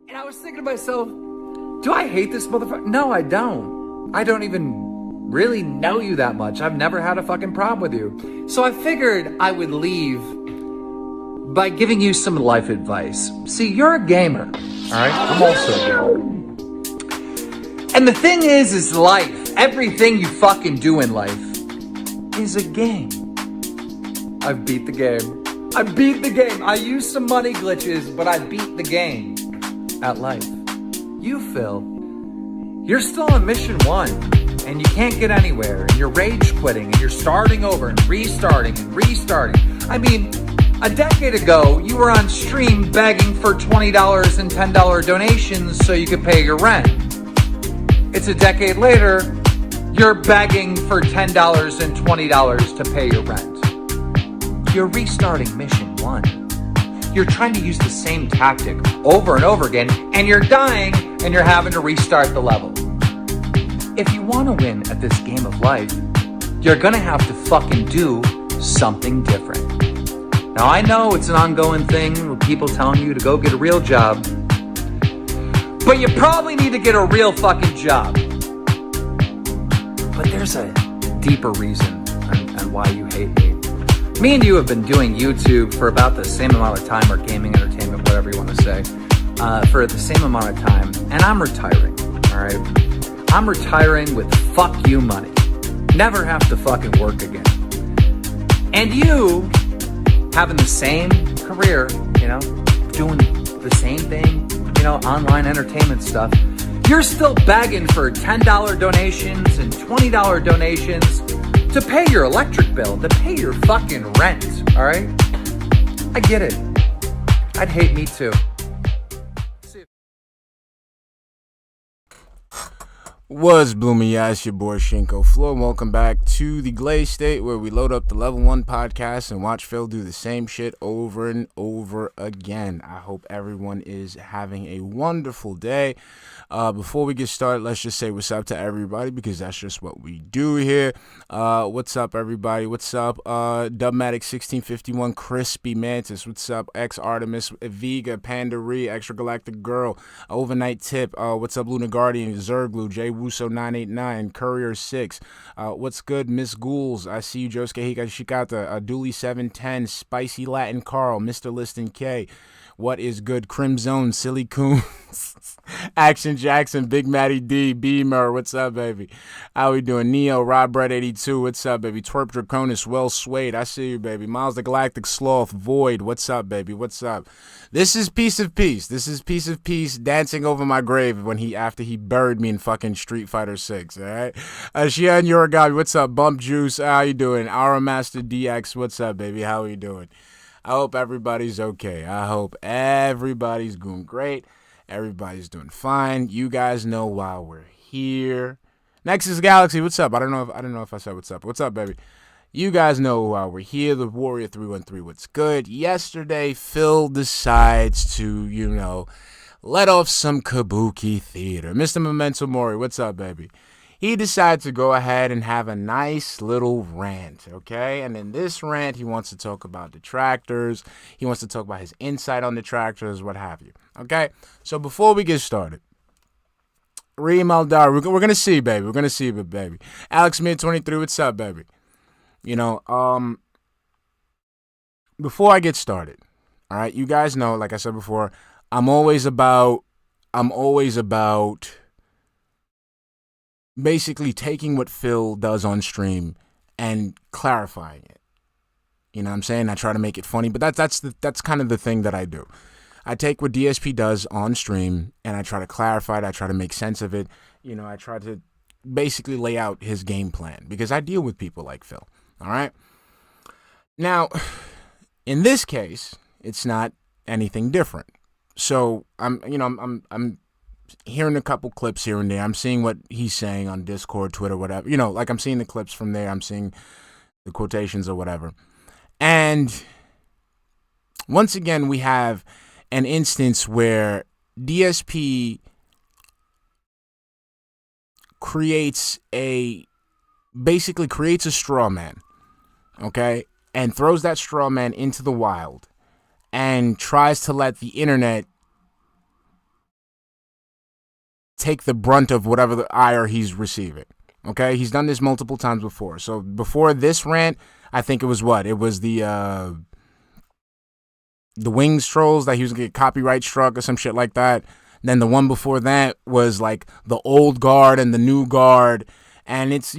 And I was thinking to myself, do I hate this motherfucker? No, I don't. I don't even really know you that much. I've never had a fucking problem with you. So I figured I would leave by giving you some life advice. See, you're a gamer, all right? I'm also a gamer. And the thing is life, everything you fucking do in life is a game. I've beat the game. I beat the game. I used some money glitches, but I beat the game at life. You, Phil, you're still on mission 1 and you can't get anywhere and you're rage quitting and you're starting over and restarting and restarting. I mean, a decade ago, you were on stream begging for $20 and $10 donations so you could pay your rent. It's a decade later, you're begging for $10 and $20 to pay your rent. You're restarting mission 1. You're trying to use the same tactic over and over again, and you're dying, and you're having to restart the level. If you want to win at this game of life, you're gonna have to fucking do something different. Now, I know it's an ongoing thing with people telling you to go get a real job, but you probably need to get a real fucking job. But there's a deeper reason on why you hate me. Me and you have been doing YouTube for about the same amount of time, or gaming entertainment, whatever you want to say, for the same amount of time, and I'm retiring, all right? I'm retiring with fuck you money. Never have to fucking work again. And you, having the same career, you know, doing the same thing, you know, online entertainment stuff, you're still begging for $10 donations and $20 donations to pay your electric bill, to pay your fucking rent, all right? I get it. I'd hate me too. What's blooming, yeah, it's your boy Shinko. Fleur, welcome back to the Glaze State, where we load up the Level 1 podcast and watch Phil do the same shit over and over again. I hope everyone is having a wonderful day. Before we get started, let's just say what's up to everybody, because that's just what we do here. What's up, everybody? What's up, Dubmatic1651, Crispy Mantis? What's up, X Artemis, Vega, Pandaree, Extra Galactic Girl, Overnight Tip? What's up, Lunar Guardian, Zerglu, J Wuso 989, Courier 6? What's good, Miss Ghouls? I see you, Josuke Hika Shikata, Dooley 710, Spicy Latin Carl, Mr. Liston K. What is good, Crimzone, Silly Coons, Action Jackson, Big Matty D, Beamer, what's up, baby? How we doing? Neo, Rob Brett 82, what's up, baby? Twerp Draconis, Well Swayed, I see you, baby. Miles the Galactic Sloth, Void, what's up, baby? What's up? This is Piece of Peace. This is Piece of Peace dancing over my grave after he buried me in fucking Street Fighter 6, all right? Shian Yoragabi, what's up? Bump Juice, how you doing? Our Master DX, what's up, baby? How you doing? I hope everybody's okay. I hope everybody's doing great. Everybody's doing fine. You guys know why we're here. Nexus Galaxy, what's up? I don't know if I said what's up. What's up, baby? You guys know why we're here. The Warrior 313, what's good? Yesterday, Phil decides to, you know, let off some kabuki theater. Mr. Memento Mori, what's up, baby? He decided to go ahead and have a nice little rant, okay? And in this rant, he wants to talk about detractors. He wants to talk about his insight on detractors, what have you, okay? So before we get started, Reem Aldar, we're going to see, baby. We're going to see, baby. Alex Mid 23, what's up, baby? You know, before I get started, all right, you guys know, like I said before, I'm always about basically taking what Phil does on stream and clarifying it. You know what I'm saying? I try to make it funny, but that's kind of the thing that I do. I take what DSP does on stream and I try to clarify it. I try to make sense of it. You know, I try to basically lay out his game plan because I deal with people like Phil. All right. Now, in this case, it's not anything different. So I'm hearing a couple clips here and there. I'm seeing what he's saying on Discord, Twitter, whatever. You know, like I'm seeing the clips from there. I'm seeing the quotations or whatever. And once again, we have an instance where DSP basically creates a straw man, okay, and throws that straw man into the wild and tries to let the internet take the brunt of whatever the ire he's receiving. Okay, he's done this multiple times before. So before this rant, I think it was the Wings trolls that he was gonna get copyright struck or some shit like that. And then the one before that was like the old guard and the new guard, and it's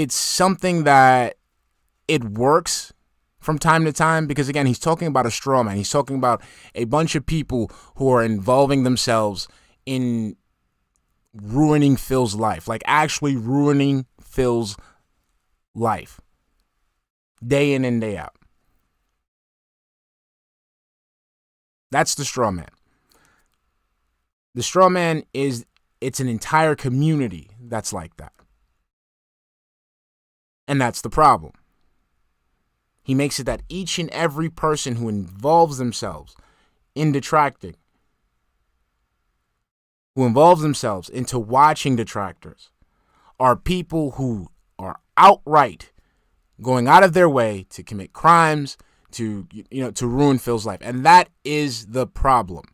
something that it works from time to time, because again, he's talking about a straw man. He's talking about a bunch of people who are involving themselves in ruining Phil's life, like actually ruining Phil's life, day in and day out. That's the straw man. The straw man it's an entire community that's like that. And that's the problem. He makes it that each and every person who involves themselves in detracting, who involves themselves into watching detractors, are people who are outright going out of their way to commit crimes, to ruin Phil's life. And that is the problem.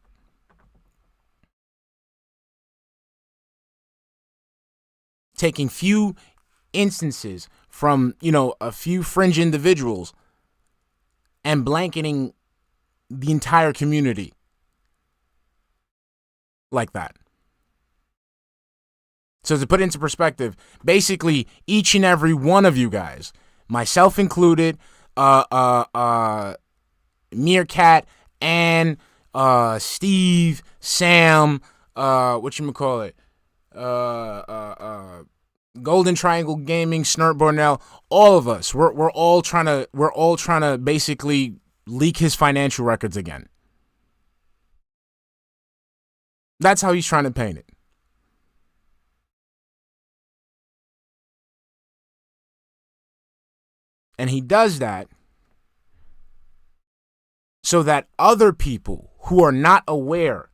Taking few instances from, a few fringe individuals and blanketing the entire community like that. So to put it into perspective, basically each and every one of you guys, myself included, Meerkat, Ann, Steve, Sam, Golden Triangle Gaming, Snurt Bornell, all of us, we're all trying to basically leak his financial records again. That's how he's trying to paint it. And he does that so that other people who are not aware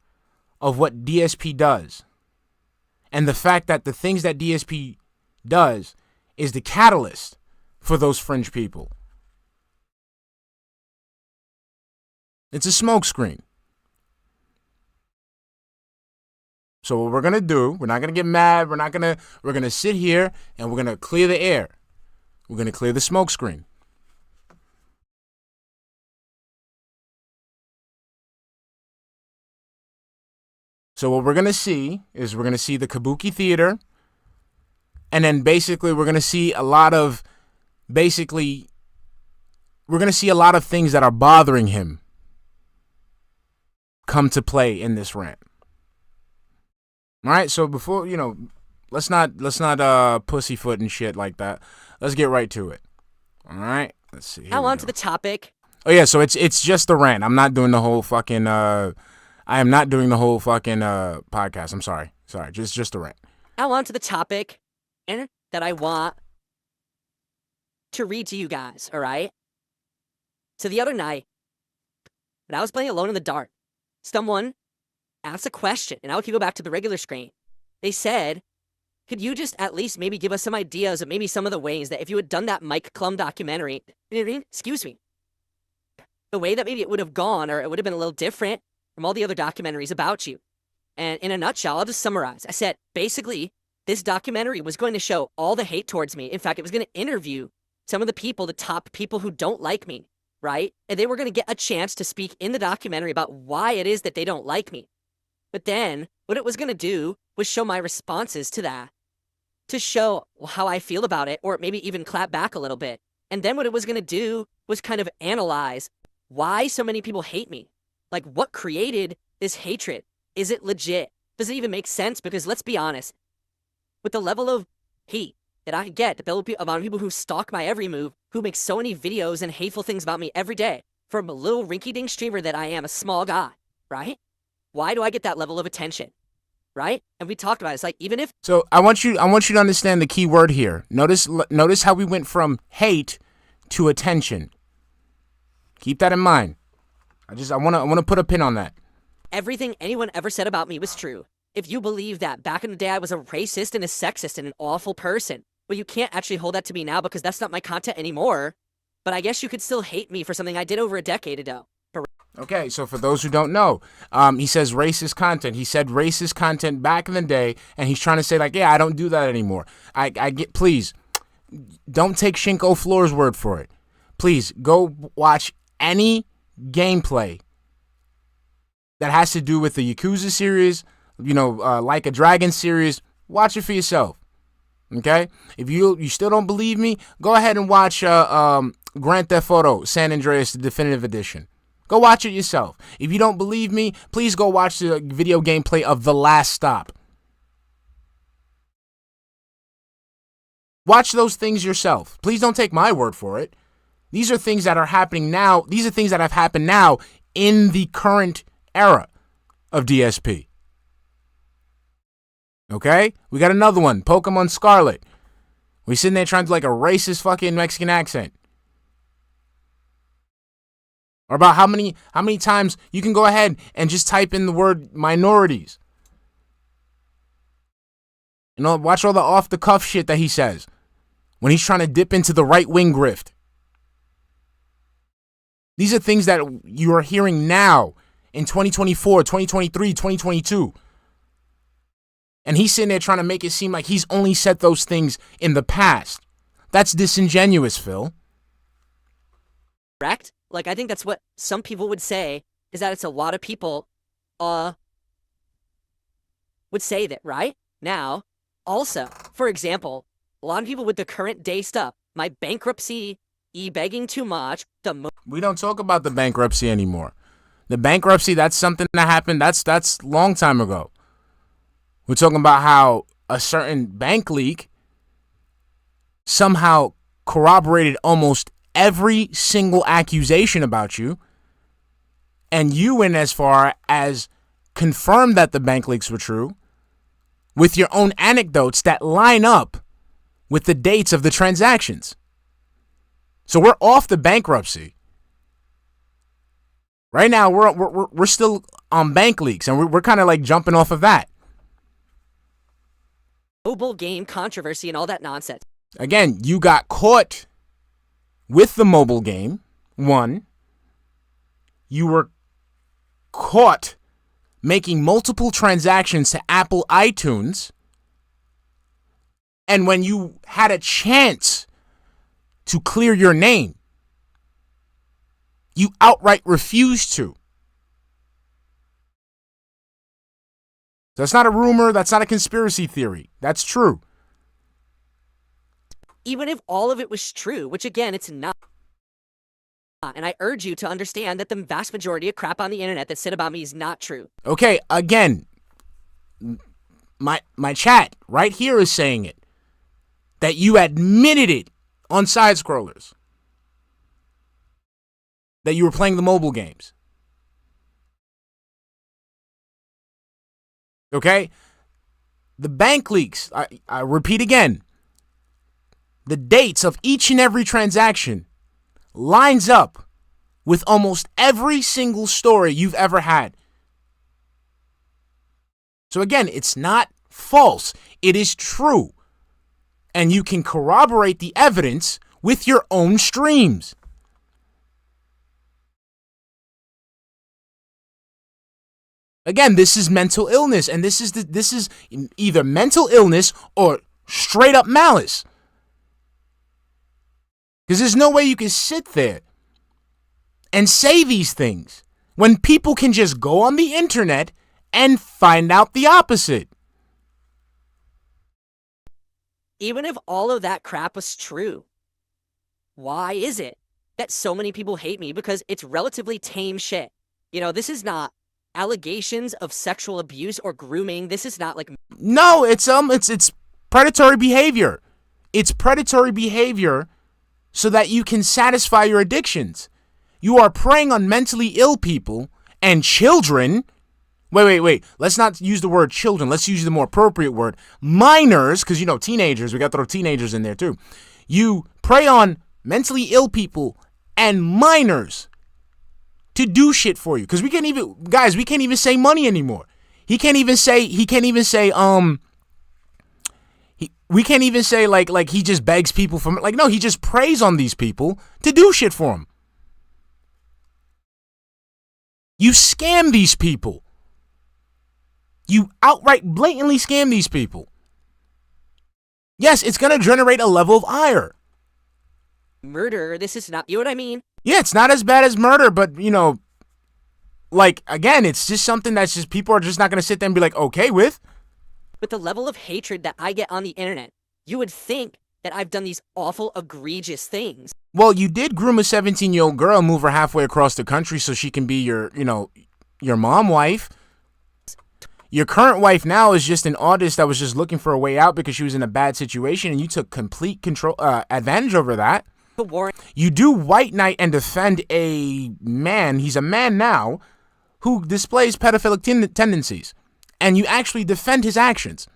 of what DSP does, and the fact that the things that DSP does is the catalyst for those fringe people. It's a smokescreen. So what we're going to do, we're not going to get mad, we're going to sit here and we're going to clear the air. We're going to clear the smokescreen. So what we're going to see is we're going to see the Kabuki Theater, and then basically we're going to see a lot of things that are bothering him come to play in this rant. All right, so before, let's not pussyfoot and shit like that. Let's get right to it. All right, let's see. Now on to the topic. Oh yeah, so it's just the rant. I'm not doing the whole fucking. I am not doing the whole fucking podcast. I'm sorry, just the rant. Now on to the topic, and that I want to read to you guys. All right. So the other night, when I was playing Alone in the Dark, someone asked a question, and I would go back to the regular screen. They said, could you just at least maybe give us some ideas of maybe some of the ways that if you had done that Mike Klum documentary, excuse me, the way that maybe it would have gone, or it would have been a little different from all the other documentaries about you. And in a nutshell, I'll just summarize. I said, basically, this documentary was going to show all the hate towards me. In fact, it was going to interview some of the people, the top people who don't like me, right? And they were going to get a chance to speak in the documentary about why it is that they don't like me. But then, what it was going to do was show my responses to that, to show how I feel about it, or maybe even clap back a little bit. And then what it was going to do was kind of analyze why so many people hate me. Like, what created this hatred? Is it legit? Does it even make sense? Because let's be honest, with the level of hate that I get, the amount of people who stalk my every move, who make so many videos and hateful things about me every day, from a little rinky-dink streamer that I am, a small guy, right? Why do I get that level of attention? right? And we talked about it. It's like, even if So I want you to understand the key word here. Notice how we went from hate to attention. Keep that in mind. I want to put a pin on that. everything anyone ever said about me was true, if you believe that back in the day I was a racist and a sexist and an awful person, well, you can't actually hold that to me now because that's not my content anymore. But I guess you could still hate me for something I did over a decade ago. Okay, so for those who don't know, he says racist content. He said racist content back in the day, and he's trying to say, like, yeah, I don't do that anymore. I get, please, don't take Shinko Fleur's word for it. Please, go watch any gameplay that has to do with the Yakuza series, Like a Dragon series. Watch it for yourself, okay? If you still don't believe me, go ahead and watch Grand Theft Auto San Andreas, the Definitive Edition. Go watch it yourself. If you don't believe me, please go watch the video gameplay of The Last Stop. Watch those things yourself. Please don't take my word for it. These are things that are happening now. These are things that have happened now in the current era of DSP. Okay? We got another one, Pokemon Scarlet. We sitting there trying to do like a racist fucking Mexican accent. Or about how many times you can go ahead and just type in the word minorities. Watch all the off-the-cuff shit that he says when he's trying to dip into the right-wing grift. These are things that you are hearing now in 2024, 2023, 2022. And he's sitting there trying to make it seem like he's only said those things in the past. That's disingenuous, Phil. Correct? Like, I think that's what some people would say, is that it's a lot of people would say that, right? Now, also, for example, a lot of people with the current day stuff, my bankruptcy, begging too much, we don't talk about the bankruptcy anymore. The bankruptcy, that's something that happened, that's long time ago. We're talking about how a certain bank leak somehow corroborated almost every single accusation about you, and you went as far as confirm that the bank leaks were true with your own anecdotes that line up with the dates of the transactions. So we're off the bankruptcy. Right now, we're still on bank leaks, and we're kind of like jumping off of that. mobile game controversy and all that nonsense. Again, you got caught with the mobile game. One, you were caught making multiple transactions to Apple iTunes, and when you had a chance to clear your name, you outright refused to. That's not a rumor. That's not a conspiracy theory. That's true. Even if all of it was true, which again, it's not. And I urge you to understand that the vast majority of crap on the internet that's said about me is not true. Okay, again, my chat right here is saying it. That you admitted it on side scrollers. That you were playing the mobile games. Okay? The bank leaks, I repeat again, the dates of each and every transaction lines up with almost every single story you've ever had. So again, it's not false. It is true. And you can corroborate the evidence with your own streams. Again, this is mental illness, and this is either mental illness or straight up malice. Because there's no way you can sit there and say these things when people can just go on the internet and find out the opposite. Even if all of that crap was true, why is it that so many people hate me? Because it's relatively tame shit. This is not allegations of sexual abuse or grooming. This is not like... No, it's predatory behavior. It's predatory behavior so that you can satisfy your addictions. You are preying on mentally ill people and children Wait. Let's not use the word children. Let's use the more appropriate word. Minors, because, teenagers. We got to throw teenagers in there, too. You prey on mentally ill people and minors to do shit for you. Because we can't even say money anymore. We can't even say like he just begs people for, like, no, he just preys on these people to do shit for him. You scam these people. You outright blatantly scam these people. Yes, it's going to generate a level of ire. Murder, this is not, you know what I mean? Yeah, it's not as bad as murder, but, like, again, it's just something that's just people are just not going to sit there and be like, okay with. With the level of hatred that I get on the internet, you would think that I've done these awful, egregious things. Well, you did groom a 17-year-old girl, move her halfway across the country so she can be your mom wife. Your current wife now is just an artist that was just looking for a way out because she was in a bad situation, and you took complete advantage over that. You do white knight and defend a man, he's a man now, who displays pedophilic tendencies, and you actually defend his actions.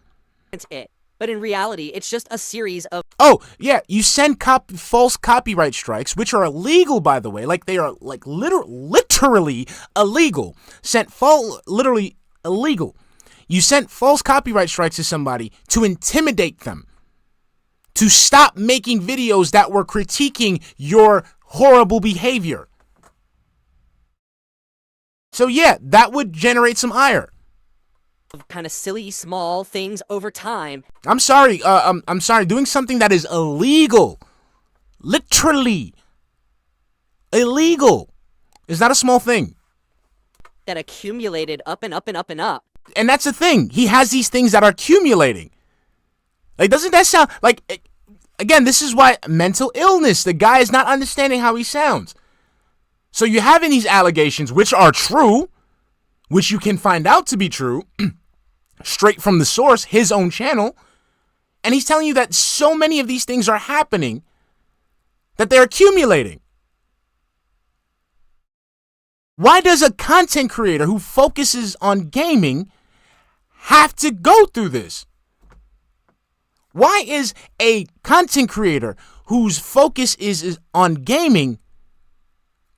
That's it. But in reality, it's just a series of... Oh, yeah, you send false copyright strikes, which are illegal, by the way. Like, they are, like, literally illegal. Literally illegal. You sent false copyright strikes to somebody to intimidate them, to stop making videos that were critiquing your horrible behavior. So, yeah, that would generate some ire. Kind of silly, small things over time. I'm sorry. I'm sorry. Doing something that is illegal, literally illegal, is not a small thing. That accumulated up and up and up and up. And that's the thing. He has these things that are accumulating. Like, doesn't that sound like? Again, this is why mental illness. The guy is not understanding how he sounds. So you're having these allegations, which are true, which you can find out to be true. Straight from the source, his own channel, and he's telling you that so many of these things are happening that they're accumulating. Why does a content creator who focuses on gaming have to go through this? Why is a content creator whose focus is on gaming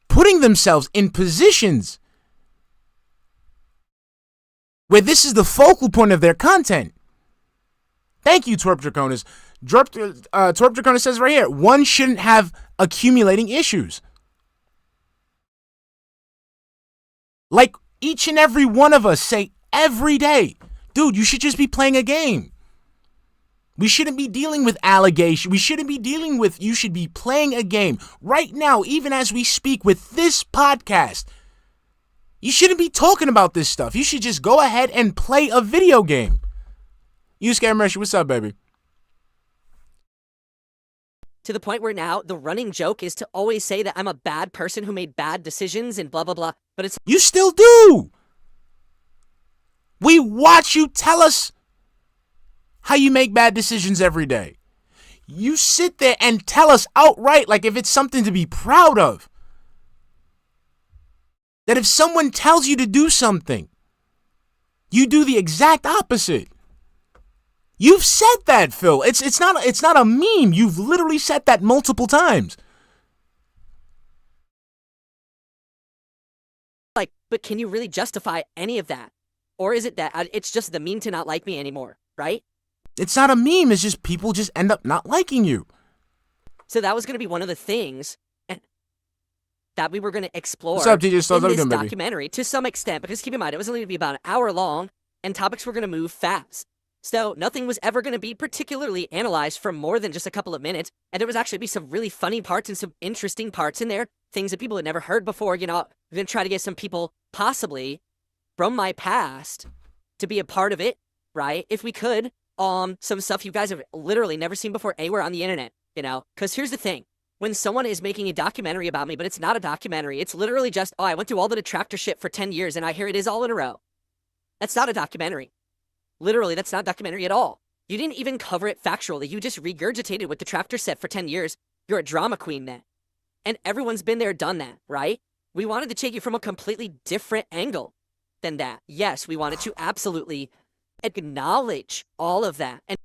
putting themselves in positions where this is the focal point of their content? Thank you, Twerp Draconis. Twerp Draconis says right here, one shouldn't have accumulating issues. Like each and every one of us say every day, dude, you should just be playing a game. We shouldn't be dealing with allegations. We shouldn't be dealing with, you should be playing a game. Right now, even as we speak with this podcast, you shouldn't be talking about this stuff. You should just go ahead and play a video game. You Scammershi, what's up, baby? To the point where now the running joke is to always say that I'm a bad person who made bad decisions and blah, blah, blah. But it's... You still do. We watch you tell us how you make bad decisions every day. You sit there and tell us outright, like if it's something to be proud of, that if someone tells you to do something, you do the exact opposite. You've said that, Phil. It's not a meme. You've literally said that multiple times. Like, but can you really justify any of that? Or is it that it's just the meme to not like me anymore, right? It's not a meme. It's just people just end up not liking you. So that was going to be one of the things that we were going to explore What's up, DJ? in this documentary to some extent. Because keep in mind, it was only going to be about an hour long, and topics were going to move fast. So nothing was ever going to be particularly analyzed for more than just a couple of minutes. And there was actually be some really funny parts and some interesting parts in there. Things that people had never heard before. You know, we're going to try to get some people possibly from my past to be a part of it, right? If we could, some stuff you guys have literally never seen before anywhere on the internet, you know? Because here's the thing. When someone is making a documentary about me, but it's not a documentary, it's literally just, oh, I went through all the detractor shit for 10 years and I hear it is all in a row. That's not a documentary. Literally, that's not a documentary at all. You didn't even cover it factually. You just regurgitated what detractor said for 10 years. You're a drama queen then. And everyone's been there, done that, right? We wanted to take you from a completely different angle. than that. Yes, we wanted to absolutely acknowledge all of that. And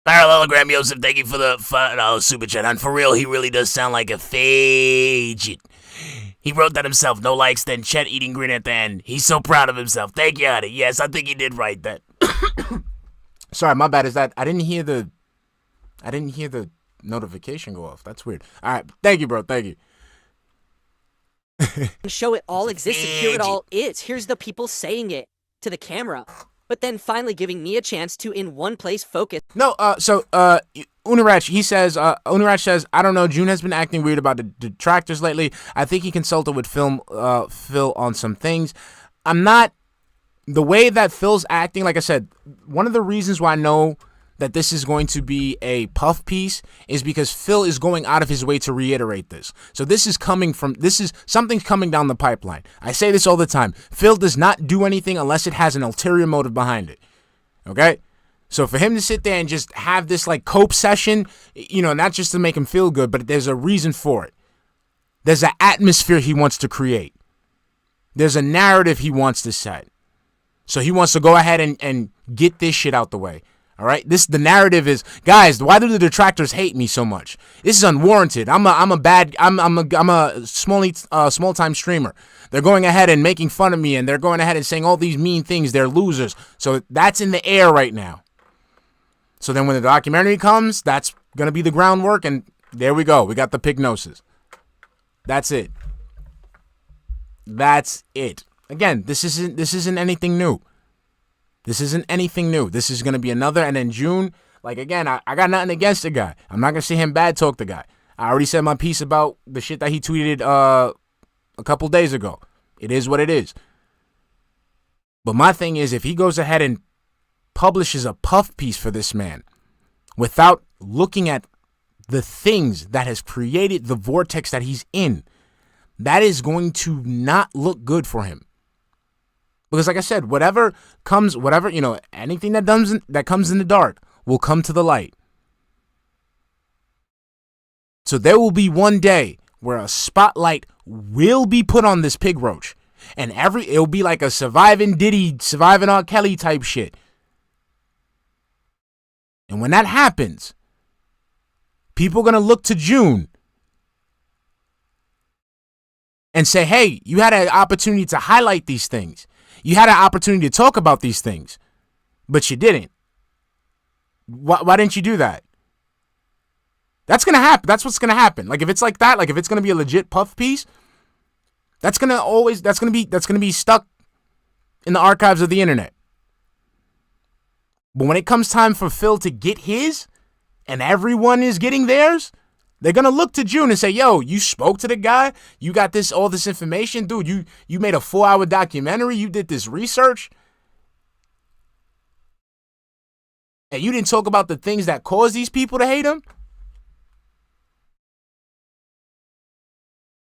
Parallelogram Joseph, thank you for the $5 super chat. And for real, he really does sound like a faggot. He wrote that himself. No likes, then Chet eating green at the end. He's so proud of himself. Thank you, Honey. Yes, I think he did write that. Sorry, my bad. Is that I didn't hear the notification go off. That's weird. All right, thank you, bro. Thank you. show it all existed. Here it all is. Here's the people saying it to the camera. But then finally giving me a chance to, in one place, focus. No, Unirach, he says, Unirach says, I don't know, June has been acting weird about the detractors lately. I think he consulted with Phil on some things. The way that Phil's acting, like I said, one of the reasons why I know that this is going to be a puff piece is because Phil is going out of his way to reiterate this. So something's coming down the pipeline. I say this all the time. Phil does not do anything unless it has an ulterior motive behind it. Okay? So for him to sit there and just have this like cope session, not just to make him feel good, but there's a reason for it. There's an atmosphere he wants to create. There's a narrative he wants to set. So he wants to go ahead and get this shit out the way. All right, the narrative is, guys, why do the detractors hate me so much? This is unwarranted. I'm a small time streamer. They're going ahead and making fun of me, and they're going ahead and saying all these mean things. They're losers. So that's in the air right now. So then when the documentary comes, that's gonna be the groundwork, and there we go. We got the pignosis. That's it. That's it. Again, this isn't anything new. This isn't anything new. This is going to be another. And then June, like, again, I got nothing against the guy. I'm not going to sit him bad talk the guy. I already said my piece about the shit that he tweeted a couple days ago. It is what it is. But my thing is, if he goes ahead and publishes a puff piece for this man without looking at the things that has created the vortex that he's in, that is going to not look good for him. Because like I said, anything that comes in the dark will come to the light. So there will be one day where a spotlight will be put on this pig roach. And it'll be like a surviving Diddy, surviving R. Kelly type shit. And when that happens, people are going to look to June and say, hey, you had an opportunity to highlight these things. You had an opportunity to talk about these things, but you didn't. Why didn't you do that? That's going to happen. That's what's going to happen. Like if it's like that, like if it's going to be a legit puff piece, that's going to be stuck in the archives of the internet. But when it comes time for Phil to get his and everyone is getting theirs, they're going to look to June and say, yo, you spoke to the guy. You got all this information. Dude, you made a 4-hour documentary. You did this research. And you didn't talk about the things that caused these people to hate him.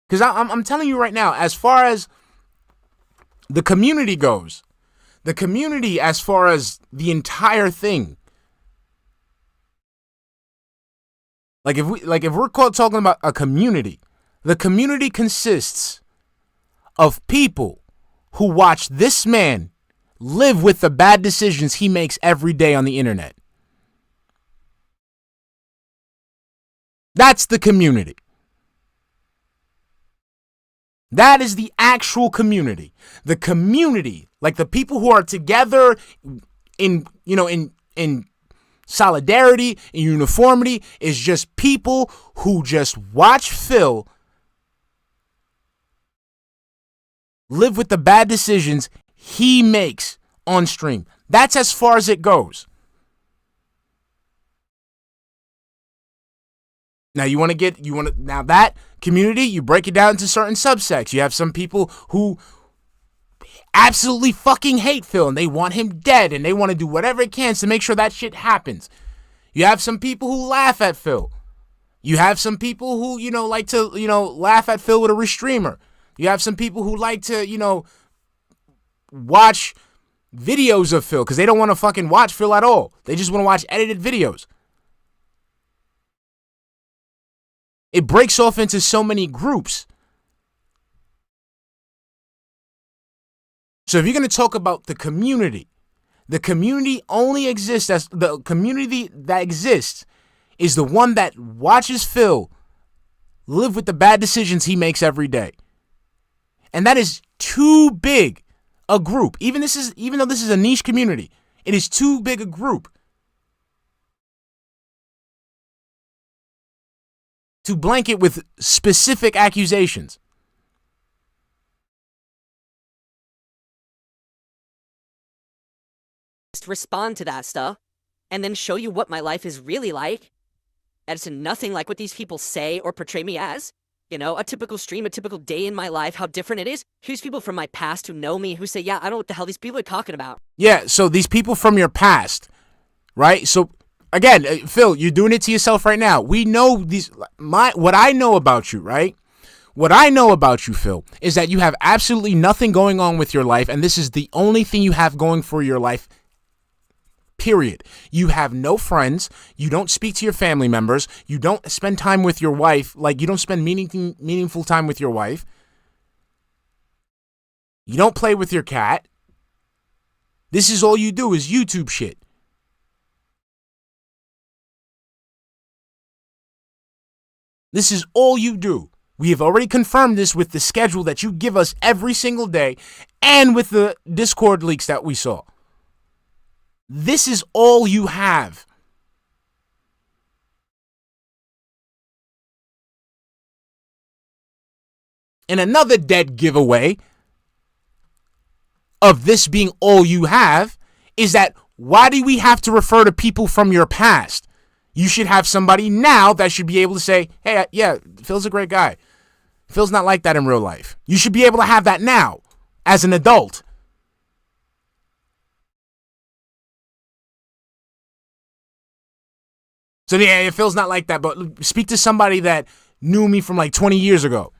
Because I'm telling you right now, as far as the community goes, the community as far as the entire thing, Like if we're talking about a community, the community consists of people who watch this man live with the bad decisions he makes every day on the internet. That's the community. That is the actual community. The community, like the people who are together in solidarity and uniformity, is just people who just watch Phil live with the bad decisions he makes on stream. That's as far as it goes. Now now that community, you break it down into certain subsects. You have some people who absolutely fucking hate Phil and they want him dead and they want to do whatever it can to make sure that shit happens. You have some people who laugh at Phil. You have some people who, like to, laugh at Phil with a restreamer. You have some people who like to, watch videos of Phil because they don't want to fucking watch Phil at all. They just want to watch edited videos. It breaks off into so many groups. So if you're going to talk about the community only exists as the community that exists is the one that watches Phil live with the bad decisions he makes every day. And that is too big a group. Even though this is a niche community, it is too big a group to blanket with specific accusations. Just respond to that stuff and then show you what my life is really like. And it's nothing like what these people say or portray me as. You know, a typical stream, a typical day in my life, how different it is. Here's people from my past who know me, who say, yeah, I don't know what the hell these people are talking about. Yeah, so these people from your past, right? So, again, Phil, you're doing it to yourself right now. We know what I know about you, right? What I know about you, Phil, is that you have absolutely nothing going on with your life, and this is the only thing you have going for your life, period. You have no friends. You don't speak to your family members. You don't spend time with your wife. Like, you don't spend meaningful time with your wife. You don't play with your cat. This is all you do is YouTube shit. This is all you do. We have already confirmed this with the schedule that you give us every single day and with the Discord leaks that we saw. This is all you have. And another dead giveaway of this being all you have is that why do we have to refer to people from your past? You should have somebody now that should be able to say, hey, yeah, Phil's a great guy. Phil's not like that in real life. You should be able to have that now as an adult. So yeah, Phil's not like that, but speak to somebody that knew me from like 20 years ago.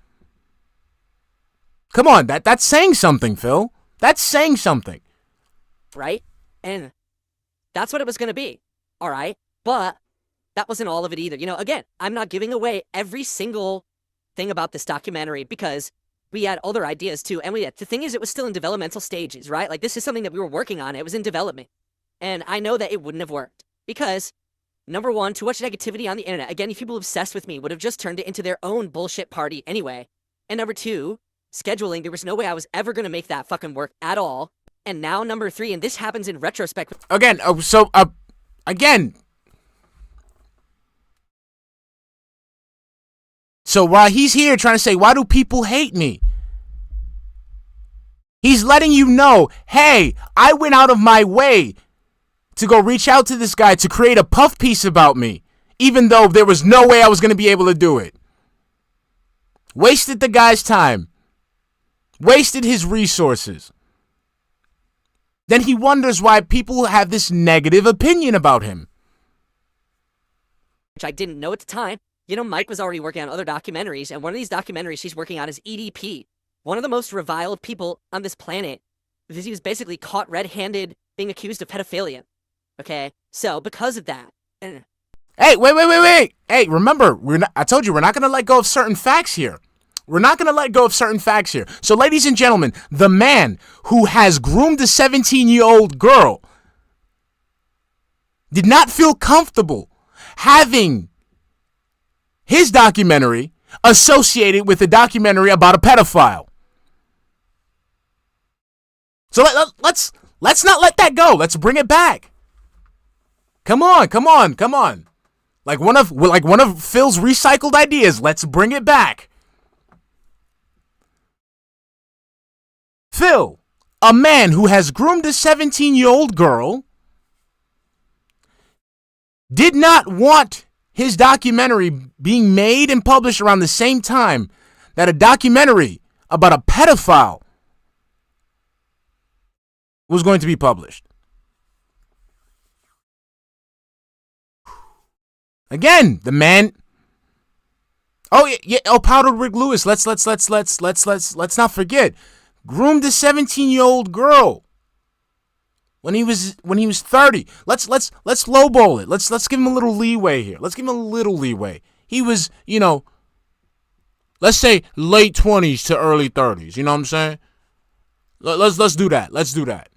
Come on, that's saying something, Phil. That's saying something. Right? And that's what it was going to be. All right? But that wasn't all of it either. You know, again, I'm not giving away every single thing about this documentary because we had other ideas too. And the thing is, it was still in developmental stages, right? Like, this is something that we were working on. It was in development. And I know that it wouldn't have worked because, number one, too much negativity on the internet. Again, if people obsessed with me would have just turned it into their own bullshit party anyway. And number two, scheduling, there was no way I was ever going to make that fucking work at all. And now number three, and this happens in retrospect. Again, so while he's here trying to say, why do people hate me? He's letting you know, hey, I went out of my way to go reach out to this guy to create a puff piece about me, even though there was no way I was going to be able to do it. Wasted the guy's time. Wasted his resources. Then he wonders why people have this negative opinion about him. Which I didn't know at the time. You know, Mike was already working on other documentaries, and one of these documentaries he's working on is EDP, one of the most reviled people on this planet, because he was basically caught red-handed being accused of pedophilia. Okay? So, because of that... Hey, wait. Hey, remember, I told you, we're not going to let go of certain facts here. We're not going to let go of certain facts here. So, ladies and gentlemen, the man who has groomed a 17-year-old girl did not feel comfortable having his documentary associated with a documentary about a pedophile. So let's not let that go. Let's bring it back. Come on. Like one of Phil's recycled ideas. Let's bring it back. Phil, a man who has groomed a 17-year-old girl, did not want his documentary being made and published around the same time that a documentary about a pedophile was going to be published. Again, the man. Oh yeah. Oh, Powdered Rick Lewis. Let's not forget. Groomed a 17-year-old girl when he was 30. Let's lowball it. Let's give him a little leeway here. Let's give him a little leeway. He was, Let's say late 20s to early 30s. You know what I'm saying? Let's do that. Let's do that.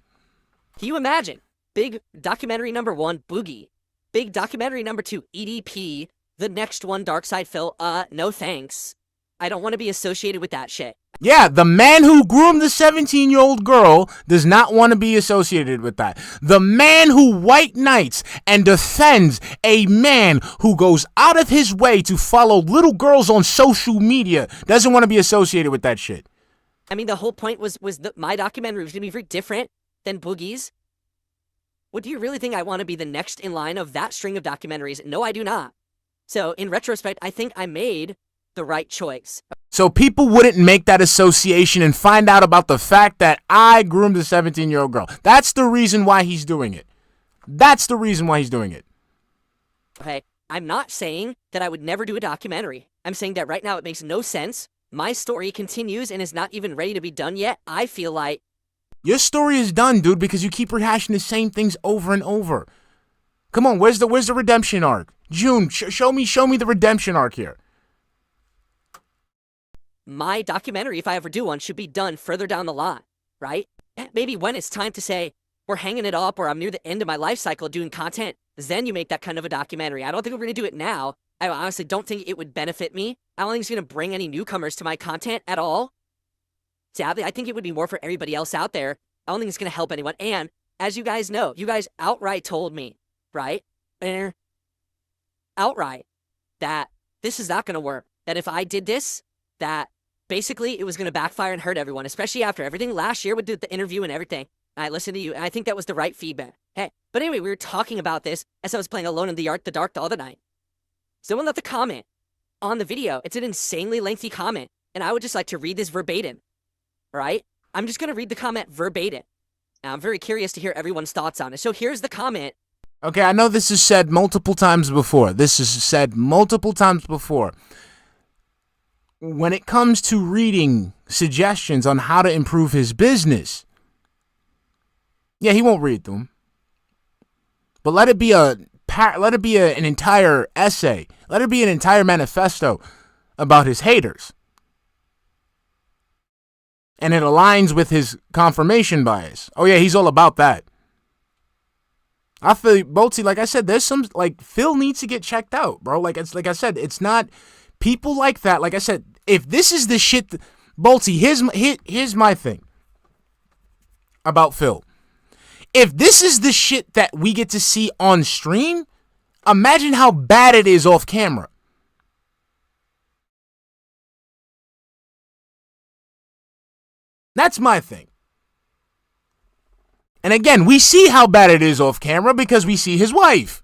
Can you imagine? Big documentary number 1, Boogie. Big documentary number 2, EDP. The next one, darksydephil. No thanks. I don't want to be associated with that shit. Yeah, the man who groomed the 17-year-old girl does not want to be associated with that. The man who white knights and defends a man who goes out of his way to follow little girls on social media doesn't want to be associated with that shit. I mean, the whole point was that my documentary was going to be very different than Boogie's. What do you really think I want to be the next in line of that string of documentaries? No, I do not. So, in retrospect, I think I made the right choice. So people wouldn't make that association and find out about the fact that I groomed a 17-year-old girl. That's the reason why he's doing it. That's the reason why he's doing it. Okay, I'm not saying that I would never do a documentary. I'm saying that right now it makes no sense. My story continues and is not even ready to be done yet. I feel like... Your story is done, dude, because you keep rehashing the same things over and over. Come on, where's the redemption arc? June, show me the redemption arc here. My documentary, if I ever do one, should be done further down the line, right? Maybe when it's time to say, we're hanging it up or I'm near the end of my life cycle doing content, then you make that kind of a documentary. I don't think we're going to do it now. I honestly don't think it would benefit me. I don't think it's going to bring any newcomers to my content at all. Sadly, I think it would be more for everybody else out there. I don't think it's going to help anyone. And as you guys know, you guys outright told me, right? Outright, that this is not going to work. That if I did this, that basically it was going to backfire and hurt everyone, especially after everything last year with the interview and everything. I listened to you, and I think that was the right feedback. Hey, but anyway, we were talking about this as I was playing Alone in the Dark the other night. Someone left a comment on the video. It's an insanely lengthy comment, and I would just like to read this verbatim. All right? I'm just going to read the comment verbatim. Now, I'm very curious to hear everyone's thoughts on it. So here's the comment. Okay, I know this is said multiple times before. When it comes to reading suggestions on how to improve his business, yeah, he won't read them. But let it be an entire essay. Let it be an entire manifesto about his haters. And it aligns with his confirmation bias. Oh yeah, he's all about that. I feel, Bolty, like I said, there's some, like, Phil needs to get checked out, bro. Like I said, it's not people like that. Like I said, if this is the shit, Bolty, here's my thing about Phil. If this is the shit that we get to see on stream, imagine how bad it is off camera. That's my thing. And again, we see how bad it is off camera because we see his wife.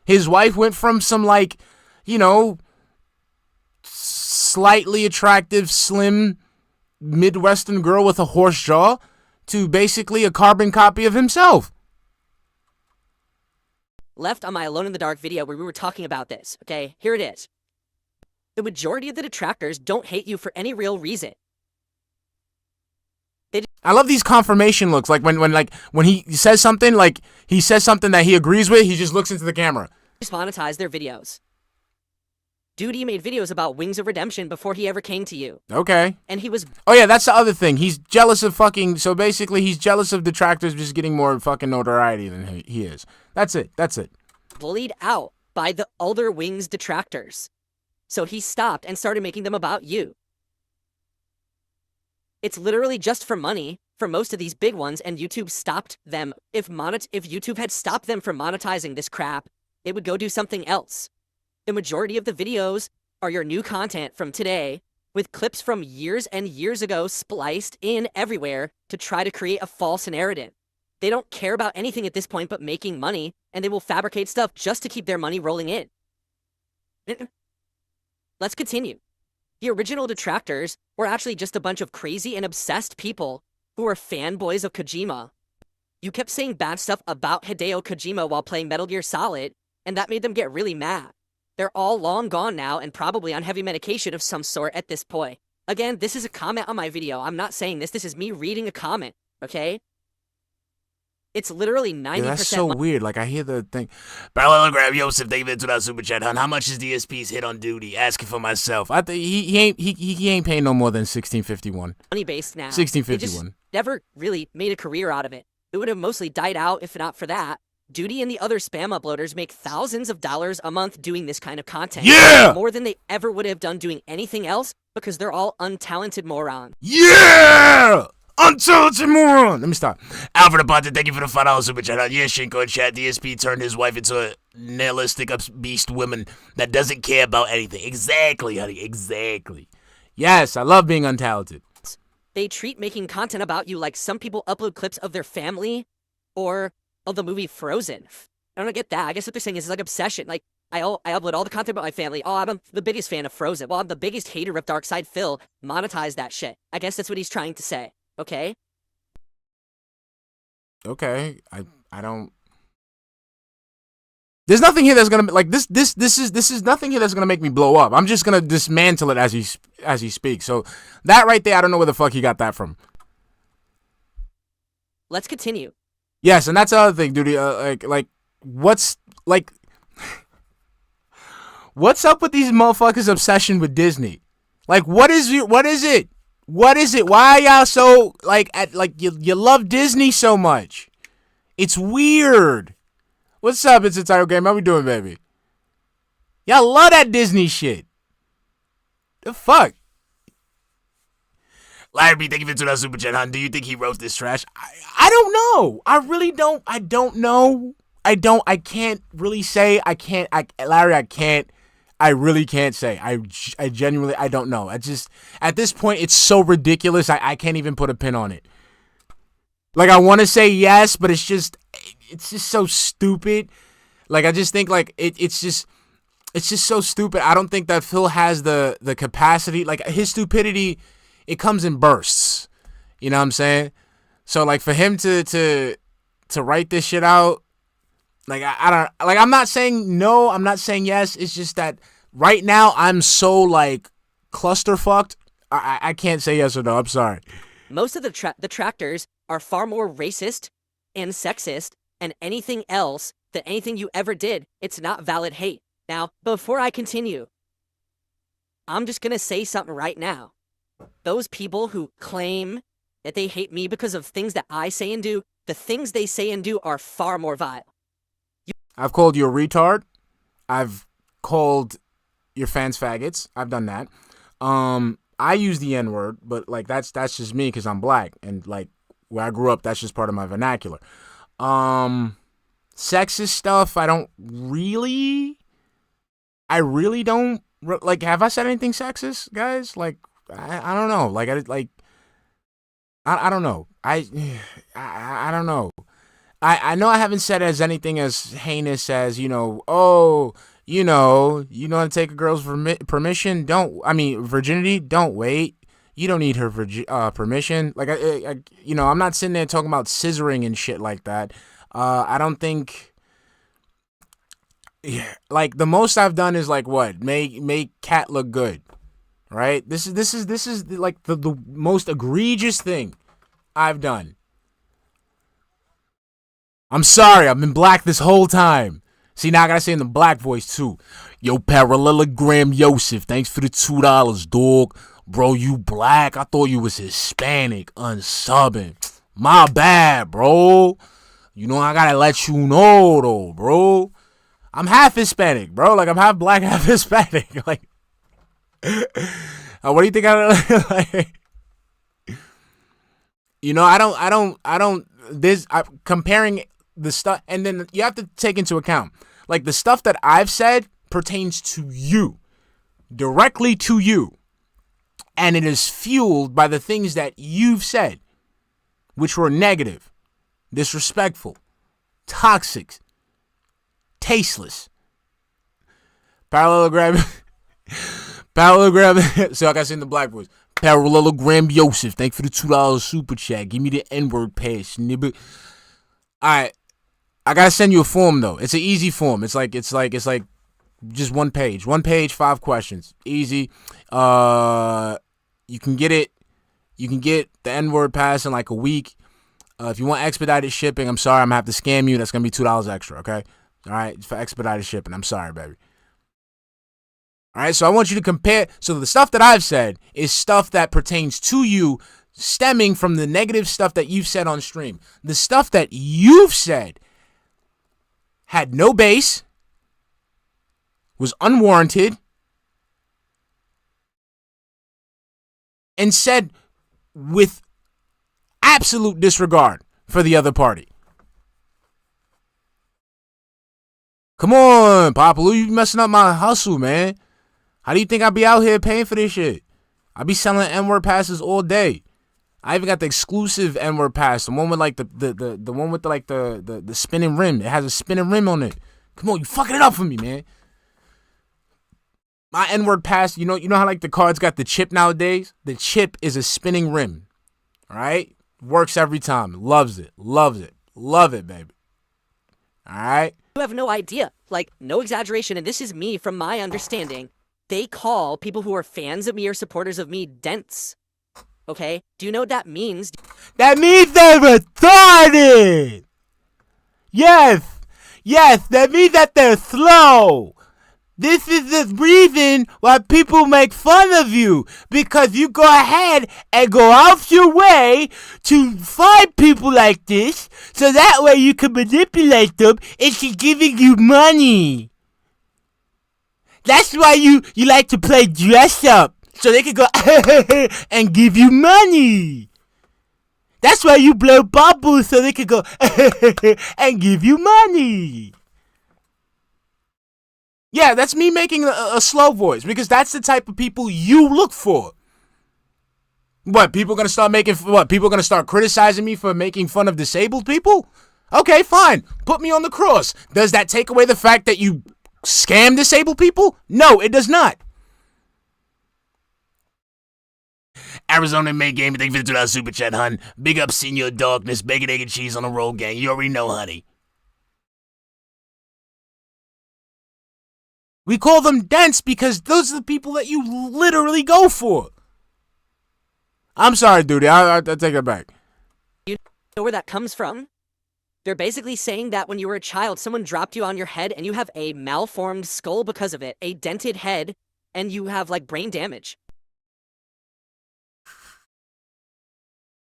His wife went from some, like, you know, slightly attractive, slim, Midwestern girl with a horse jaw to basically a carbon copy of himself. Left on my Alone in the Dark video where we were talking about this. Okay, here it is. The majority of the detractors don't hate you for any real reason. I love these confirmation looks, like when he says something, like he says something that he agrees with, he just looks into the camera. Just monetize their videos. Dude, he made videos about Wings of Redemption before he ever came to you. Okay. And he was... Oh yeah, that's the other thing. He's jealous of fucking... So basically, he's jealous of detractors just getting more fucking notoriety than he is. That's it. bullied out by the older Wings detractors. So he stopped and started making them about you. It's literally just for money for most of these big ones, and YouTube stopped them. If YouTube had stopped them from monetizing this crap, it would go do something else. The majority of the videos are your new content from today, with clips from years and years ago spliced in everywhere to try to create a false narrative. They don't care about anything at this point but making money, and they will fabricate stuff just to keep their money rolling in. Let's continue. The original detractors were actually just a bunch of crazy and obsessed people who were fanboys of Kojima. You kept saying bad stuff about Hideo Kojima while playing Metal Gear Solid, and that made them get really mad. They're all long gone now and probably on heavy medication of some sort at this point. Again, this is a comment on my video. I'm not saying this. This is me reading a comment, okay? It's literally 90%. Yeah, that's so weird. Like, I hear the thing. Parallelogram Yosef, thank you for the $2 super chat, hun. How much is DSP's hit on duty? Asking for myself. I think he ain't paying no more than $16.51. Money based now. $16.51. They just never really made a career out of it. It would have mostly died out if not for that. Duty and the other spam uploaders make thousands of dollars a month doing this kind of content. Yeah! More than they ever would have done doing anything else because they're all untalented morons. Yeah! Untalented moron! Let me stop. Alfred Aponte, thank you for the $5 super chat. Yeah, Shinko in chat. DSP turned his wife into a nihilistic beast woman that doesn't care about anything. Exactly, honey. Exactly. Yes, I love being untalented. They treat making content about you like some people upload clips of their family or of the movie Frozen. I don't get that. I guess what they're saying is it's like obsession. Like, I upload all the content about my family. Oh, I'm the biggest fan of Frozen. Well, I'm the biggest hater of darksydephil. Monetize that shit. I guess that's what he's trying to say. Okay? Okay. I don't. There's nothing here that's gonna like this is nothing here that's gonna make me blow up. I'm just gonna dismantle it as he speaks. So that right there, I don't know where the fuck he got that from. Let's continue. Yes, and that's the other thing, dude. Like what's up with these motherfuckers' obsession with Disney? Like, what is it? What is it? Why are y'all so you love Disney so much? It's weird. What's up? It's a title game. How we doing, baby? Y'all love that Disney shit. The fuck? Larry B, thank you for the $2 super chat, hun. Do you think he wrote this trash? I don't know. I really don't. I don't know. I can't really say. Larry, I can't. I really can't say. I genuinely, I don't know. I just, at this point, it's so ridiculous, I can't even put a pin on it. Like, I want to say yes, but it's just so stupid. Like, I just think, like, it's just so stupid. I don't think that Phil has the capacity. Like, his stupidity, it comes in bursts. You know what I'm saying? So, like, for him to write this shit out, like, I don't, like, I'm not saying no, I'm not saying yes. It's just that right now I'm so, like, clusterfucked. I can't say yes or no. I'm sorry. Most of the detractors are far more racist and sexist and anything else than anything you ever did. It's not valid hate. Now, before I continue, I'm just gonna say something right now. Those people who claim that they hate me because of things that I say and do, the things they say and do are far more vile. I've called you a retard. I've called your fans faggots. I've done that. I use the N-word, but like that's just me because I'm black and like where I grew up, that's just part of my vernacular. Sexist stuff, I really don't like. Have I said anything sexist, guys? Like I don't know. Like I don't know. I don't know. I know I haven't said as anything as heinous as, you know, oh, you want to take a girl's permission? Virginity? Don't wait. You don't need her permission. Like, I'm not sitting there talking about scissoring and shit like that. I don't think, like, the most I've done is, like, what? Make Cat look good, right? This is like, the most egregious thing I've done. I'm sorry, I've been black this whole time. See, now I gotta say in the black voice, too. Yo, Parallelogram Yosef, thanks for the $2, dog. Bro, you black? I thought you was Hispanic, unsubbing. My bad, bro. You know, I gotta let you know, though, bro. I'm half Hispanic, bro. Like, I'm half black, half Hispanic. Like, what do you think I like? Comparing the stuff, and then you have to take into account, like, the stuff that I've said pertains to you, directly to you, and it is fueled by the things that you've said, which were negative, disrespectful, toxic, tasteless. Parallelogram, so like I said in the black voice, Parallelogram Yosef, thanks for the $2 super chat. Give me the N-word pass, nibba. Alright, I gotta send you a form though. It's an easy form. It's like just one page, 5 questions, easy. You can get the N-word pass in like a week. If you want expedited shipping, I'm sorry, I'm gonna have to scam you. That's gonna be $2 extra, okay? All right, for expedited shipping. I'm sorry, baby. All right, so I want you to compare. So the stuff that I've said is stuff that pertains to you, stemming from the negative stuff that you've said on stream. The stuff that you've said had no base, was unwarranted, and said with absolute disregard for the other party. Come on, Papalu, you messing up my hustle, man. How do you think I be out here paying for this shit? I be selling N-word passes all day. I even got the exclusive N-word pass, the one with like the one with the spinning rim. It has a spinning rim on it. Come on, you fucking it up for me, man. My N-word pass, you know how like the cards got the chip nowadays? The chip is a spinning rim. All right? Works every time. Loves it. Loves it. Love it, baby. All right? You have no idea. Like, no exaggeration, and this is me from my understanding. They call people who are fans of me or supporters of me dents. Okay? Do you know what that means? That means they're retarded. Yes. Yes, that means that they're slow. This is the reason why people make fun of you. Because you go ahead and go out your way to find people like this. So that way you can manipulate them into giving you money. That's why you like to play dress up. So they can go and give you money. That's why you blow bubbles so they can go and give you money. Yeah, that's me making a slow voice because that's the type of people you look for. What, people gonna start making, what, people gonna start criticizing me for making fun of disabled people? Okay, fine. Put me on the cross. Does that take away the fact that you scam disabled people? No, it does not. Arizona May Game, thank you for the $2 super chat, hun. Big up Senior Darkness, bacon, egg, and cheese on the roll, gang. You already know, honey. We call them dents because those are the people that you literally go for. I'm sorry, dude. I'll take it back. You know where that comes from? They're basically saying that when you were a child, someone dropped you on your head and you have a malformed skull because of it, a dented head, and you have like brain damage.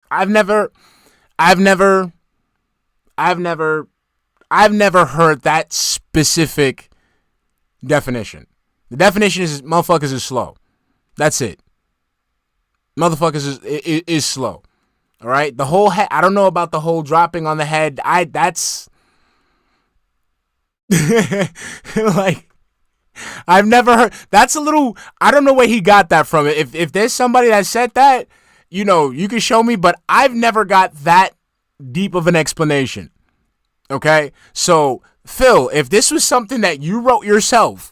I've never heard that specific definition. The definition is motherfuckers is slow. That's it. Motherfuckers is slow. All right, the whole head. I don't know about the whole dropping on the head. That's like I've never heard. That's a little. I don't know where he got that from. If there's somebody that said that, you know, you can show me. But I've never got that deep of an explanation. Okay, so Phil, if this was something that you wrote yourself,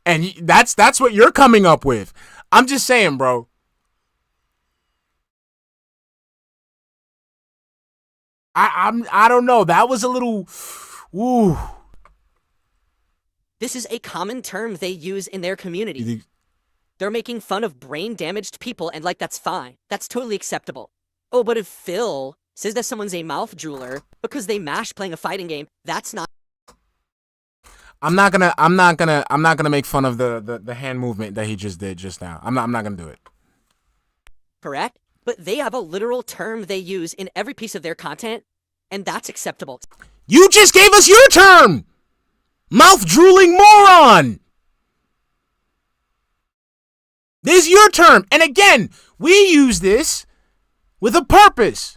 and that's what you're coming up with, I'm just saying, bro. I don't know. That was a little, ooh. This is a common term they use in their community. They're making fun of brain-damaged people, and like, that's fine. That's totally acceptable. Oh, but if Phil says that someone's a mouth drooler because they mash playing a fighting game, that's not. I'm not gonna make fun of the hand movement that he just did just now. I'm not gonna do it. Correct? But they have a literal term they use in every piece of their content, and that's acceptable. You just gave us your term! Mouth drooling moron! This is your term. And again, we use this with a purpose.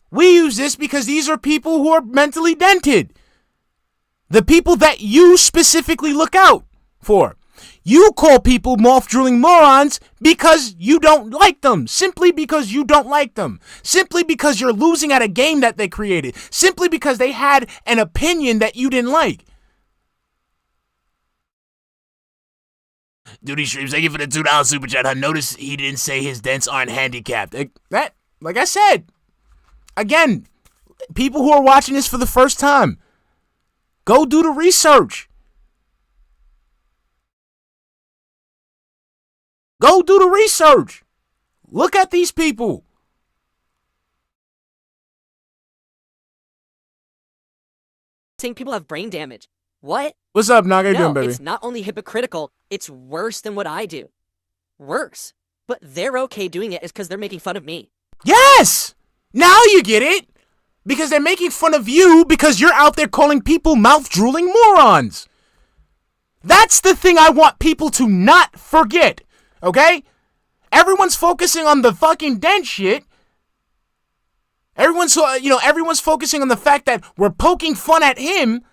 We use this because these are people who are mentally dented. The people that you specifically look out for. You call people mouth-drooling morons because you don't like them. Simply because you don't like them. Simply because you're losing at a game that they created. Simply because they had an opinion that you didn't like. Duty Streams, thank you for the $2 super chat. I noticed he didn't say his dents aren't handicapped. That, like I said, again, people who are watching this for the first time, go do the research. Go do the research. Look at these people. saying people have brain damage. What? What's up, Nog? How you No, doing, baby? it's not only hypocritical, it's worse than what I do. Worse. But they're okay doing it is because they're making fun of me. Yes! Now you get it! Because they're making fun of you because you're out there calling people mouth-drooling morons. That's the thing I want people to not forget, okay? Everyone's focusing on the fucking dent shit. Everyone's focusing on the fact that we're poking fun at him.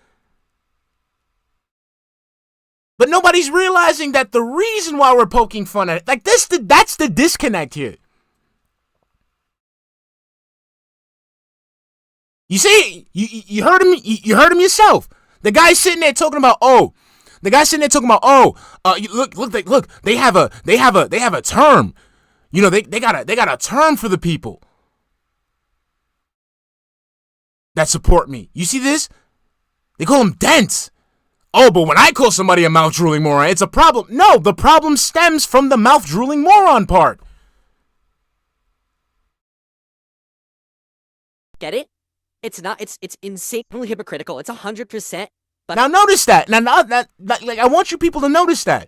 But nobody's realizing that the reason why we're poking fun at it, like that's the disconnect here. You see, you heard him. You heard him yourself. The guy's sitting there talking about, look. They have a term. You know, they got a term for the people that support me. You see this? They call them dents. Oh, but when I call somebody a mouth-drooling moron, it's a problem. No, the problem stems from the mouth-drooling moron part. Get it? It's not. It's insanely hypocritical. It's 100%. But Now notice that. I want you people to notice that.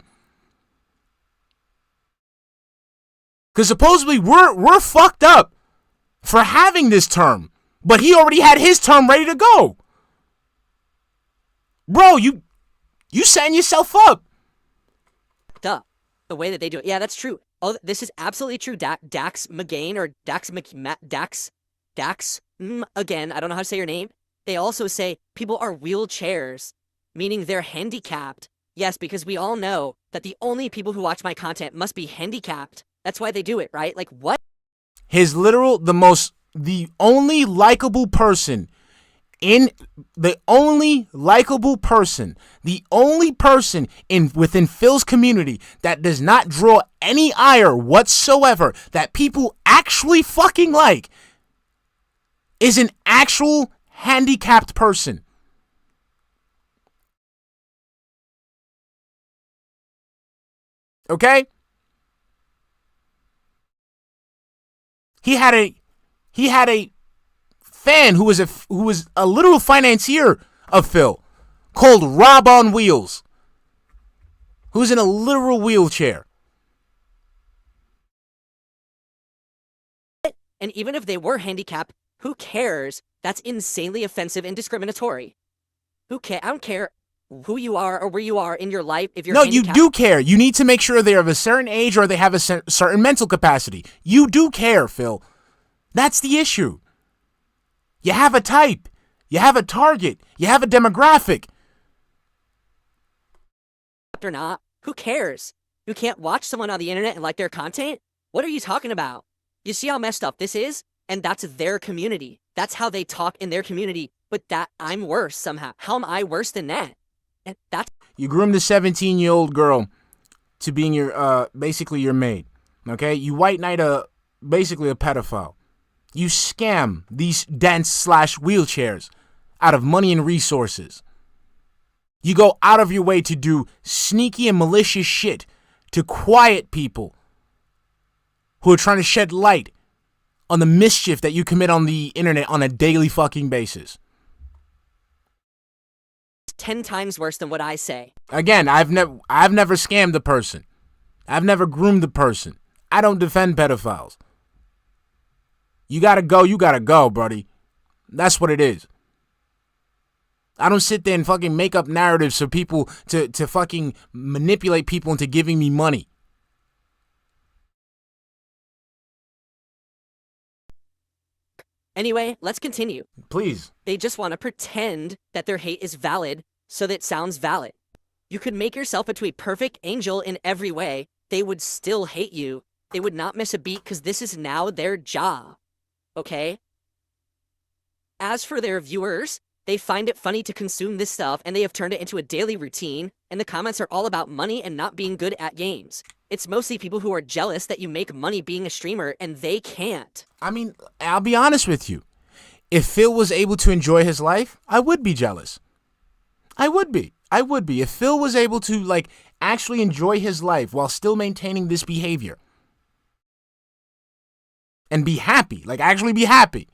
Because supposedly we're fucked up for having this term, but he already had his term ready to go. Bro, you setting yourself up. duh, the way that they do it. Yeah, that's true. Oh, this is absolutely true. Dax McGain or Dax again. I don't know how to say your name. They also say people are wheelchairs, meaning they're handicapped. Yes, because we all know that the only people who watch my content must be handicapped. That's why they do it, right? Like, what? The only likable person within Phil's community that does not draw any ire whatsoever, that people actually fucking like, is an actual handicapped person. Okay? He had a fan who was a literal financier of Phil, called Rob on Wheels, who's in a literal wheelchair. And even if they were handicapped, who cares? That's insanely offensive and discriminatory. Who care? I don't care who you are or where you are in your life. If you're handicapped. You do care. You need to make sure they're of a certain age or they have a certain mental capacity. You do care, Phil. That's the issue. You have a type. You have a target. You have a demographic. Or not, who cares? You can't watch someone on the internet and like their content? What are you talking about? You see how messed up this is? And that's their community. That's how they talk in their community. But that I'm worse somehow. How am I worse than that? And that's You groomed a 17-year-old girl to being your basically your maid. Okay? You white knight basically a pedophile. You scam these dents/wheelchairs out of money and resources. You go out of your way to do sneaky and malicious shit to quiet people who are trying to shed light on the mischief that you commit on the internet on a daily fucking basis. 10 times worse than what I say. Again, I've never scammed the person. I've never groomed the person. I don't defend pedophiles. You gotta go, buddy. That's what it is. I don't sit there and fucking make up narratives for people to fucking manipulate people into giving me money. Anyway, let's continue. Please. They just want to pretend that their hate is valid so that it sounds valid. You could make yourself into a perfect angel in every way. They would still hate you. They would not miss a beat because this is now their job. Okay? As for their viewers, they find it funny to consume this stuff and they have turned it into a daily routine, and the comments are all about money and not being good at games. It's mostly people who are jealous that you make money being a streamer and they can't. I mean, I'll be honest with you. If Phil was able to enjoy his life, I would be jealous. I would be. If Phil was able to, actually enjoy his life while still maintaining this behavior. And be happy. Actually be happy.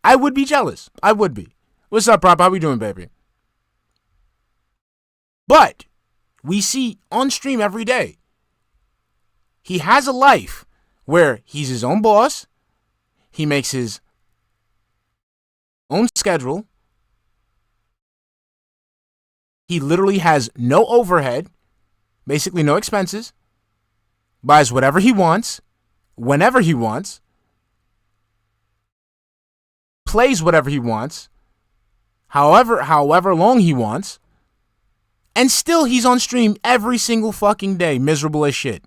I would be jealous. I would be. What's up, Prop? How we doing, baby? But we see on stream every day, he has a life where he's his own boss. He makes his own schedule. He literally has no overhead, basically no expenses, buys whatever he wants, whenever he wants, plays whatever he wants, however long he wants, and still he's on stream every single fucking day, miserable as shit.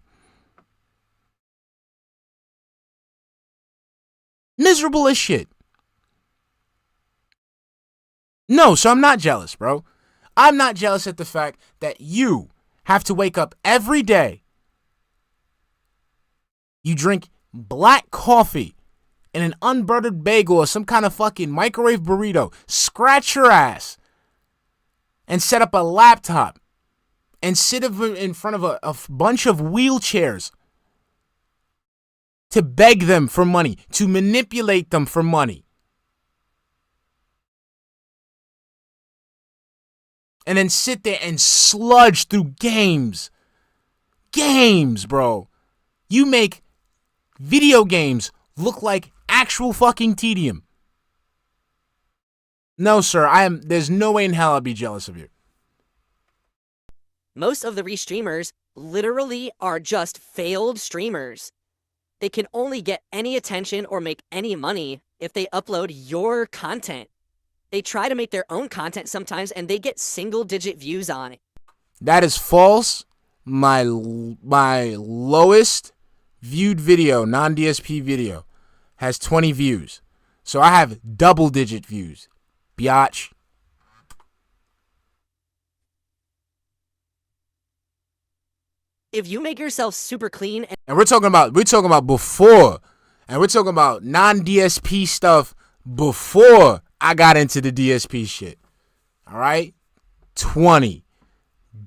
Miserable as shit. No, so I'm not jealous, bro. I'm not jealous at the fact that you have to wake up every day. You drink black coffee and an unbuttered bagel or some kind of fucking microwave burrito. Scratch your ass and set up a laptop and sit in front of a bunch of wheelchairs to beg them for money, to manipulate them for money. And then sit there and sludge through games. Games, bro. You make video games look like actual fucking tedium. No, sir, there's no way in hell I'd be jealous of you. Most of the restreamers literally are just failed streamers. They can only get any attention or make any money if they upload your content. They try to make their own content sometimes and they get single-digit views on it. That is false. My lowest viewed video, non-DSP video, has 20 views. So I have double-digit views. Biatch. If you make yourself super clean and we're talking about before, and we're talking about non-DSP stuff before I got into the DSP shit. All right? 20.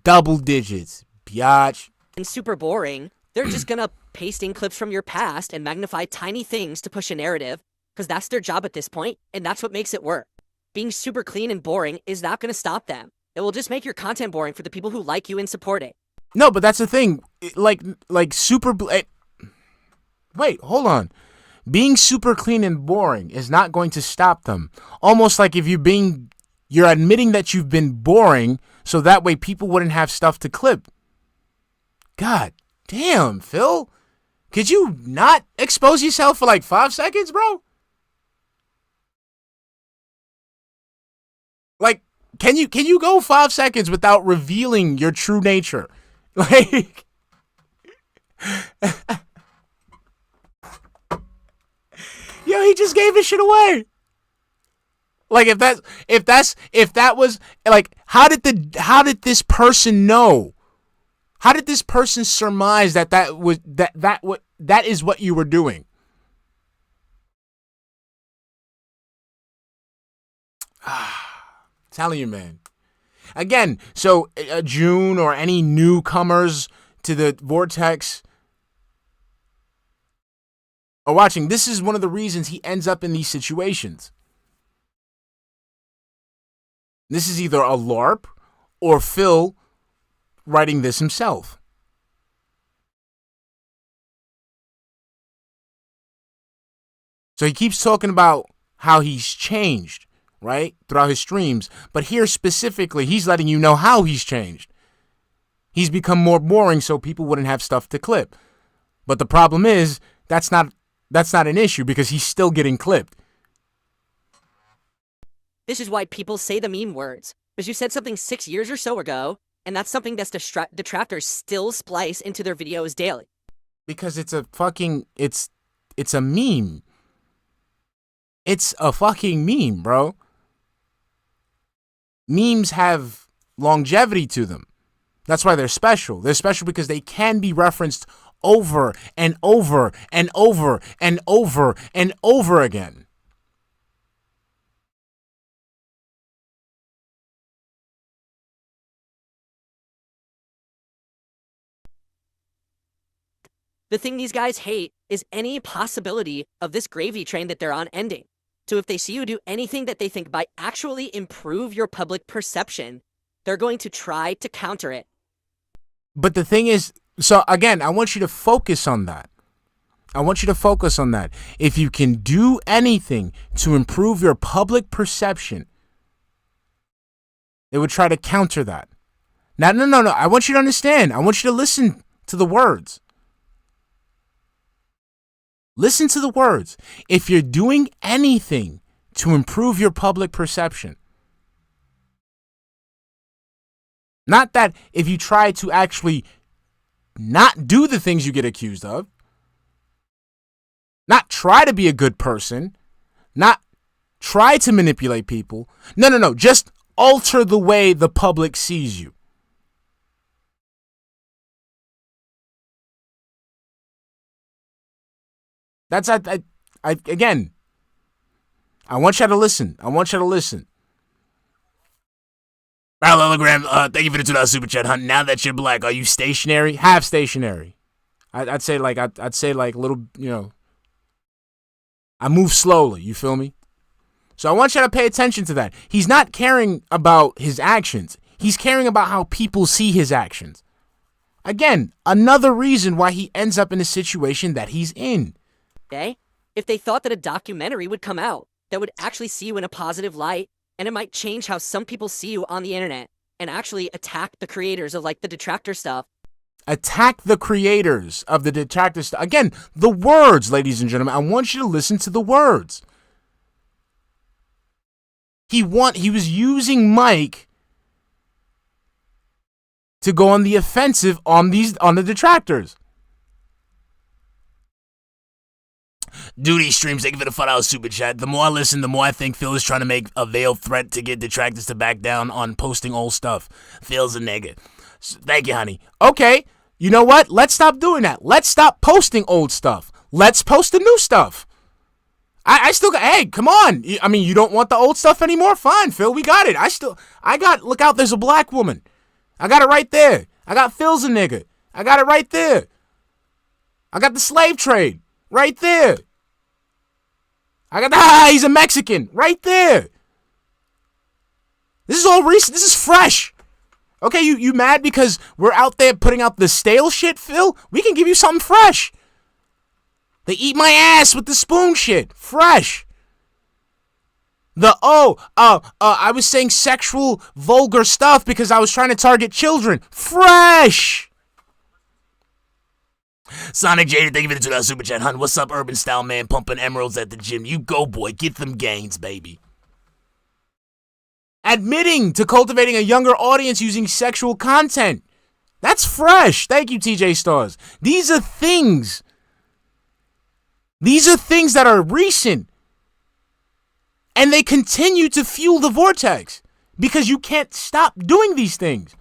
Double digits. Biatch. and super boring, they're just gonna paste in clips from your past and magnify tiny things to push a narrative, because that's their job at this point, and that's what makes it work. Being super clean and boring is not gonna stop them. It will just make your content boring for the people who like you and support it. No, but that's the thing. Like super. Wait, hold on. Being super clean and boring is not going to stop them. Almost like if you're admitting that you've been boring, so that way people wouldn't have stuff to clip. God damn, Phil. Could you not expose yourself for like 5 seconds, bro? Like, can you go 5 seconds without revealing your true nature? Like, yo, he just gave his shit away. Like, if that was like, how did this person know? How did this person surmise that is what you were doing? Telling you, man. Again, so June or any newcomers to the Vortex are watching. This is one of the reasons he ends up in these situations. This is either a LARP or Phil writing this himself. So he keeps talking about how he's changed, right, throughout his streams. But here specifically, he's letting you know how he's changed. He's become more boring so people wouldn't have stuff to clip. But the problem is, that's not an issue because he's still getting clipped. This is why people say the meme words. Because you said something 6 years or so ago, and that's something that detractors still splice into their videos daily. Because it's a fucking, it's a meme. It's a fucking meme, bro. Memes have longevity to them. That's why they're special. They're special because they can be referenced over and over and over and over and over again. The thing these guys hate is any possibility of this gravy train that they're on ending. So if they see you do anything that they think might actually improve your public perception, they're going to try to counter it. But the thing is, so again, I want you to focus on that. I want you to focus on that. If you can do anything to improve your public perception, they would try to counter that. Now, no. I want you to understand. I want you to listen to the words. Listen to the words. If you're doing anything to improve your public perception, not that if you try to actually not do the things you get accused of, not try to be a good person, not try to manipulate people. No. Just alter the way the public sees you. That's again. I want you to listen. Parallelogram, thank you for the $2 super chat, Hunt. Now that you're black, are you stationary? Half stationary. I'd say like little, I move slowly, you feel me? So I want you to pay attention to that. He's not caring about his actions. He's caring about how people see his actions. Again, another reason why he ends up in the situation that he's in. Okay? If they thought that a documentary would come out that would actually see you in a positive light, and it might change how some people see you on the internet and actually attack the creators of like the detractor stuff. Attack the creators of the detractor stuff. Again, the words, ladies and gentlemen. I want you to listen to the words. He was using Mike to go on the offensive on the detractors. Duty streams, thank you for the $5 super chat. The more I listen, the more I think Phil is trying to make a veiled threat to get detractors to back down on posting old stuff. Phil's a nigga. So, thank you, honey. Okay, you know what? Let's stop doing that. Let's stop posting old stuff. Let's post the new stuff. I still got, hey, come on. I mean, you don't want the old stuff anymore? Fine, Phil, we got it. Look out, there's a black woman. I got it right there. I got Phil's a nigga. I got it right there. I got the slave trade right there. I got he's a Mexican right there. This is all recent. This is fresh. Okay, you mad because we're out there putting out the stale shit, Phil? We can give you something fresh. They eat my ass with the spoon shit. Fresh. I was saying sexual, vulgar stuff because I was trying to target children. Fresh. Sonic Jaded, thank you for the $2 super chat, Hunt. What's up, urban style man pumping emeralds at the gym? You go, boy. Get them gains, baby. Admitting to cultivating a younger audience using sexual content. That's fresh. Thank you, TJ Stars. These are things that are recent. And they continue to fuel the vortex because you can't stop doing these things.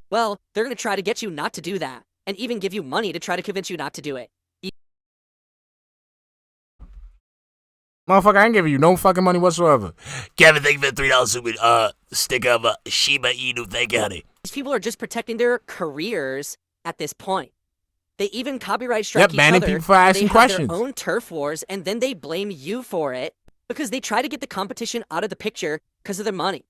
Well, they're going to try to get you not to do that, and even give you money to try to convince you not to do it. Motherfucker, I ain't giving you no fucking money whatsoever. Kevin, thank you for the $3 super stick of Shiba Inu. Thank you, honey. These people are just protecting their careers at this point. They even copyright strike each banning other. people for asking questions. They have their own turf wars, and then they blame you for it because they try to get the competition out of the picture because of their money.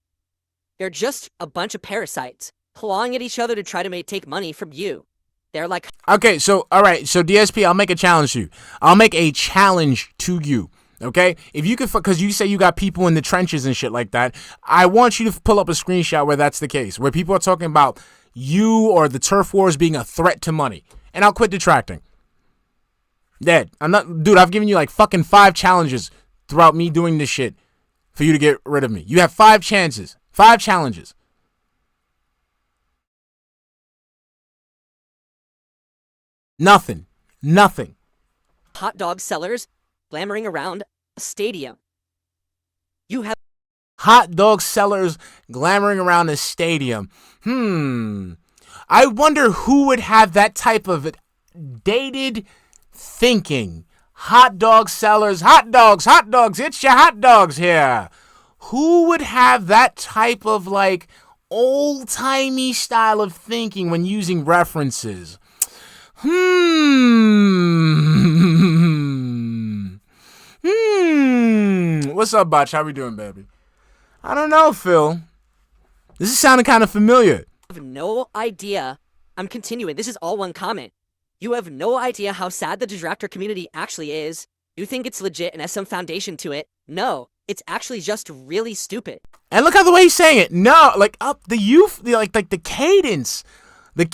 They're just a bunch of parasites clawing at each other to try to take money from you. They're like... Okay, so, all right. So, DSP, I'll make a challenge to you. I'll make a challenge to you. Okay? If you could... Because you say you got people in the trenches and shit like that. I want you to pull up a screenshot where that's the case. Where people are talking about you or the turf wars being a threat to money. And I'll quit detracting. Dead. Dude, I've given you like fucking 5 challenges throughout me doing this shit for you to get rid of me. You have 5 chances. 5 challenges. Nothing. Hot dog sellers glamoring around a stadium. You have hot dog sellers glamoring around a stadium. I wonder who would have that type of dated thinking. Hot dog sellers, hot dogs, it's your hot dogs here. Who would have that type of like old-timey style of thinking when using references? What's up, Botch? How we doing, baby? I don't know, Phil. This is sounding kind of familiar. You have no idea. I'm continuing. This is all one comment. You have no idea how sad the detractor community actually is. You think it's legit and has some foundation to it. No, it's actually just really stupid. And look how the way he's saying it. No, like up the youth, like the cadence of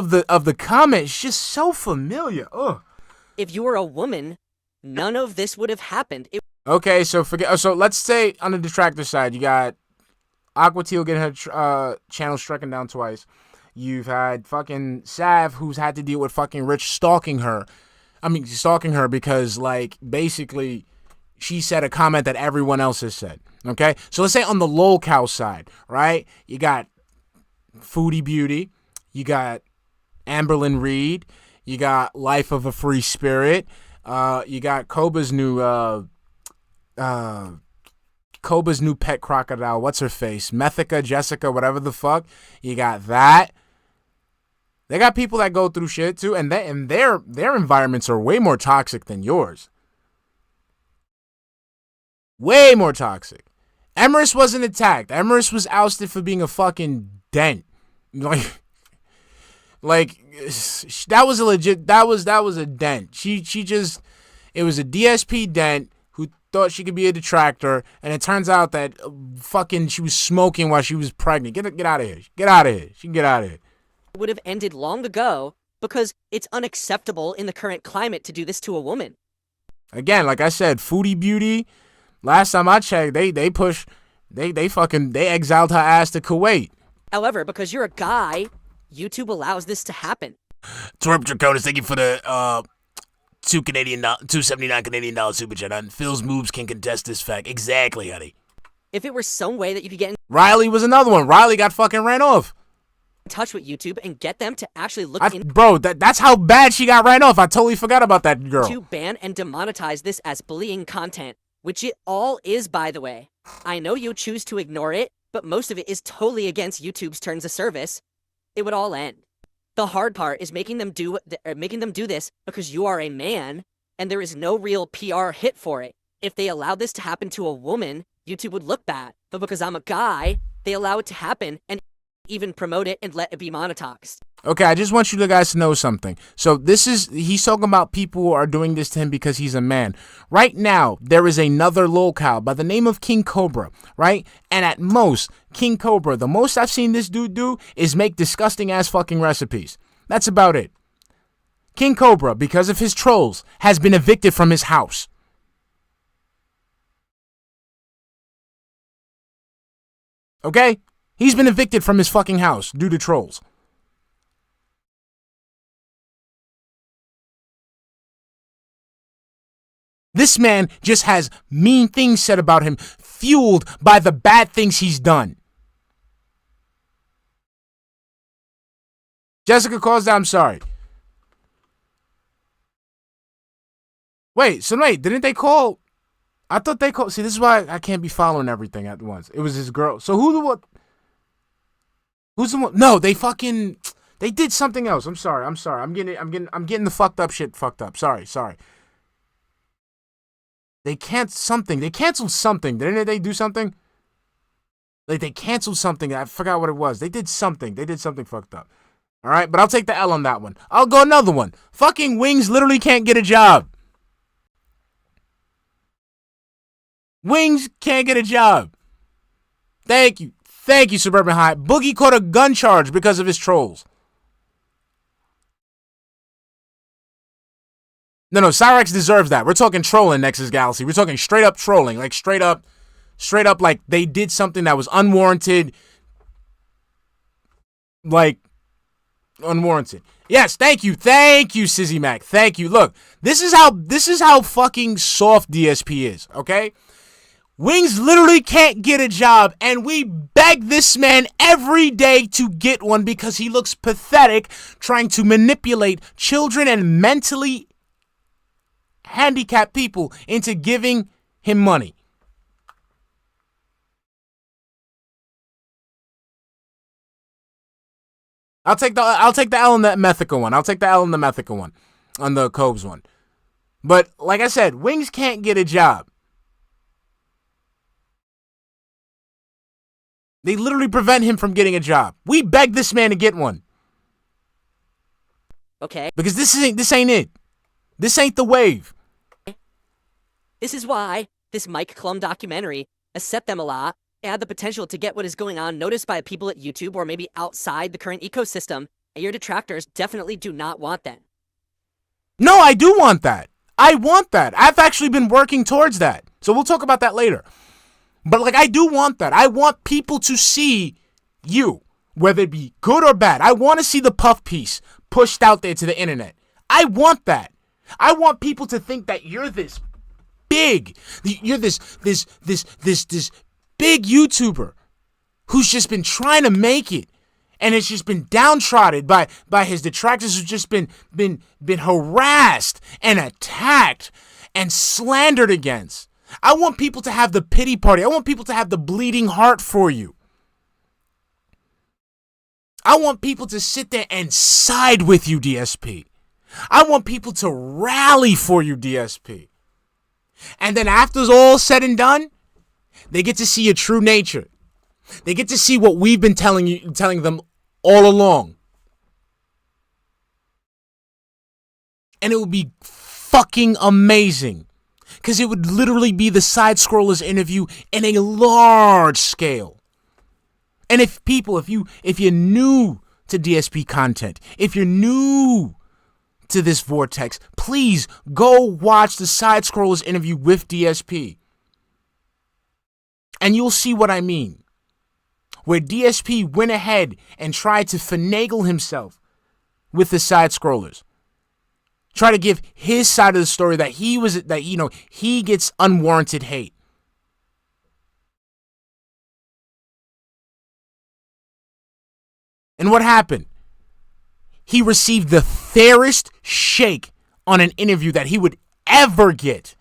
the comment is just so familiar. Ugh. If you were a woman, none of this would have happened. Okay, so let's say on the detractor side, you got Aqua Teal getting her channel stricken down twice. You've had fucking Sav, who's had to deal with fucking Rich stalking her because, like, basically she said a comment that everyone else has said. Okay? So let's say on the lolcow side, right? You got Foodie Beauty. You got Amberlyn Reed. You got Life of a Free Spirit. You got Koba's new pet crocodile. What's her face? Methica, Jessica, whatever the fuck. You got that. They got people that go through shit too, and their environments are way more toxic than yours. Way more toxic. Emerus wasn't attacked. Emerus was ousted for being a fucking dent. Like that was a legit. That was a dent. It was a DSP dent who thought she could be a detractor, and it turns out that fucking she was smoking while she was pregnant. Get out of here. Get out of here. She can get out of here. Would have ended long ago because it's unacceptable in the current climate to do this to a woman. Again, like I said, Foodie Beauty, last time I checked, they exiled her ass to Kuwait. However, because you're a guy, YouTube allows this to happen. Twerp Draconis, thank you for the $2.79 Canadian super chat. And Phil's moves can contest this fact. Exactly, honey. If it were some way that you could get in Riley was another one. Riley got fucking ran off. touch with YouTube and get them to actually look into bro, that's how bad she got ran off. I totally forgot about that girl. to ban and demonetize this as bullying content, which it all is, by the way. I know you choose to ignore it, but most of it is totally against YouTube's terms of service. It would all end. The hard part is making them do this because you are a man and there is no real PR hit for it. If they allowed this to happen to a woman, YouTube would look bad. But because I'm a guy, they allow it to happen and even promote it and let it be monetized. Okay, I just want you guys to know something. So he's talking about people who are doing this to him because he's a man. Right now, there is another lolcow by the name of King Cobra, right? And at most, King Cobra, the most I've seen this dude do is make disgusting ass fucking recipes. That's about it. King Cobra, because of his trolls, has been evicted from his house. Okay? He's been evicted from his fucking house due to trolls. This man just has mean things said about him, fueled by the bad things he's done. Jessica calls down, I'm sorry. Wait, didn't they call? I thought they called. See, this is why I can't be following everything at once. It was his girl. So who's the one? No, they did something else. I'm sorry. I'm getting the fucked up shit fucked up. Sorry. They canceled something. Didn't they do something? Like they canceled something. I forgot what it was. They did something fucked up. All right, but I'll take the L on that one. I'll go another one. Fucking Wings literally can't get a job. Wings can't get a job. Thank you, Suburban High. Boogie caught a gun charge because of his trolls. No, Cyrex deserves that. We're talking trolling, Nexus Galaxy. We're talking straight up trolling. Like straight up like they did something that was unwarranted. Like, unwarranted. Yes, thank you, Sizzy Mac. Thank you. Look, this is how fucking soft DSP is, okay? Wings literally can't get a job, and we beg this man every day to get one because he looks pathetic trying to manipulate children and mentally handicapped people into giving him money. I'll take the L on the Methica one. On the Cobes one. But like I said, Wings can't get a job. They literally prevent him from getting a job. We begged this man to get one. Okay. Because this ain't it. This ain't the wave. This is why this Mike Klum documentary has set them a lot. It had the potential to get what is going on noticed by people at YouTube or maybe outside the current ecosystem, and your detractors definitely do not want that. No, I do want that. I want that. I've actually been working towards that. So we'll talk about that later. But like, I do want that. I want people to see you, whether it be good or bad. I want to see the puff piece pushed out there to the internet. I want that. I want people to think that you're this big, you're this big YouTuber who's just been trying to make it, and it's just been downtrodden by his detractors, who've just been harassed and attacked and slandered against. I want people to have the pity party. I want people to have the bleeding heart for you. I want people to sit there and side with you, DSP. I want people to rally for you, DSP. And then after it's all said and done, they get to see your true nature. They get to see what we've been telling them all along. And it would be fucking amazing. Because it would literally be the Side Scrollers interview in a large scale. And if you're new to DSP content, if you're new to this vortex, please go watch the Side Scrollers interview with DSP. And you'll see what I mean. Where DSP went ahead and tried to finagle himself with the Side Scrollers. Try to give his side of the story that he gets unwarranted hate. And what happened? He received the fairest shake on an interview that he would ever get.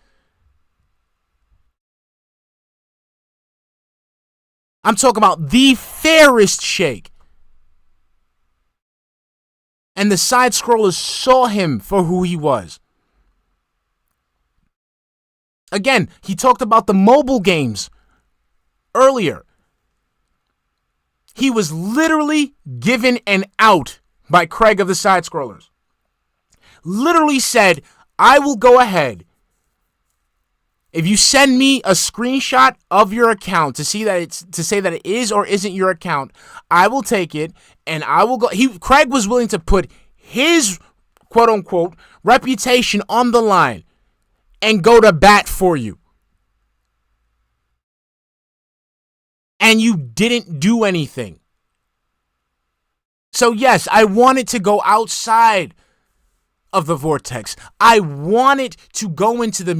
I'm talking about the fairest shake. And the Side Scrollers saw him for who he was. Again, he talked about the mobile games earlier. He was literally given an out by Craig of the Side Scrollers. Literally said, I will go ahead. If you send me a screenshot of your account to say that it is or isn't your account, I will take it and I will go. Craig was willing to put his quote unquote reputation on the line and go to bat for you. And you didn't do anything. So yes, I want it to go outside of the vortex. I want it to go into the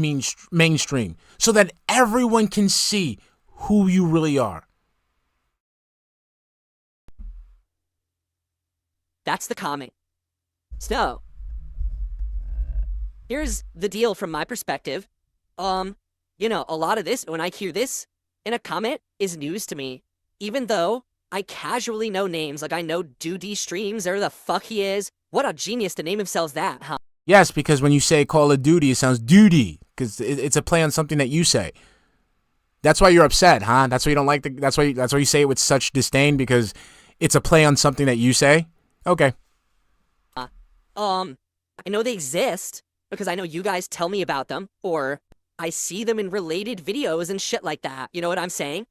mainstream so that everyone can see who you really are. That's the comment. So, here's the deal from my perspective. A lot of this, when I hear this in a comment, is news to me. Even though I casually know names, like I know Duty Streams, or the fuck he is. What a genius to name himself that, huh? Yes, because when you say Call of Duty, it sounds duty, because it's a play on something that you say. That's why you're upset, huh? That's why you don't like that's why you say it with such disdain, because it's a play on something that you say? Okay. I know they exist because I know you guys tell me about them, or I see them in related videos and shit like that. You know what I'm saying?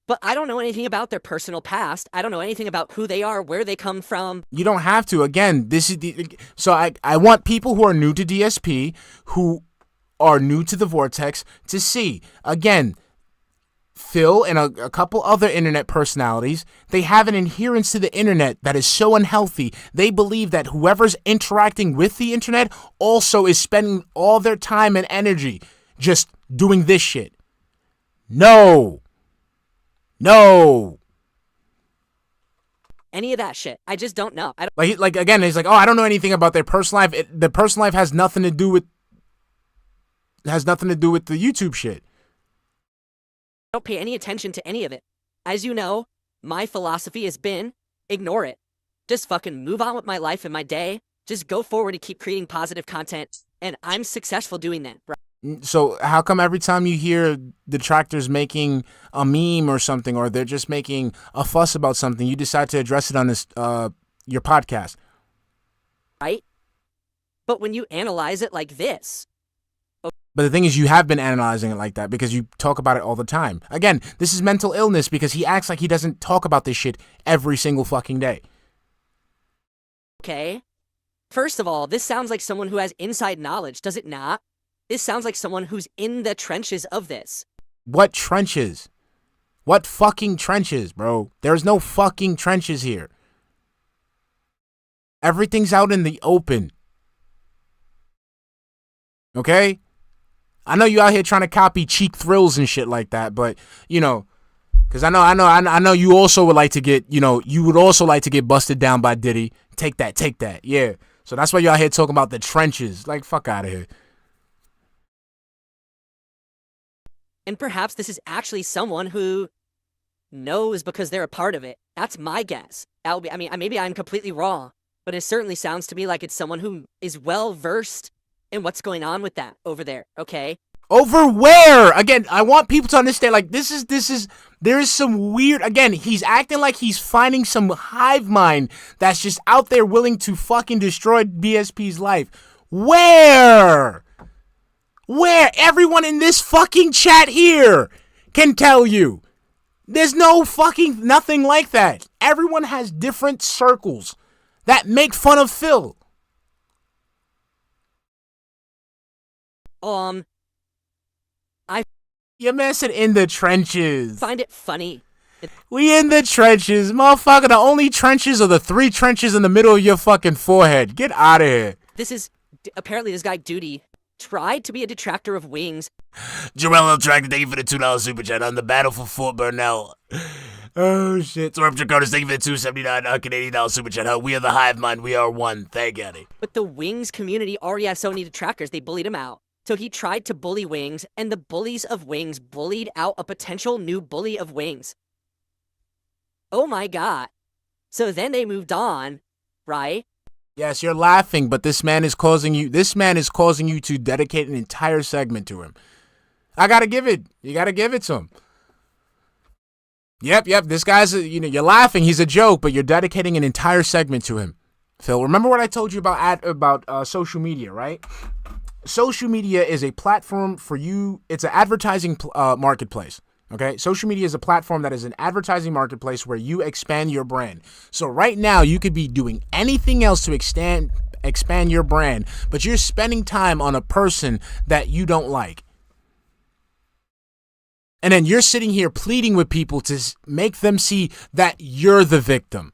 But I don't know anything about their personal past. I don't know anything about who they are, where they come from. You don't have to. Again, so I want people who are new to DSP, who are new to the Vortex, to see. Again, Phil and a couple other internet personalities, they have an adherence to the internet that is so unhealthy. They believe that whoever's interacting with the internet also is spending all their time and energy just doing this shit. No. Any of that shit. I just don't know. Again, he's like, oh, I don't know anything about their personal life. The personal life has nothing to do with the YouTube shit. I don't pay any attention to any of it. As you know, my philosophy has been ignore it. Just fucking move on with my life and my day. Just go forward and keep creating positive content. And I'm successful doing that, right? So how come every time you hear detractors making a meme or something, or they're just making a fuss about something, you decide to address it on this your podcast? right? But when you analyze it like this, But the thing is, you have been analyzing it like that because you talk about it all the time. Again, this is mental illness because he acts like he doesn't talk about this shit every single fucking day. okay? First of all, this sounds like someone who has inside knowledge, does it not? This sounds like someone who's in the trenches of this. What trenches? What fucking trenches, bro? There's no fucking trenches here. Everything's out in the open. Okay? I know you out here trying to copy cheek thrills and shit like that, but you know, because I know you also would like to get, you would also like to get busted down by Diddy. Take that, yeah. So that's why you out here talking about the trenches. Like, fuck out of here. And perhaps this is actually someone who knows because they're a part of it. That's my guess. That would be, I mean, maybe I'm completely wrong, but it certainly sounds to me like it's someone who is well versed in what's going on with that over there, okay? Over where? Again, I want people to understand, like, there is some weird, again, he's acting like he's finding some hive mind that's just out there willing to fucking destroy BSP's life. Where? Everyone in this fucking chat here can tell you. There's no fucking nothing like that. Everyone has different circles that make fun of Phil. Your man said in the trenches. Find it funny. We in the trenches. Motherfucker, the only trenches are the 3 trenches in the middle of your fucking forehead. Get out of here. This is, apparently this guy Duty tried to be a detractor of wings. Jarrell Tractor, thank you for the $2 super chat on the battle for Fort Burnell. Oh, shit. Sorp Draconis, thank you for the $2.79 Canadian super chat. We are the hive mind. We are one. Thank you, Eddie. But the wings community already has so many detractors, they bullied him out. So he tried to bully Wings, and the bullies of Wings bullied out a potential new bully of Wings. Oh my god. So then they moved on, right? Yes, you're laughing, but this man is causing you to dedicate an entire segment to him. I gotta give it. You gotta give it to him. Yep, this guy's, you're laughing, he's a joke, but you're dedicating an entire segment to him. Phil, remember what I told you about social media, right? Social media is a platform for you. It's an advertising marketplace. Okay, social media is a platform that is an advertising marketplace where you expand your brand. So right now you could be doing anything else to expand your brand, but you're spending time on a person that you don't like. And then you're sitting here pleading with people to make them see that you're the victim.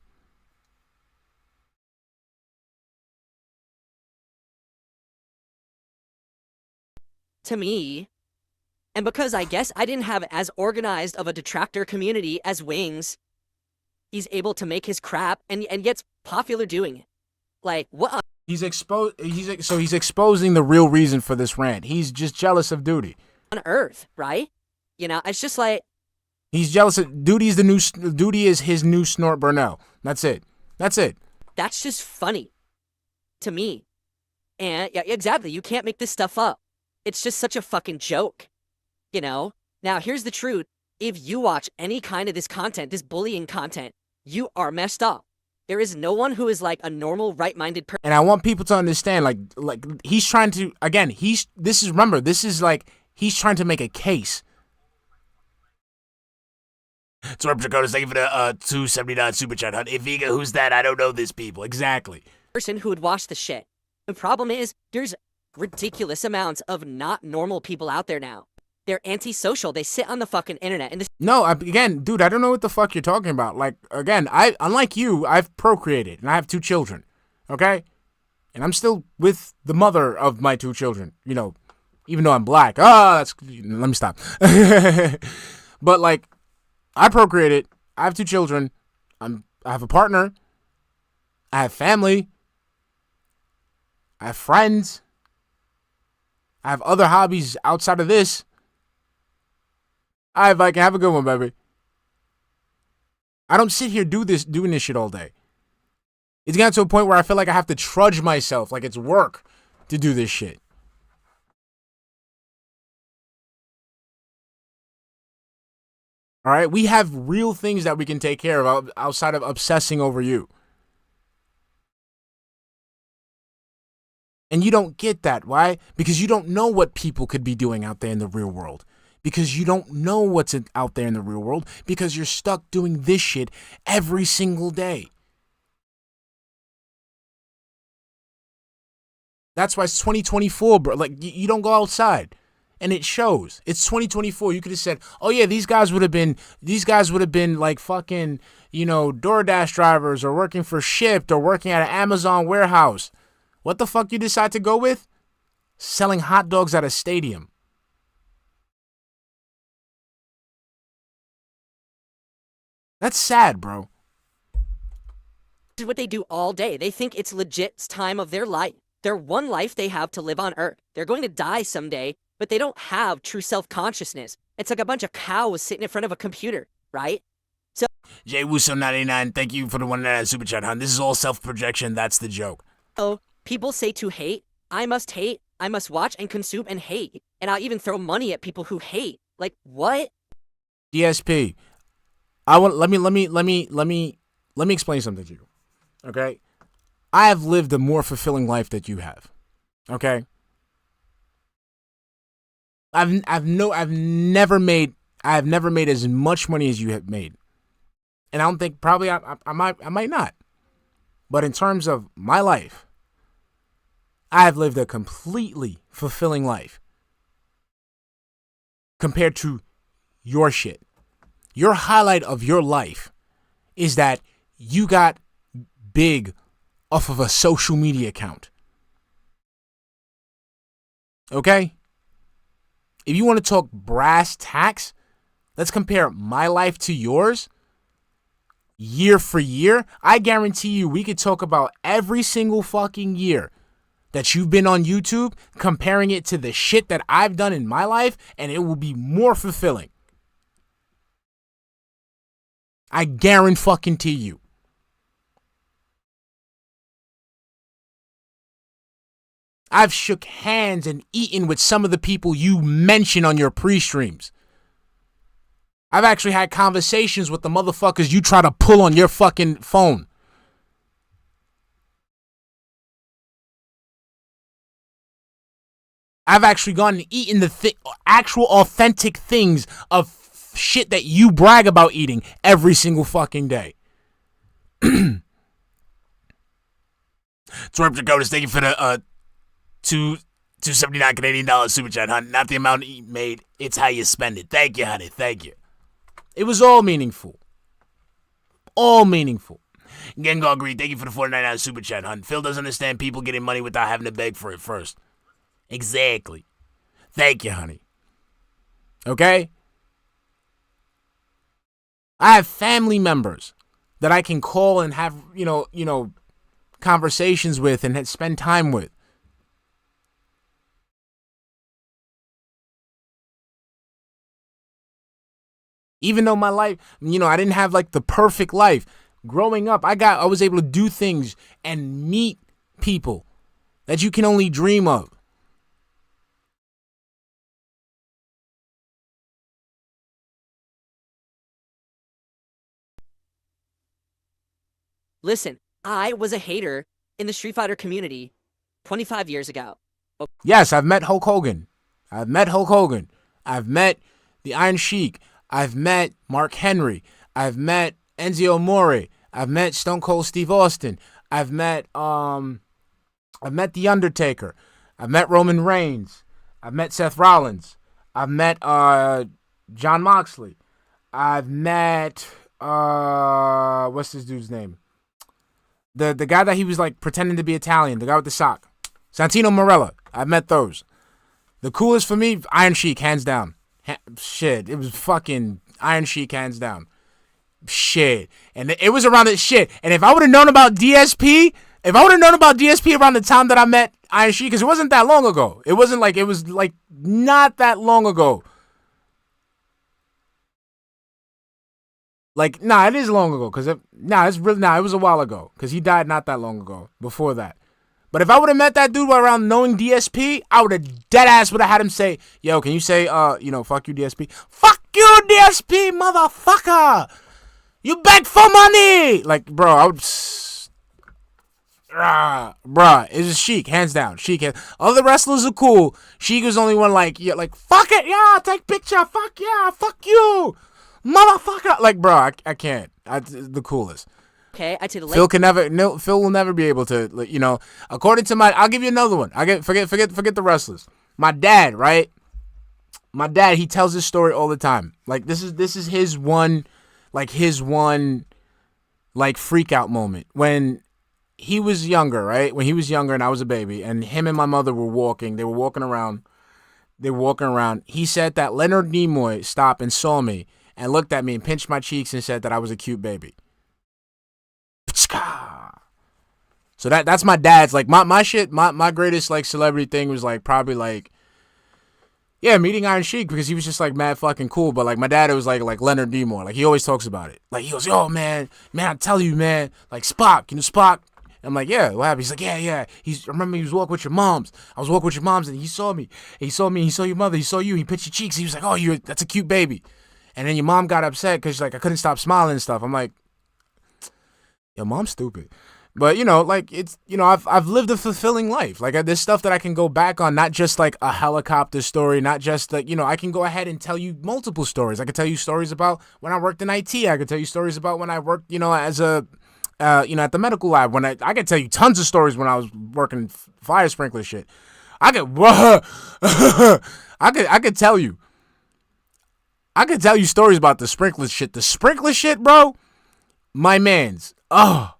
To me, and because I guess I didn't have as organized of a detractor community as Wings, he's able to make his crap and gets popular doing it. Like, what? He's exposing the real reason for this rant. He's just jealous of Duty. On earth, right? It's just like... He's jealous of... Duty is his new Snort Burnell. That's it. That's just funny. To me. And, yeah, exactly. You can't make this stuff up. It's just such a fucking joke. Now, here's the truth. If you watch any kind of this content, this bullying content, you are messed up. There is no one who is like a normal, right-minded person. And I want people to understand, like he's trying to, again, he's trying to make a case. Sorp Draconis, thank you for the $2.79 super chat. Iviga, who's that? I don't know this people. Exactly. Person who would watch the shit. The problem is, there's ridiculous amounts of not normal people out there now. They're antisocial. They sit on the fucking internet. And again, dude, I don't know what the fuck you're talking about. Like, again, unlike you, I've procreated and I have 2 children. Okay? And I'm still with the mother of my 2 children. Even though I'm black. Let me stop. But like, I procreated. I have 2 children. I have a partner. I have family. I have friends. I have other hobbies outside of this. All right, Viking, have a good one, baby. I don't sit here doing this shit all day. It's gotten to a point where I feel like I have to trudge myself, like it's work, to do this shit. All right? We have real things that we can take care of outside of obsessing over you. And you don't get that. Why? Because you don't know what people could be doing out there in the real world. Because you don't know what's out there in the real world. Because you're stuck doing this shit every single day. That's why it's 2024, bro. Like, you don't go outside. And it shows. It's 2024. You could have said, oh yeah, these guys would have been like fucking, DoorDash drivers or working for Shipt or working at an Amazon warehouse. What the fuck you decide to go with? Selling hot dogs at a stadium. That's sad, bro. This is what they do all day. They think it's legit time of their life. Their one life they have to live on Earth. They're going to die someday, but they don't have true self-consciousness. It's like a bunch of cows sitting in front of a computer, right? So Jay Wuso99, thank you for the 199 super chat, hon. This is all self-projection. That's the joke. People say to hate, I must watch and consume and hate. And I'll even throw money at people who hate. Like, what? DSP. Let me explain something to you. Okay? I have lived a more fulfilling life that you have. Okay? I've never made as much money as you have made. And I don't think probably I might not. But in terms of my life, I have lived a completely fulfilling life compared to your shit. Your highlight of your life is that you got big off of a social media account. Okay? If you want to talk brass tacks, let's compare my life to yours. Year for year, I guarantee you we could talk about every single fucking year that you've been on YouTube, comparing it to the shit that I've done in my life, and it will be more fulfilling. I guarantee you. I've shook hands and eaten with some of the people you mention on your pre-streams. I've actually had conversations with the motherfuckers you try to pull on your fucking phone. I've actually gone and eaten the actual authentic things of shit that you brag about eating every single fucking day. Twerp Dakotas, thank you for the $279 Canadian dollars super chat, honey. Not the amount you made, it's how you spend it. Thank you, honey. Thank you. It was all meaningful. All meaningful. Gengar Green, thank you for the $4.99 super chat, hun. Phil doesn't understand people getting money without having to beg for it first. Exactly. Thank you, honey. Okay? I have family members that I can call and have, conversations with and spend time with. Even though my life, I didn't have like the perfect life. Growing up, I was able to do things and meet people that you can only dream of. Listen, I was a hater in the Street Fighter community 25 years ago. Yes, I've met Hulk Hogan. I've met the Iron Sheik. I've met Mark Henry. I've met Enzio Amore. I've met Stone Cold Steve Austin. I've met The Undertaker. I've met Roman Reigns. I've met Seth Rollins. I've met John Moxley. I've met what's this dude's name? The guy that he was like pretending to be Italian, the guy with the sock. Santino Marella. I've met those. The coolest for me, Iron Sheik, hands down. Shit, it was fucking Iron Sheik, hands down. Shit. And it was around this shit. And if I would have known about DSP around the time that I met Iron Sheik, because it wasn't that long ago. It was not that long ago. It is long ago. It was a while ago. Because he died not that long ago. Before that. But if I would have met that dude around knowing DSP, I would have deadass would have had him say, yo, can you say, fuck you, DSP? Fuck you, DSP, motherfucker! You beg for money! Like, bro, I would... bruh, it was Sheik, hands down. Sheik, other wrestlers are cool. Sheik was the only one like, yeah, like, fuck it, yeah, take picture, fuck yeah, fuck you, motherfucker. Like, bro, I can't. The coolest. Okay, I took Phil will never be able to, you know, according to I'll give you another one. Forget the wrestlers. My dad, right? My dad, he tells this story all the time. Like, this is his one, like, freak out moment. When he was younger, right? When he was younger and I was a baby, and him and my mother were walking. They were walking around. He said that Leonard Nimoy stopped and saw me and looked at me and pinched my cheeks and said that I was a cute baby. So that's my dad's, like, my shit, my greatest, like, celebrity thing was, like, probably, like, yeah, meeting Iron Sheik, because he was just, like, mad fucking cool. But, like, my dad, it was like Leonard Nimoy. Like, he always talks about it. Like, he goes, yo, man, I tell you, man, like, Spock, you know Spock? I'm like, yeah, what happened? He's like, yeah. I remember he was walking with your moms. I was walking with your moms, and he saw me. He saw your mother. He saw you. He pinched your cheeks. He was like, oh, that's a cute baby. And then your mom got upset because, like, I couldn't stop smiling and stuff. I'm like, your mom's stupid. But, you know, like, it's, you know, I've lived a fulfilling life. Like, there's stuff that I can go back on, not just, like, a helicopter story, not just, like, you know, I can go ahead and tell you multiple stories. I can tell you stories about when I worked in IT. I can tell you stories about when I worked, you know, as a... you know, at the medical lab, when I could tell you tons of stories when I was working fire sprinkler shit. I could tell you stories about the sprinkler shit. The sprinkler shit, bro, my man's. Bro.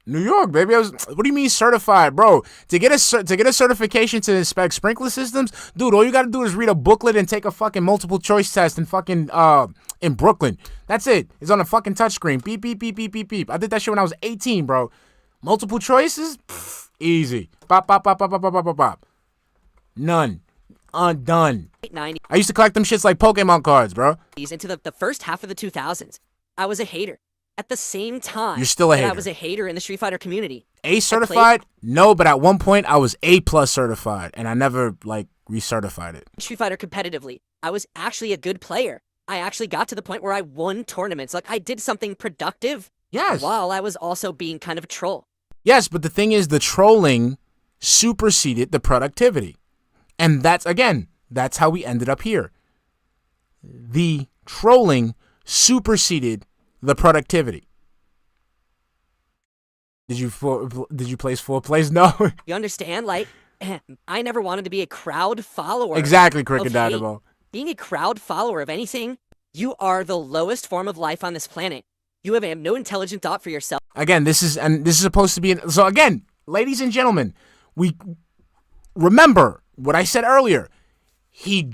New York, baby. What do you mean certified, bro? To get a certification to inspect sprinkler systems, dude, all you gotta do is read a booklet and take a fucking multiple choice test in fucking in Brooklyn. That's it. It's on a fucking touchscreen. Beep, beep, beep, beep, beep, beep. I did that shit when I was 18, bro. Multiple choices? Pff, easy. Bop, bop, bop, bop, bop, bop, bop, bop. None. Undone. I used to collect them shits like Pokemon cards, bro. Into the first half of the 2000s, I was a hater. At the same time, you're still a hater. I was a hater in the Street Fighter community. A certified? No, but at one point I was A+ certified, and I never, like, recertified it. Street Fighter competitively. I was actually a good player. I actually got to the point where I won tournaments. Like, I did something productive. Yes. While I was also being kind of a troll. Yes, but the thing is, the trolling superseded the productivity. And that's how we ended up here. The trolling superseded the productivity. Did you place 4 plays? No. You understand? Like, I never wanted to be a crowd follower. Exactly, Cricket Dynamo. Being a crowd follower of anything, you are the lowest form of life on this planet. You have no intelligent thought for yourself. Again, this is supposed to be so again, ladies and gentlemen, we remember what I said earlier. He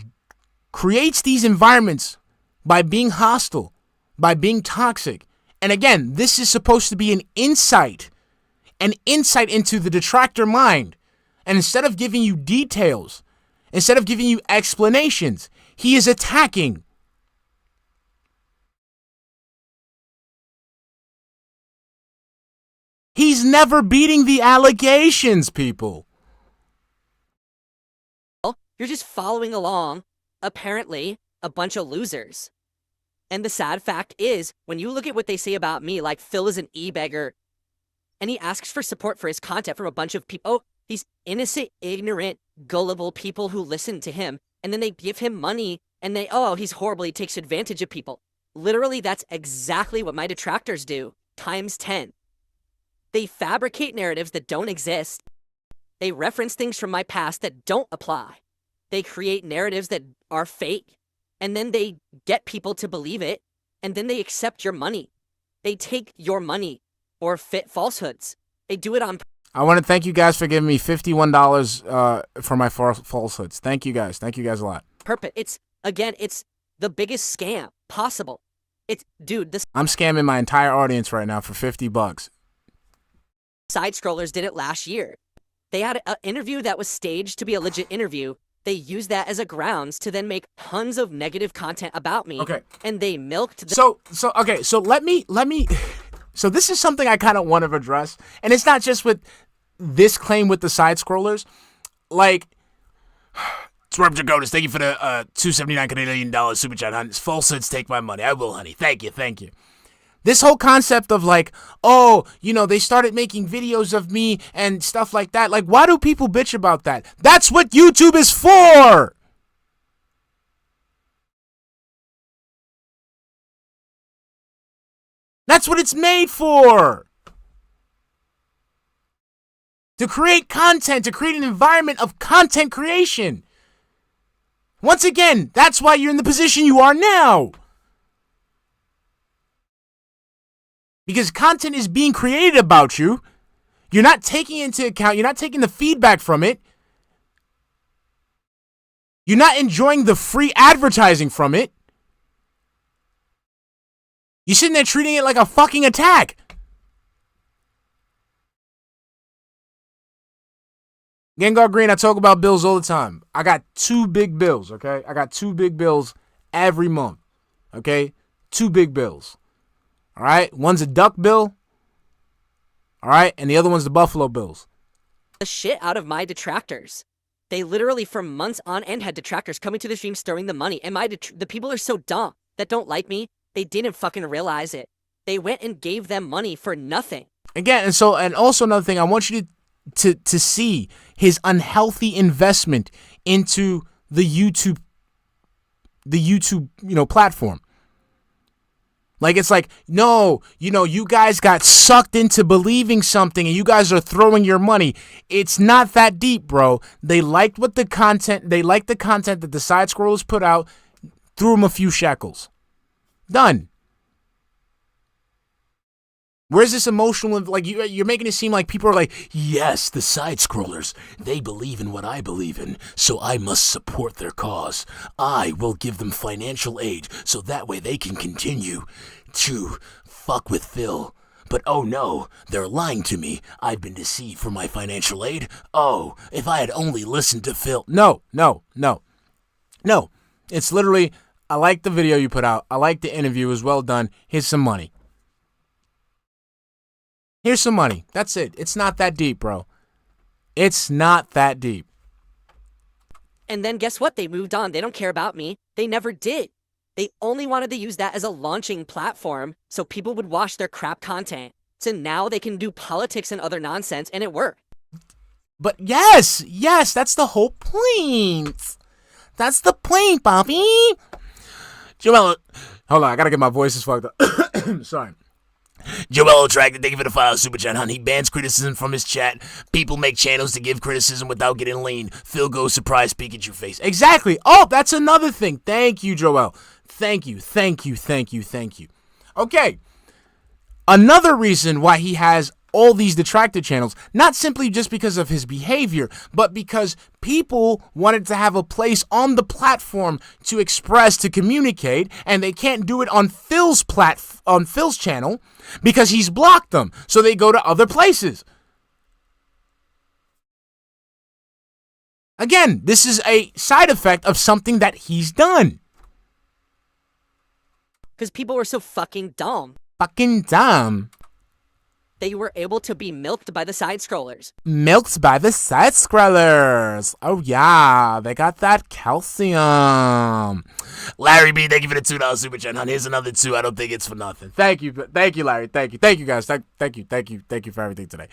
creates these environments by being hostile, by being toxic. And again, this is supposed to be an insight into the detractor mind. And instead of giving you details, instead of giving you explanations, he is attacking. He's never beating the allegations, people. You're just following along, apparently, a bunch of losers. And the sad fact is, when you look at what they say about me, like Phil is an e-beggar, and he asks for support for his content from a bunch of people, these innocent, ignorant, gullible people who listen to him, and then they give him money, and he's horrible, he takes advantage of people. Literally, that's exactly what my detractors do, times 10. They fabricate narratives that don't exist. They reference things from my past that don't apply. They create narratives that are fake. And then they get people to believe it. And then they accept your money. They take your money or fit falsehoods. They do it on... I want to thank you guys for giving me $51 for my falsehoods. Thank you guys. Thank you guys a lot. Purpose. It's the biggest scam possible. I'm scamming my entire audience right now for $50. Side scrollers did it last year. They had an interview that was staged to be a legit interview. They used that as a grounds to then make tons of negative content about me. Okay. And they milked So let me so this is something I kind of want to address, and it's not just with this claim with the side scrollers. like, Swerve Dragonis, thank you for the $279 Canadian super chat, honey. Falsehoods take my money. I will, honey. Thank you. this whole concept of like, oh, you know, they started making videos of me and stuff like that. Like, why do people bitch about that? That's what YouTube is for. That's what it's made for. To create content, to create an environment of content creation. Once again, that's why you're in the position you are now. Because content is being created about you. You're not taking it into account. You're not taking the feedback from it. You're not enjoying the free advertising from it. You're sitting there treating it like a fucking attack. Gengar Green, I talk about bills all the time. I got 2 big bills, okay? I got 2 big bills every month, okay? 2 big bills, all right? One's a duck bill, all right? And the other one's the Buffalo Bills. The shit out of my detractors. They literally, for months on end, had detractors coming to the stream stirring the money. And the people are so dumb that don't like me. They didn't fucking realize it. They went and gave them money for nothing. Again, and also another thing, I want you to see his unhealthy investment into the YouTube, platform. Like, it's like, no, you guys got sucked into believing something and you guys are throwing your money. It's not that deep, bro. They liked the content that the side scrollers put out, threw them a few shekels. Done. Where's this emotional, like, you're making it seem like people are like, yes, the side-scrollers, they believe in what I believe in, so I must support their cause. I will give them financial aid, so that way they can continue to fuck with Phil. But oh no, they're lying to me. I've been deceived for my financial aid. Oh, if I had only listened to Phil. No. It's literally, I like the video you put out. I like the interview. It was well done. Here's some money. Here's some money. That's it. It's not that deep, bro. It's not that deep. And then guess what? They moved on. They don't care about me. They never did. They only wanted to use that as a launching platform so people would watch their crap content. So now they can do politics and other nonsense, and it worked. But yes, that's the whole point. That's the point, Bobby. Joel, hold on, I gotta get my voices fucked up. Sorry. Joel Attracted, thank you for the $5 super chat, honey. He bans criticism from his chat. People make channels to give criticism without getting lean. Phil goes surprise Pikachu face. Exactly. Oh, that's another thing. Thank you, Joel. Thank you. Okay. Another reason why he has all these detractor channels, not simply just because of his behavior, but because people wanted to have a place on the platform to express, to communicate, and they can't do it on Phil's channel because he's blocked them. So they go to other places. Again, this is a side effect of something that he's done. Because people were so fucking dumb. Fucking dumb. They were able to be milked by the side scrollers. Milked by the side scrollers. Oh yeah, they got that calcium. Larry B, thank you for the $2 super chat, hon. Here's another 2. I don't think it's for nothing. Thank you, Larry. Thank you, guys. Thank you for everything today.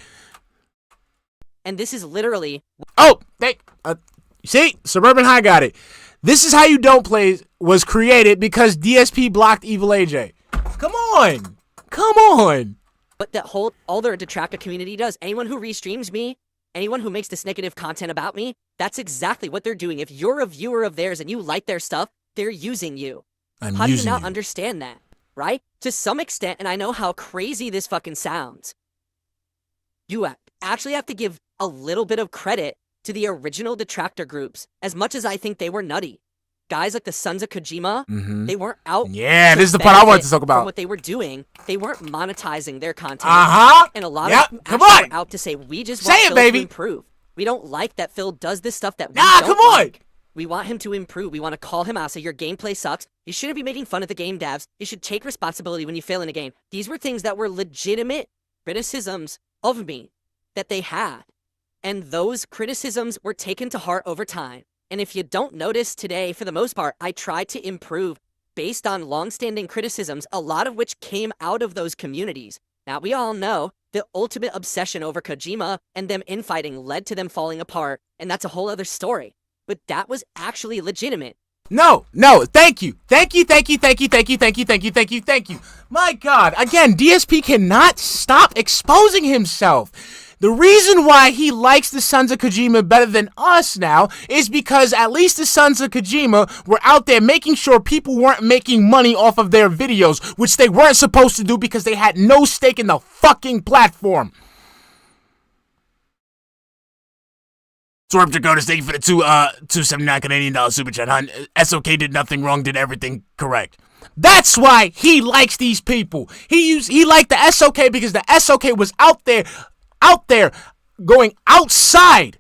And this is literally. Oh, see, Suburban High got it. This is how you don't play was created because DSP blocked Evil AJ. Come on. But all their detractor community does. Anyone who restreams me, anyone who makes this negative content about me, that's exactly what they're doing. If you're a viewer of theirs and you like their stuff, they're using you. How do you not understand that, right? To some extent, and I know how crazy this fucking sounds, you actually have to give a little bit of credit to the original detractor groups, as much as I think they were nutty. Guys like the Sons of Kojima, they weren't out. Yeah, this is the part I wanted to talk about. From what they were doing, they weren't monetizing their content. And a lot of them were out to say, we just want Phil to improve. We don't like that Phil does this stuff that we don't like. We want him to improve. We want to call him out, say your gameplay sucks. You shouldn't be making fun of the game devs. You should take responsibility when you fail in a game. These were things that were legitimate criticisms of me that they had. And those criticisms were taken to heart over time. And if you don't notice today, for the most part, I try to improve based on long-standing criticisms, a lot of which came out of those communities. Now, we all know the ultimate obsession over Kojima and them infighting led to them falling apart, and that's a whole other story. But that was actually legitimate. No, thank you. My God, again, DSP cannot stop exposing himself. The reason why he likes the Sons of Kojima better than us now is because at least the Sons of Kojima were out there making sure people weren't making money off of their videos, which they weren't supposed to do because they had no stake in the fucking platform. Swarp Draconis, thank you for the $2.79 Canadian super chat, hon. SOK did nothing wrong, did everything correct. That's why he likes these people. He liked the SOK because the SOK was out there going outside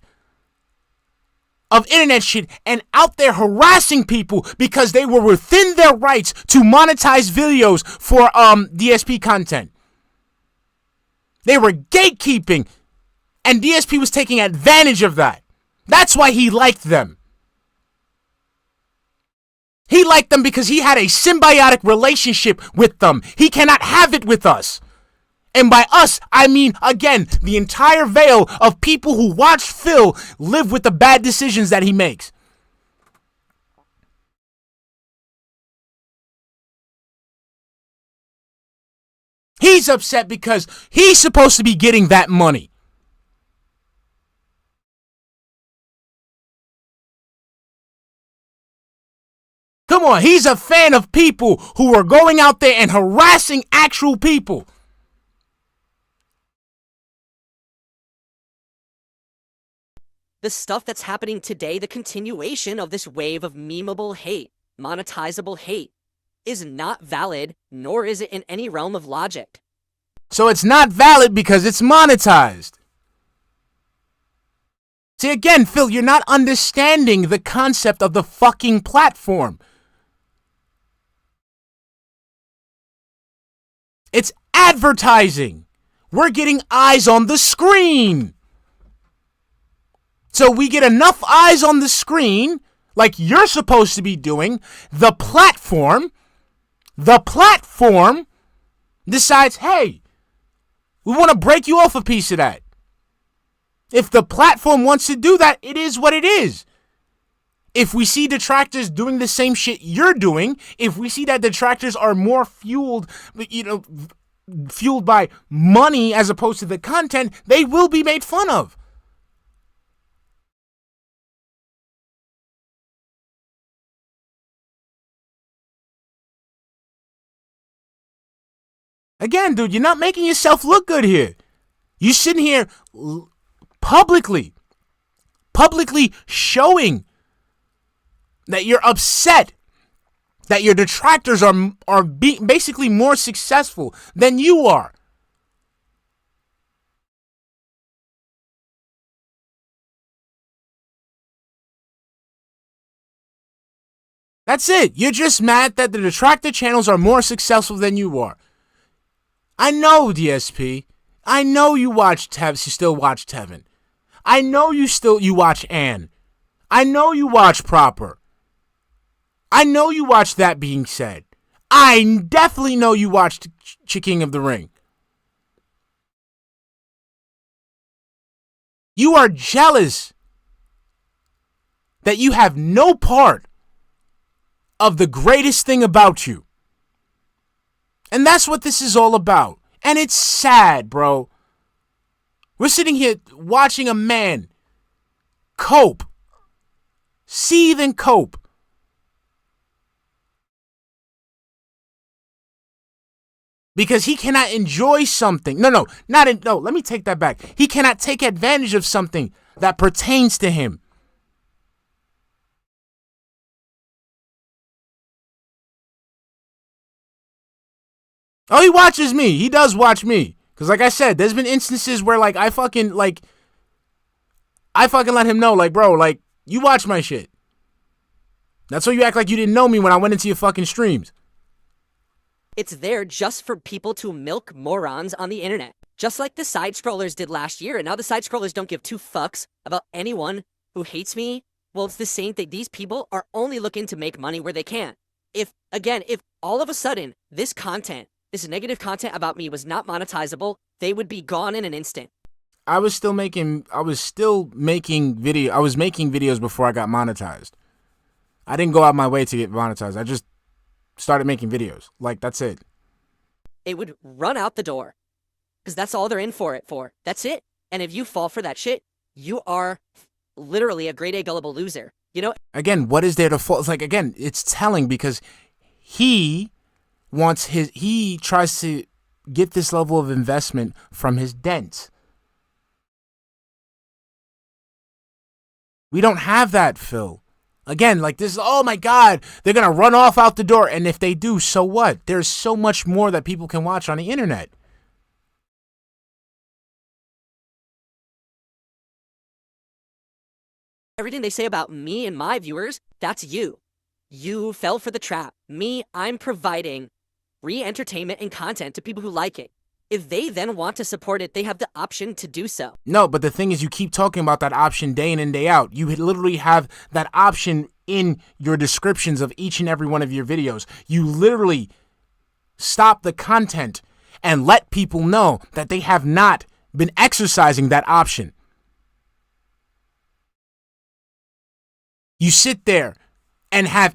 of internet shit and out there harassing people because they were within their rights to monetize videos for DSP content. They were gatekeeping, and DSP was taking advantage of that. That's why he liked them. He liked them because he had a symbiotic relationship with them. He cannot have it with us. And by us, I mean, again, the entire veil of people who watch Phil live with the bad decisions that he makes. He's upset because he's supposed to be getting that money. Come on, he's a fan of people who are going out there and harassing actual people. The stuff that's happening today, the continuation of this wave of memeable hate, monetizable hate, is not valid, nor is it in any realm of logic. So it's not valid because it's monetized. See, again, Phil, you're not understanding the concept of the fucking platform. It's advertising. We're getting eyes on the screen. So we get enough eyes on the screen, like you're supposed to be doing. The platform decides, hey, we want to break you off a piece of that. If the platform wants to do that, it is what it is. If we see detractors doing the same shit you're doing, if we see that detractors are more fueled by money as opposed to the content, they will be made fun of. Again, dude, you're not making yourself look good here. You're sitting here publicly showing that you're upset that your detractors are basically more successful than you are. That's it. You're just mad that the detractor channels are more successful than you are. I know, DSP. I know you still watch Tevin. I know you watch Ann. I know you watch Proper. I know you watch That Being Said. I definitely know you watched King of the Ring. You are jealous that you have no part of the greatest thing about you. And that's what this is all about. And it's sad, bro. We're sitting here watching a man cope, seethe and cope, because he cannot enjoy something. No, let me take that back. He cannot take advantage of something that pertains to him. Oh, he watches me. He does watch me. Because like I said, there's been instances where like I fucking let him know, like, bro, like, you watch my shit. That's why you act like you didn't know me when I went into your fucking streams. It's there just for people to milk morons on the internet. Just like the side scrollers did last year, and now the side scrollers don't give two fucks about anyone who hates me. Well, it's the same thing. These people are only looking to make money where they can. If all of a sudden this content, this negative content about me was not monetizable, they would be gone in an instant. I was making videos before I got monetized. I didn't go out my way to get monetized. I just started making videos. Like, that's it. It would run out the door. Because that's all they're in for it for. That's it. And if you fall for that shit, you are literally a grade A gullible loser. You know? Again, what is there to fall? It's like, again, it's telling because he tries to get this level of investment from his dents. We don't have that, Phil. Again, like this, oh my God, they're going to run off out the door. And if they do, so what? There's so much more that people can watch on the internet. Everything they say about me and my viewers, that's you. You fell for the trap. Me, I'm providing free entertainment and content to people who like it. If they then want to support it, they have the option to do so. No, but the thing is, you keep talking about that option day in and day out. You literally have that option in your descriptions of each and every one of your videos. You literally stop the content and let people know that they have not been exercising that option. You sit there and have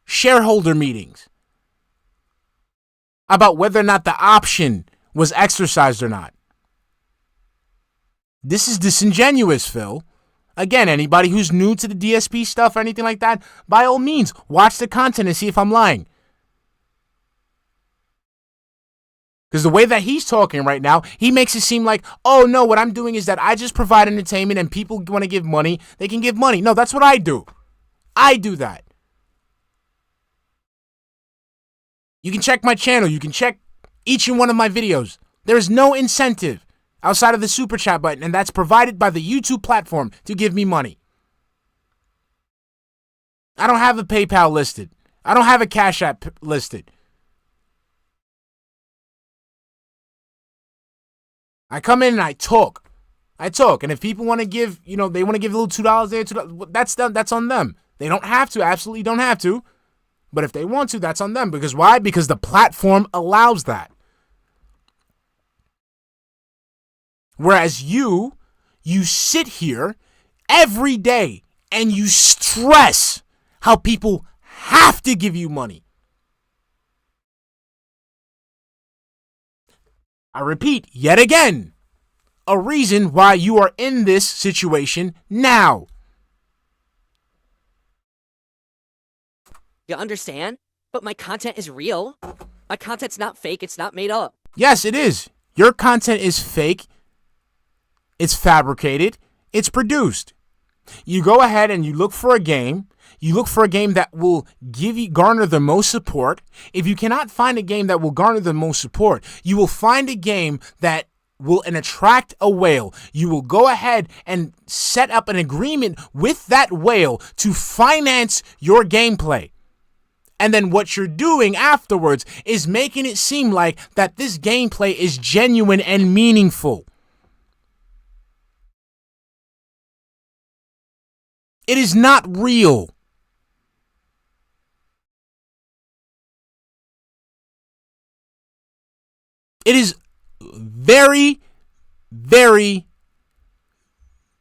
shareholder meetings about whether or not the option was exercised or not. This is disingenuous, Phil. Again, anybody who's new to the DSP stuff or anything like that, by all means, watch the content and see if I'm lying. Because the way that he's talking right now, he makes it seem like, oh no, what I'm doing is that I just provide entertainment and people want to give money, they can give money. No, that's what I do. I do that. You can check my channel. You can check each and one of my videos. There is no incentive outside of the super chat button, and that's provided by the YouTube platform to give me money. I don't have a PayPal listed. I don't have a Cash App listed. I come in and I talk. And if people want to give, they want to give a little $2 there, $2, that's on them. They don't have to, absolutely don't have to. But if they want to, that's on them. Because why? Because the platform allows that. Whereas you sit here every day and you stress how people have to give you money. I repeat, yet again, a reason why you are in this situation now. You understand? But my content is real. My content's not fake. It's not made up. Yes, it is. Your content is fake. It's fabricated. It's produced. You go ahead and you look for a game. You look for a game that will garner the most support. If you cannot find a game that will garner the most support, you will find a game that will attract a whale. You will go ahead and set up an agreement with that whale to finance your gameplay. And then what you're doing afterwards is making it seem like that this gameplay is genuine and meaningful. It is not real. It is very, very,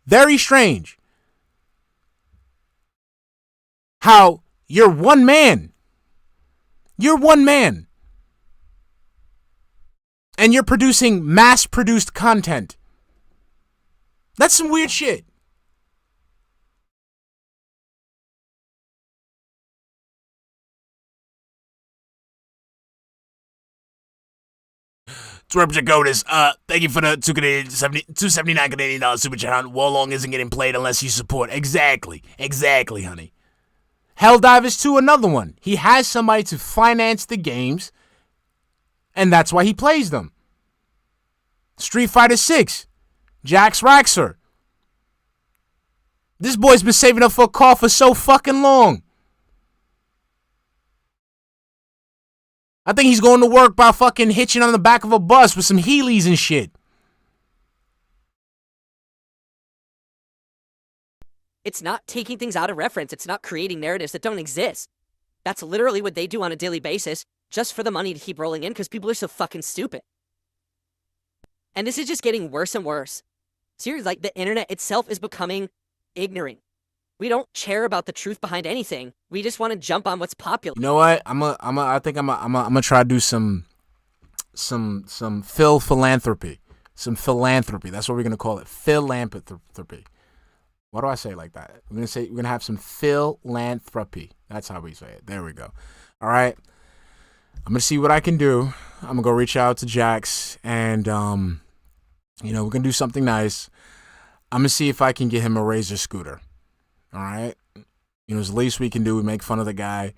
very strange how you're one man. You're one man. And you're producing mass-produced content. That's some weird shit. Jacotis, thank you for the $279 Canadian super chat. Warlong isn't getting played unless you support. Exactly, honey. Helldivers 2, another one. He has somebody to finance the games, and that's why he plays them. Street Fighter 6, Jax Raxer. This boy's been saving up for a car for so fucking long. I think he's going to work by fucking hitching on the back of a bus with some Heelys and shit. It's not taking things out of reference. It's not creating narratives that don't exist. That's literally what they do on a daily basis, just for the money to keep rolling in because people are so fucking stupid. And this is just getting worse and worse. Seriously, like, the internet itself is becoming ignorant. We don't care about the truth behind anything. We just want to jump on what's popular. You know what? I think I'm gonna try to do some philanthropy. Some philanthropy. That's what we're gonna call it. Philanthropy. Why do I say it like that? We're gonna have some philanthropy. That's how we say it. There we go. All right. I'm gonna see what I can do. I'm gonna go reach out to Jax and we're gonna do something nice. I'm gonna see if I can get him a Razor scooter. All right. It's the least we can do. We make fun of the guy.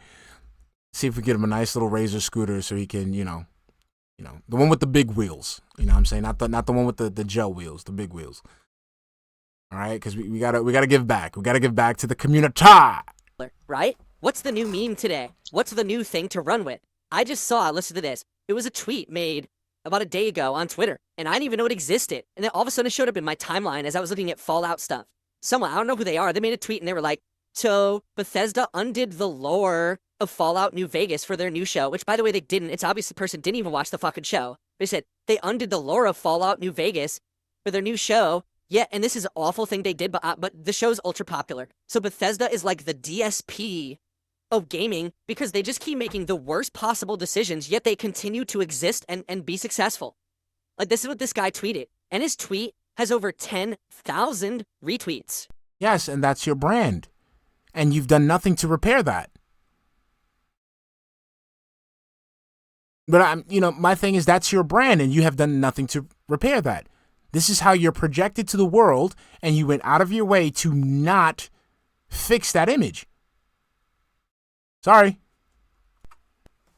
See if we get him a nice little Razor scooter so he can, the one with the big wheels. You know what I'm saying? Not the one with the gel wheels, the big wheels. All right, because we gotta give back. We gotta give back to the community. Right? What's the new meme today? What's the new thing to run with? I just saw, listen to this. It was a tweet made about a day ago on Twitter, and I didn't even know it existed. And then all of a sudden it showed up in my timeline as I was looking at Fallout stuff. Someone, I don't know who they are, they made a tweet and they were like, so Bethesda undid the lore of Fallout New Vegas for their new show, which, by the way, they didn't. It's obvious the person didn't even watch the fucking show. They said they undid the lore of Fallout New Vegas for their new show. Yeah, and this is an awful thing they did, but the show's ultra popular. So Bethesda is like the DSP of gaming because they just keep making the worst possible decisions, yet they continue to exist and be successful. Like, this is what this guy tweeted. And his tweet has over 10,000 retweets. Yes, and that's your brand. And you've done nothing to repair that. But my thing is that's your brand and you have done nothing to repair that. This is how you're projected to the world and you went out of your way to not fix that image. Sorry.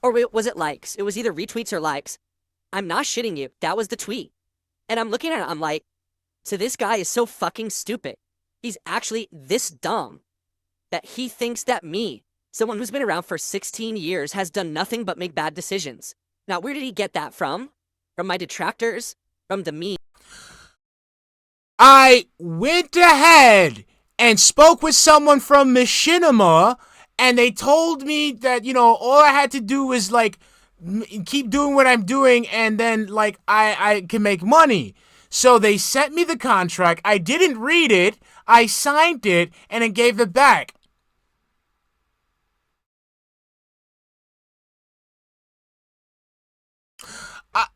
Or was it likes? It was either retweets or likes. I'm not shitting you. That was the tweet. And I'm looking at it, I'm like, so this guy is so fucking stupid. He's actually this dumb that he thinks that me, someone who's been around for 16 years, has done nothing but make bad decisions. Now, where did he get that from? From my detractors? From the meme? I went ahead and spoke with someone from Machinima, and they told me that, all I had to do was, keep doing what I'm doing, and then, I can make money. So they sent me the contract. I didn't read it. I signed it, and then gave it back.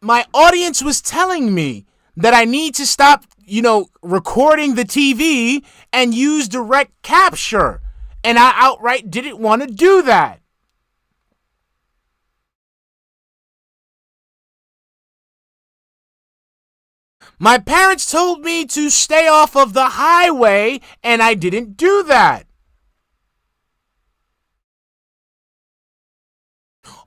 My audience was telling me that I need to stop, recording the TV and use direct capture. And I outright didn't want to do that. My parents told me to stay off of the highway, and I didn't do that.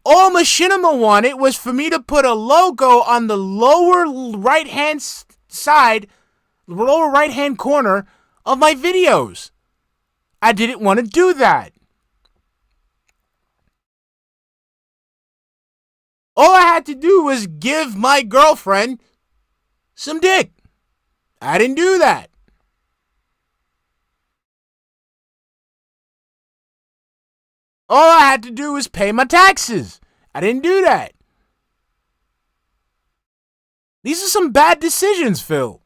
All Machinima wanted was for me to put a logo on the lower right-hand side, lower right-hand corner of my videos. I didn't want to do that. All I had to do was give my girlfriend some dick. I didn't do that. All I had to do was pay my taxes. I didn't do that. These are some bad decisions, Phil.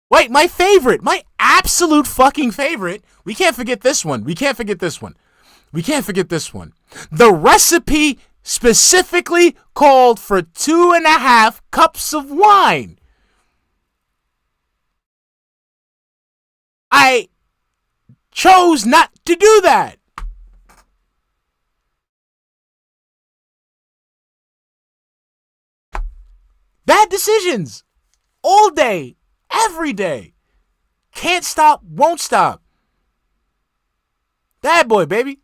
Wait, my favorite, my absolute fucking favorite. We can't forget this one. We can't forget this one. We can't forget this one. The recipe specifically called for 2.5 cups of wine. I chose not to do that. Bad decisions. All day. Every day. Can't stop, won't stop. Bad boy, baby.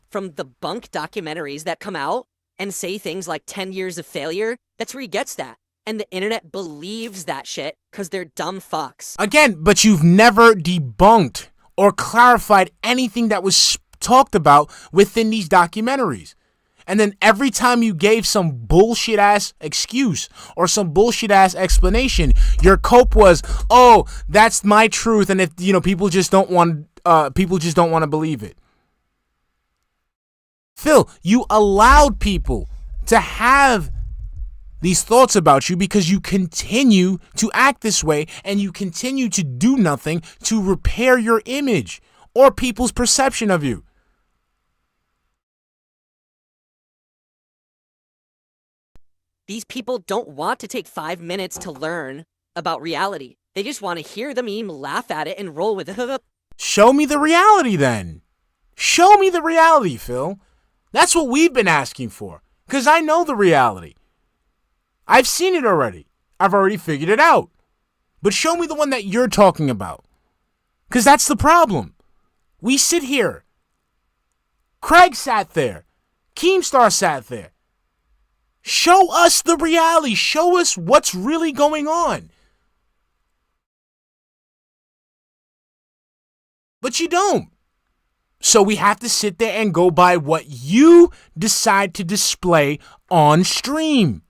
From the bunk documentaries that come out and say things like 10 years of failure, that's where he gets that. And the internet believes that shit because they're dumb fucks. Again, but you've never debunked or clarified anything that was talked about within these documentaries. And then every time you gave some bullshit ass excuse or some bullshit ass explanation, your cope was, "Oh, that's my truth, and if people just don't want to believe it." Phil, you allowed people to have these thoughts about you because you continue to act this way and you continue to do nothing to repair your image or people's perception of you. These people don't want to take 5 minutes to learn about reality. They just want to hear the meme, laugh at it, and roll with it. Show me the reality then. Show me the reality, Phil. That's what we've been asking for, because I know the reality. I've seen it already. I've already figured it out. But show me the one that you're talking about, because that's the problem. We sit here. Craig sat there. Keemstar sat there. Show us the reality. Show us what's really going on. But you don't. So we have to sit there and go by what you decide to display on stream.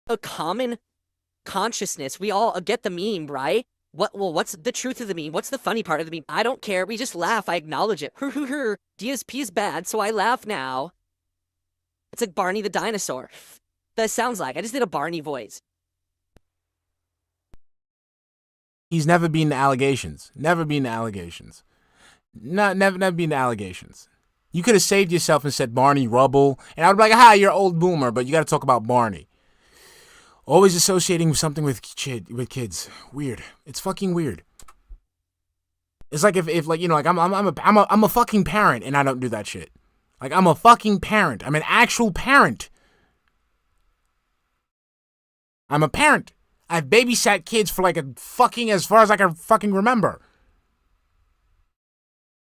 A common consciousness. We all get the meme, right? What's the truth of the meme? What's the funny part of the meme? I don't care. We just laugh. I acknowledge it. DSP is bad, so I laugh now. It's like Barney the dinosaur. That sounds like. I just did a Barney voice. He's never been to allegations. Never been to allegations. Never been to allegations. You could have saved yourself and said Barney Rubble, and I would be like, "Hi, you're an old boomer," but you got to talk about Barney. Always associating something with kids. Weird. It's fucking weird. It's like if I'm a fucking parent and I don't do that shit. Like, I'm a fucking parent. I'm an actual parent. I'm a parent. I've babysat kids for as far as I can fucking remember.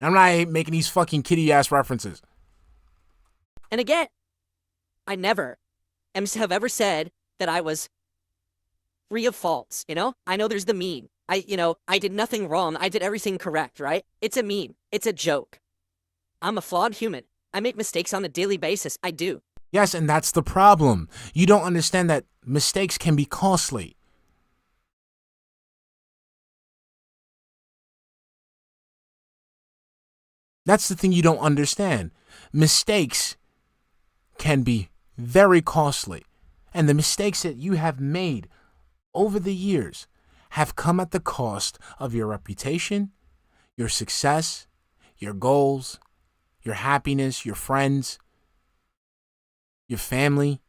I'm not making these fucking kitty ass references. And again, I never have ever said that I was free of faults, I know there's the meme. I did nothing wrong. I did everything correct, right? It's a meme. It's a joke. I'm a flawed human. I make mistakes on a daily basis. I do. Yes, and that's the problem. You don't understand that mistakes can be costly. That's the thing you don't understand. Mistakes can be very costly. And the mistakes that you have made over the years have come at the cost of your reputation, your success, your goals, your happiness, your friends, your family,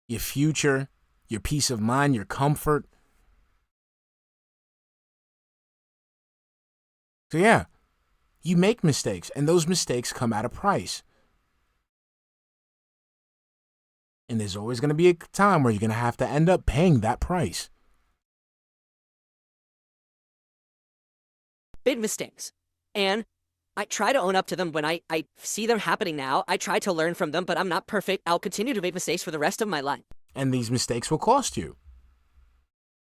your future, your peace of mind, your comfort. So yeah, you make mistakes, and those mistakes come at a price. And there's always going to be a time where you're going to have to end up paying that price. Big mistakes. And I try to own up to them when I see them happening now. I try to learn from them, but I'm not perfect. I'll continue to make mistakes for the rest of my life. And these mistakes will cost you.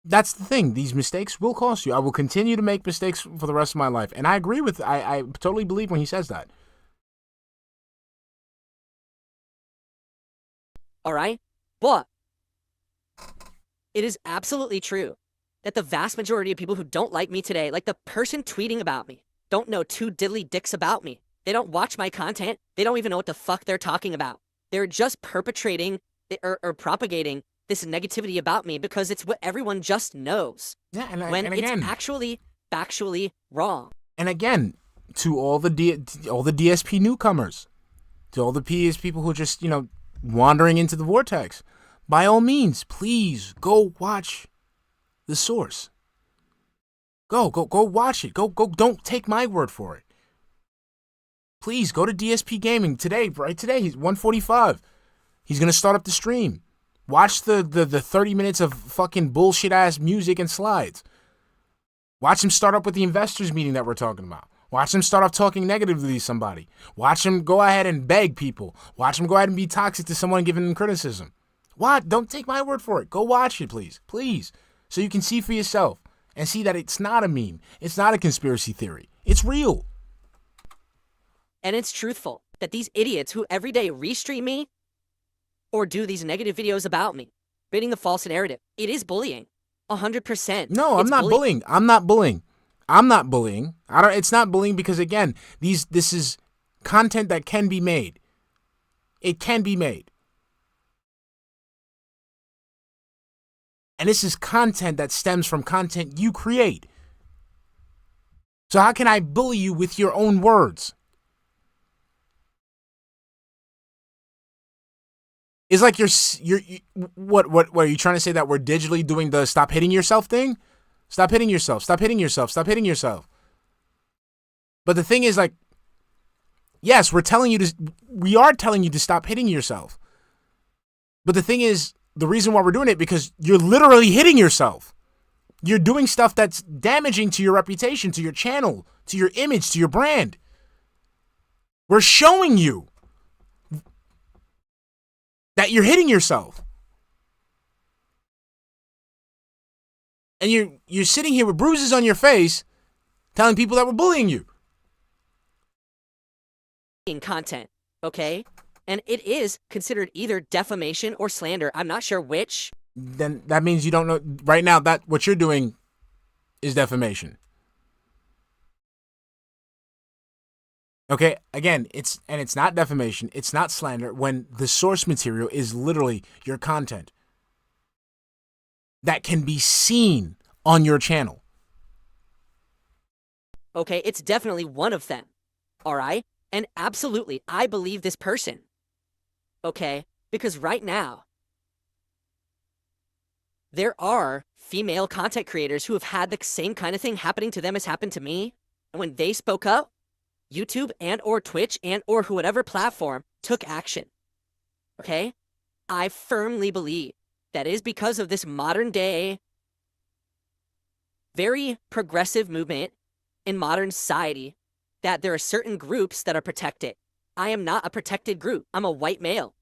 That's the thing. These mistakes will cost you. I will continue to make mistakes for the rest of my life. And I agree with, I totally believe when he says that. All right? But it is absolutely true that the vast majority of people who don't like me today, like the person tweeting about me, don't know two diddly dicks about me. They don't watch my content. They don't even know what the fuck they're talking about. They're just perpetrating or propagating this negativity about me because it's what everyone just knows. Yeah, and again, it's actually factually wrong. And again, to all the DSP newcomers, to all the PS people who are just, wandering into the vortex, by all means, please go watch the source. Go watch it. Go, don't take my word for it. Please go to dspgaming today, right today. He's 1:45. He's going to start up the stream. Watch the 30 minutes of fucking bullshit ass music and slides. Watch him start up with the investors meeting that we're talking about. Watch him start off talking negatively to somebody. Watch him go ahead and beg people. Watch him go ahead and be toxic to someone giving him criticism. What? Don't take my word for it. Go watch it, please. Please. So you can see for yourself and see that it's not a meme. It's not a conspiracy theory. It's real. And it's truthful that these idiots who every day restream me or do these negative videos about me, creating the false narrative, it is bullying. 100%. No, I'm not bullying. I'm not bullying. I'm not bullying. It's not bullying because, again, this is content that can be made. It can be made. And this is content that stems from content you create. So how can I bully you with your own words? It's like what are you trying to say, that we're digitally doing the stop hitting yourself thing? Stop hitting yourself. Stop hitting yourself. Stop hitting yourself. But the thing is, like, yes, we are telling you to stop hitting yourself. But the thing is, the reason why we're doing it, because you're literally hitting yourself. You're doing stuff that's damaging to your reputation, to your channel, to your image, to your brand. We're showing you that you're hitting yourself. And you're sitting here with bruises on your face telling people that we're bullying you. Content, okay? And it is considered either defamation or slander. I'm not sure which. Then that means you don't know right now that what you're doing is defamation. Okay, again, it's not defamation, it's not slander when the source material is literally your content that can be seen on your channel. Okay, it's definitely one of them. All right? And absolutely, I believe this person. Okay? Because right now, there are female content creators who have had the same kind of thing happening to them as happened to me. And when they spoke up, YouTube and or Twitch and or whatever platform took action. Okay? I firmly believe that is because of this modern day, very progressive movement in modern society, that there are certain groups that are protected. I am not a protected group. I'm a white male.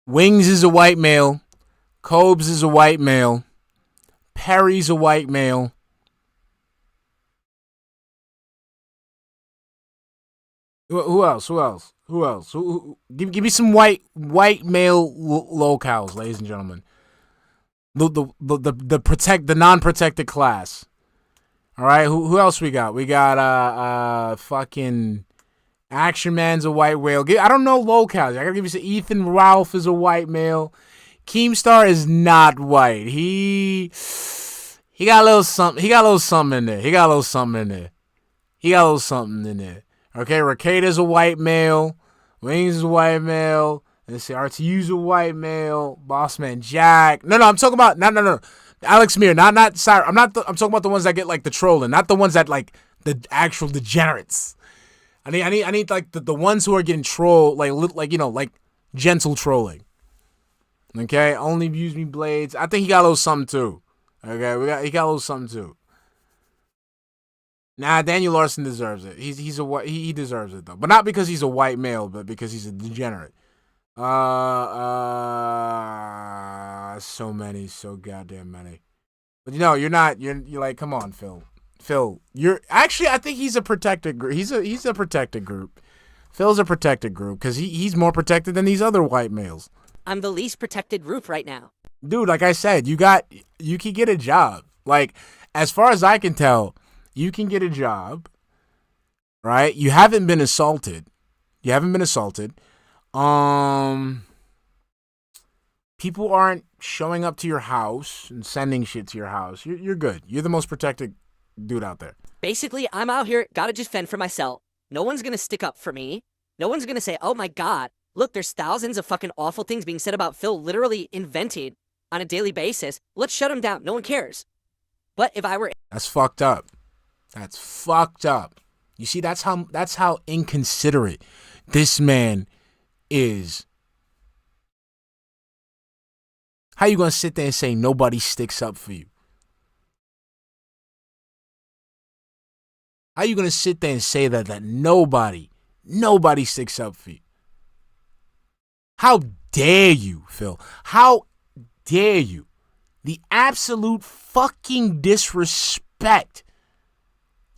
Wings is a white male. Cobes is a white male. Perry's a white male. Who else? Give me some white male locales, ladies and gentlemen. The non-protected class. All right, who else we got? We got fucking Action Man's a white whale. I don't know locales. I gotta give you some. Ethan Ralph is a white male. Keemstar is not white. He got a little something. He got a little something in there. Okay, Rakata's a white male. Wings is a white male. Let's see, RTU's a white male. Bossman Jack. No, I'm talking about no. Alex Mir, not sorry. I'm talking about the ones that get like the trolling, not the ones that like the actual degenerates. I need like the ones who are getting trolled, like you know, like gentle trolling. Okay, only use me blades. I think he got a little something too. Okay, he got a little something too. Nah, Daniel Larson deserves it. He deserves it though, but not because he's a white male, but because he's a degenerate. So many, so goddamn many. But you know, you're not. You're like, come on, Phil. You're actually. I think he's a protected group. He's a protected group. Phil's a protected group because he's more protected than these other white males. I'm the least protected group right now. Dude, like I said, you can get a job. Like, as far as I can tell, you can get a job, right? You haven't been assaulted. People aren't showing up to your house and sending shit to your house. You're good. You're the most protected dude out there. Basically, I'm out here, gotta just fend for myself. No one's gonna stick up for me. No one's gonna say, oh my god, look, there's thousands of fucking awful things being said about Phil, literally invented on a daily basis. Let's shut him down. No one cares. But if I were... That's fucked up. You see, that's how inconsiderate this man is. How you gonna sit there and say nobody sticks up for you? How you gonna sit there and say that nobody sticks up for you? How dare you, Phil? How dare you? The absolute fucking disrespect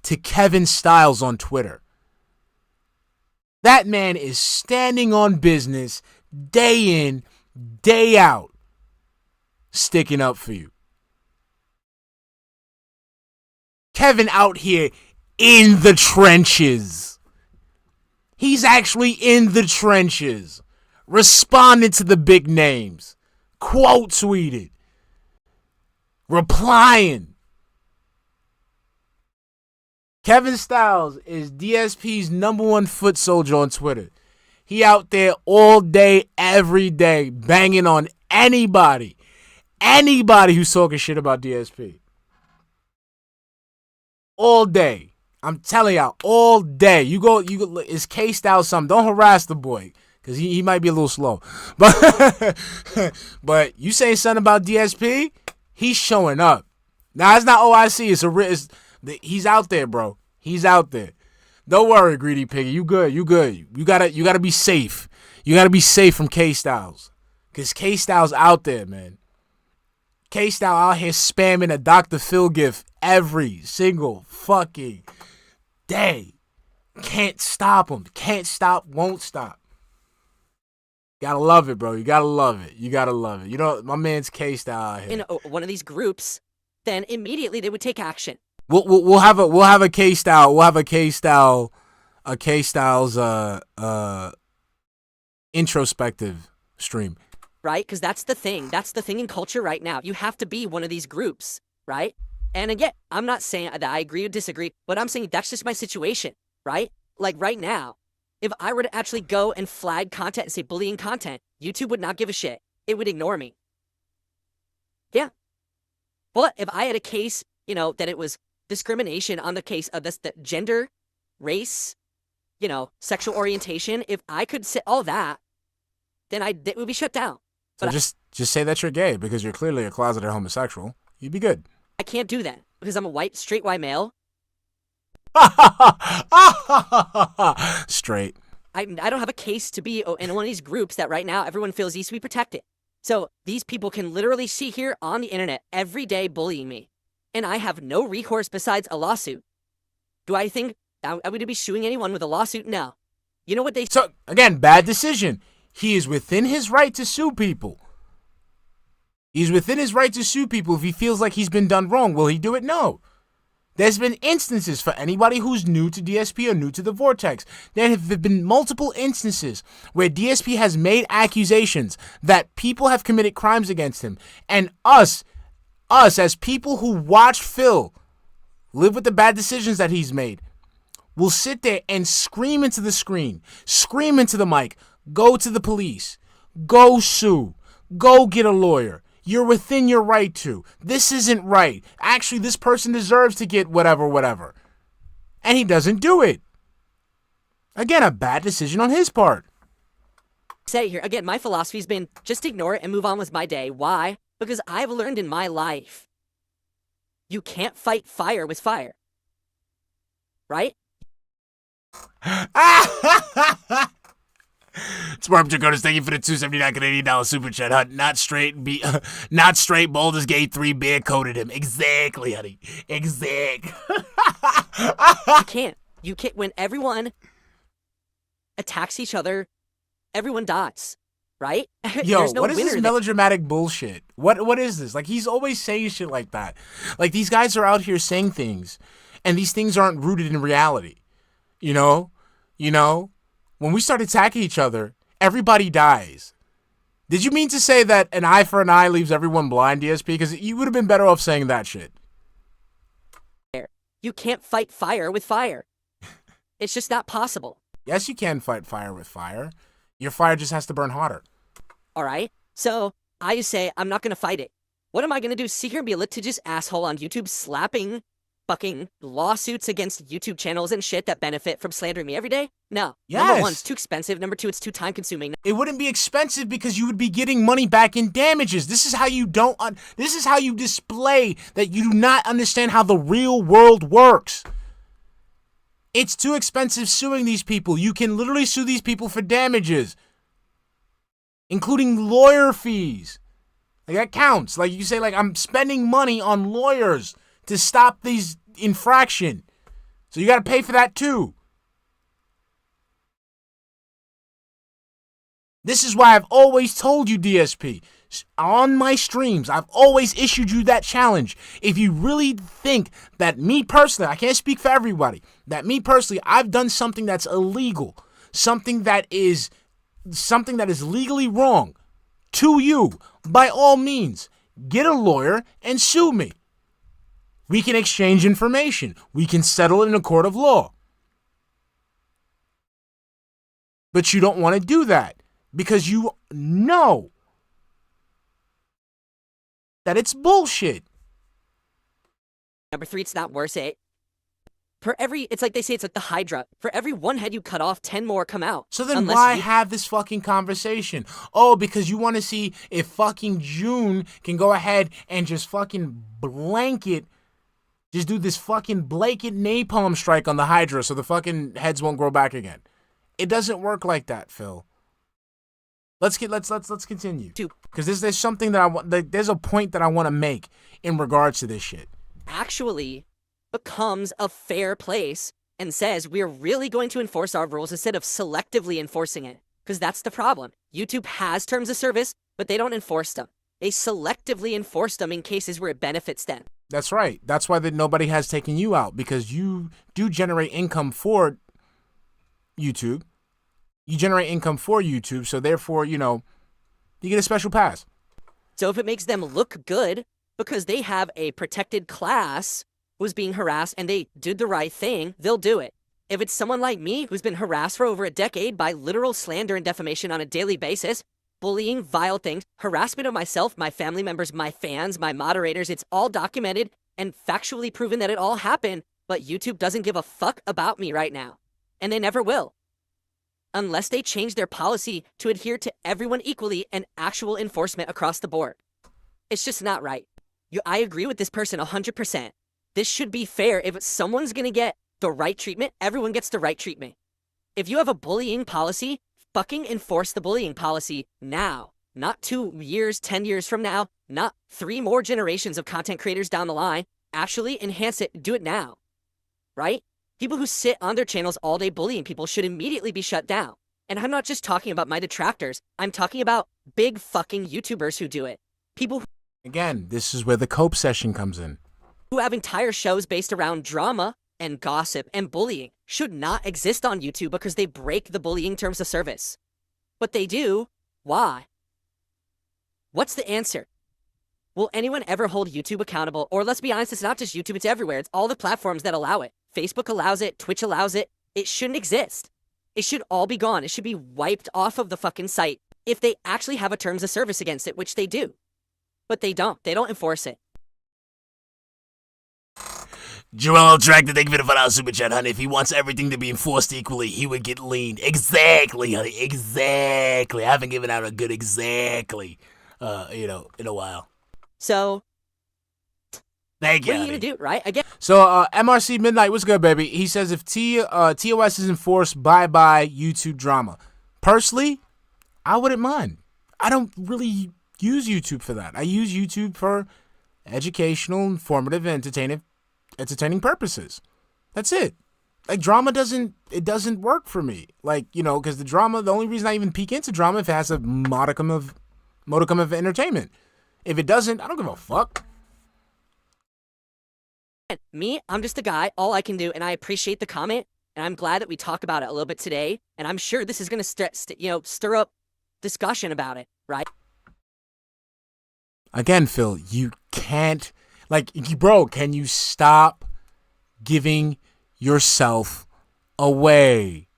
to Kevin Stiles on Twitter. That man is standing on business day in, day out, sticking up for you. Kevin out here in the trenches. He's actually in the trenches, responding to the big names, quote tweeted, replying. Kevin Styles is DSP's #1 foot soldier on Twitter. He out there all day, every day, banging on anybody who's talking shit about DSP. All day. I'm telling y'all, all day. You go, it's K-Styles something. Don't harass the boy, because he might be a little slow. But you saying something about DSP, he's showing up. Now, it's not OIC. He's out there, bro. He's out there. Don't worry, Greedy Piggy. You good. You gotta be safe. You gotta be safe from K-Styles. Because K-Styles out there, man. K-Style out here spamming a Dr. Phil gif every single fucking day. Can't stop him. Can't stop, won't stop. Gotta love it, bro. You gotta love it. You know, my man's K-Style out here. In one of these groups, then immediately they would take action. We'll have a K-Style. We'll have a K-Styles introspective stream. Right? Because that's the thing. That's the thing in culture right now. You have to be one of these groups, right? And again, I'm not saying that I agree or disagree, but I'm saying that's just my situation, right? Like right now, if I were to actually go and flag content and say bullying content, YouTube would not give a shit. It would ignore me. Yeah. But if I had a case, that it was discrimination on the case of the gender, race, sexual orientation, if I could say all that, then it would be shut down. So just say that you're gay because you're clearly a closeted homosexual. You'd be good. I can't do that because I'm a straight white male. Straight. I don't have a case to be in one of these groups that right now everyone feels needs to be protected. So these people can literally see here on the internet every day bullying me. And I have no recourse besides a lawsuit. Do I think I would be suing anyone with a lawsuit? No. You know what they... So, again, bad decision. He is within his right to sue people. He's within his right to sue people if he feels like he's been done wrong. Will he do it? No. There's been instances for anybody who's new to DSP or new to the Vortex. There have been multiple instances where DSP has made accusations that people have committed crimes against him. And us as people who watch Phil live with the bad decisions that he's made, will sit there and scream into the screen, scream into the mic, go to the police, go sue, go get a lawyer. You're within your right to. This isn't right. Actually, this person deserves to get whatever. And he doesn't do it. Again, a bad decision on his part. Say here, again, my philosophy's been just ignore it and move on with my day. Why? Because I've learned in my life, you can't fight fire with fire. Right? Sparp Jaconas, thank you for the $2.79 Canadian super chat. Huh? Not straight, Boulders Gate 3 beer coated him. Exactly, honey. Exact. You can't, when everyone attacks each other, everyone dies. Right? Yo, what is this melodramatic bullshit? What is this? Like, he's always saying shit like that. Like, these guys are out here saying things, and these things aren't rooted in reality. You know? When we start attacking each other, everybody dies. Did you mean to say that an eye for an eye leaves everyone blind, DSP? Because you would have been better off saying that shit. You can't fight fire with fire. It's just not possible. Yes, you can fight fire with fire. Your fire just has to burn hotter. All right? So, I just say, I'm not going to fight it. What am I going to do? Sit here and be a litigious asshole on YouTube slapping fucking lawsuits against YouTube channels and shit that benefit from slandering me every day? No. Yes. Number one, it's too expensive. Number two, it's too time consuming. It wouldn't be expensive because you would be getting money back in damages. This is how you this is how you display that you do not understand how the real world works. It's too expensive suing these people. You can literally sue these people for damages, including lawyer fees. Like, that counts. Like, you say, like, I'm spending money on lawyers to stop these infraction. So you got to pay for that too. This is why I've always told you, DSP, on my streams, I've always issued you that challenge. If you really think that me personally, I can't speak for everybody, that me personally, I've done something that's illegal, something that is legally wrong to you, by all means, get a lawyer and sue me. We can exchange information. We can settle it in a court of law. But you don't want to do that because you know that it's bullshit. Number 3, it's not worth it. It's like they say, it's like the Hydra. For every one head you cut off, 10 more come out. So then why have this fucking conversation? Oh, because you want to see if fucking June can go ahead and just fucking just do this fucking blanket napalm strike on the Hydra so the fucking heads won't grow back again. It doesn't work like that, Phil. Let's continue. Because there's something that I want. There's a point that I want to make in regards to this shit. Actually becomes a fair place and says we're really going to enforce our rules instead of selectively enforcing it. Because that's the problem. YouTube has terms of service, but they don't enforce them. They selectively enforce them in cases where it benefits them. That's right. That's why nobody has taken you out, because you do generate income for YouTube. You generate income for YouTube, so therefore, you get a special pass. So if it makes them look good because they have a protected class who's being harassed and they did the right thing, they'll do it. If it's someone like me who's been harassed for over a decade by literal slander and defamation on a daily basis, bullying, vile things, harassment of myself, my family members, my fans, my moderators, it's all documented and factually proven that it all happened, but YouTube doesn't give a fuck about me right now. And they never will. Unless they change their policy to adhere to everyone equally and actual enforcement across the board. It's just not right. I agree with this person 100%. This should be fair. If someone's gonna get the right treatment, everyone gets the right treatment. If you have a bullying policy, fucking enforce the bullying policy now. Not 2 years, 10 years from now, not 3 more generations of content creators down the line. Actually enhance it, do it now. Right? People who sit on their channels all day bullying people should immediately be shut down. And I'm not just talking about my detractors. I'm talking about big fucking YouTubers who do it. People Again, this is where the cope session comes in. Who have entire shows based around drama and gossip and bullying should not exist on YouTube because they break the bullying terms of service. But they do. Why? What's the answer? Will anyone ever hold YouTube accountable? Or let's be honest, it's not just YouTube, it's everywhere. It's all the platforms that allow it. Facebook allows it, Twitch allows it. It shouldn't exist. It should all be gone. It should be wiped off of the fucking site if they actually have a terms of service against it, which they do. But they don't. They don't enforce it. Joel Tractor, thank you for the $5 super chat, honey. If he wants everything to be enforced equally, he would get lean. Exactly, honey. Exactly. I haven't given out a good exactly, in a while. So, thank you. What are you gonna do, right? Again. So, MRC Midnight, what's good, baby? He says if TOS is enforced, bye-bye YouTube drama. Personally, I wouldn't mind. I don't really use YouTube for that. I use YouTube for educational, informative, and entertaining purposes. That's it. Like, drama doesn't work for me. Like, because the only reason I even peek into drama if it has a modicum of entertainment. If it doesn't, I don't give a fuck. Me, I'm just a guy. All I can do, and I appreciate the comment, and I'm glad that we talk about it a little bit today, and I'm sure this is going to stir up discussion about it, right? Again, Phil, you can't, can you stop giving yourself away?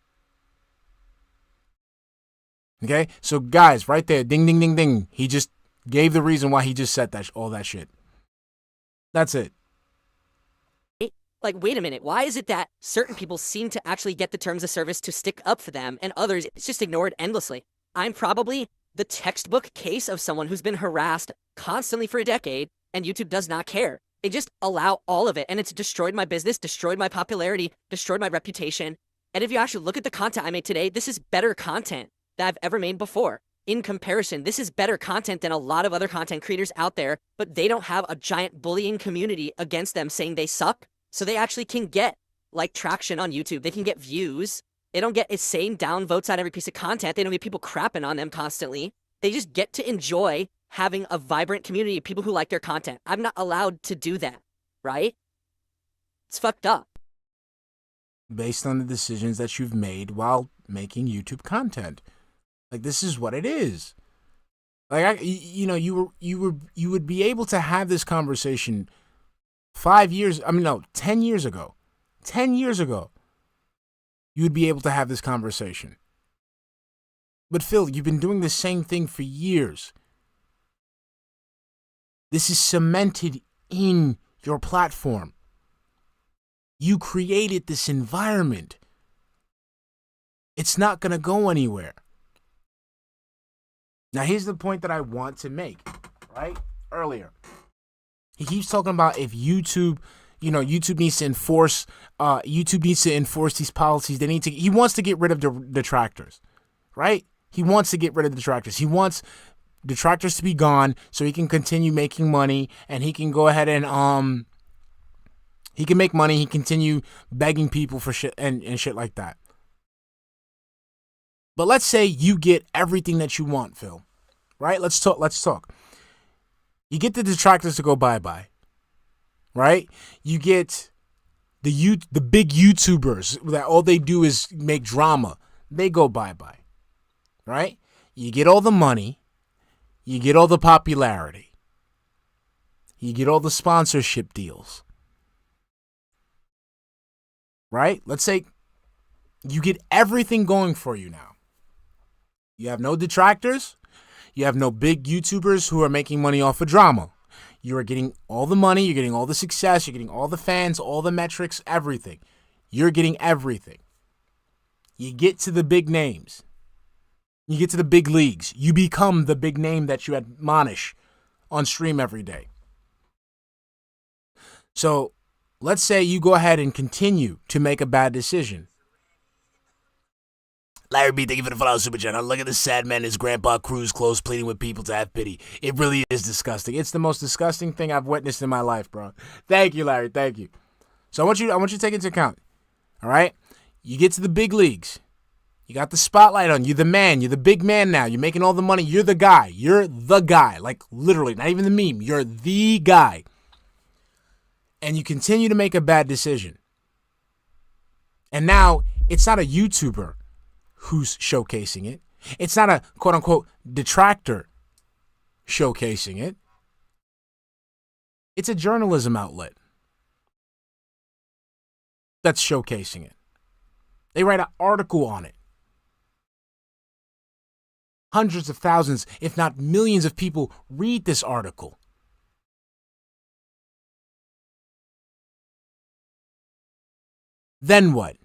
Okay? So, guys, right there, ding, ding, ding, ding. He just gave the reason why he just said all that shit. That's it. Wait a minute. Why is it that certain people seem to actually get the terms of service to stick up for them, and others, it's just ignored endlessly? I'm probably the textbook case of someone who's been harassed constantly for a decade, and YouTube does not care. They just allow all of it, and it's destroyed my business, destroyed my popularity, destroyed my reputation. And if you actually look at the content I made today, this is better content that I've ever made before. In comparison, this is better content than a lot of other content creators out there, but they don't have a giant bullying community against them saying they suck. So they actually can get, traction on YouTube. They can get views, They don't get insane downvotes on every piece of content. They don't get people crapping on them constantly. They just get to enjoy having a vibrant community of people who like their content. I'm not allowed to do that, right? It's fucked up. Based on the decisions that you've made while making YouTube content. Like, this is what it is. Like, you would be able to have this conversation 10 years ago. 10 years ago, you would be able to have this conversation. But Phil, you've been doing the same thing for years. This is cemented in your platform. You created this environment. It's not going to go anywhere. Now, here's the point that I want to make, right? Earlier, he keeps talking about if YouTube needs to enforce, these policies. He wants to get rid of the detractors, right? He wants to get rid of the detractors. He wants detractors to be gone so he can continue making money, and he can go ahead and he can make money. He continue begging people for shit and shit like that. But let's say you get everything that you want, Phil, right? Let's talk. You get the detractors to go bye-bye, right? You get the big YouTubers that all they do is make drama. They go bye-bye, right? You get all the money. You get all the popularity. You get all the sponsorship deals, right? Let's say you get everything going for you now. You have no detractors. You have no big YouTubers who are making money off of drama. You are getting all the money. You're getting all the success. You're getting all the fans, all the metrics, everything. You're getting everything. You get to the big names. You get to the big leagues. You become the big name that you admonish on stream every day. So let's say you go ahead and continue to make a bad decision. Larry B, thank you for the $5 super chat. Look at the sad man, his grandpa Cruz close pleading with people to have pity. It really is disgusting. It's the most disgusting thing I've witnessed in my life, bro. Thank you, Larry. Thank you. So I want you to take into account. All right? You get to the big leagues. You got the spotlight on you. You're the man. You're the big man now. You're making all the money. You're the guy. You're the guy. Like, literally, not even the meme. You're the guy. And you continue to make a bad decision. And now, it's not a YouTuber who's showcasing it. It's not a quote-unquote detractor showcasing it. It's a journalism outlet that's showcasing it. They write an article on it. Hundreds of thousands, if not millions of people read this article. Then what?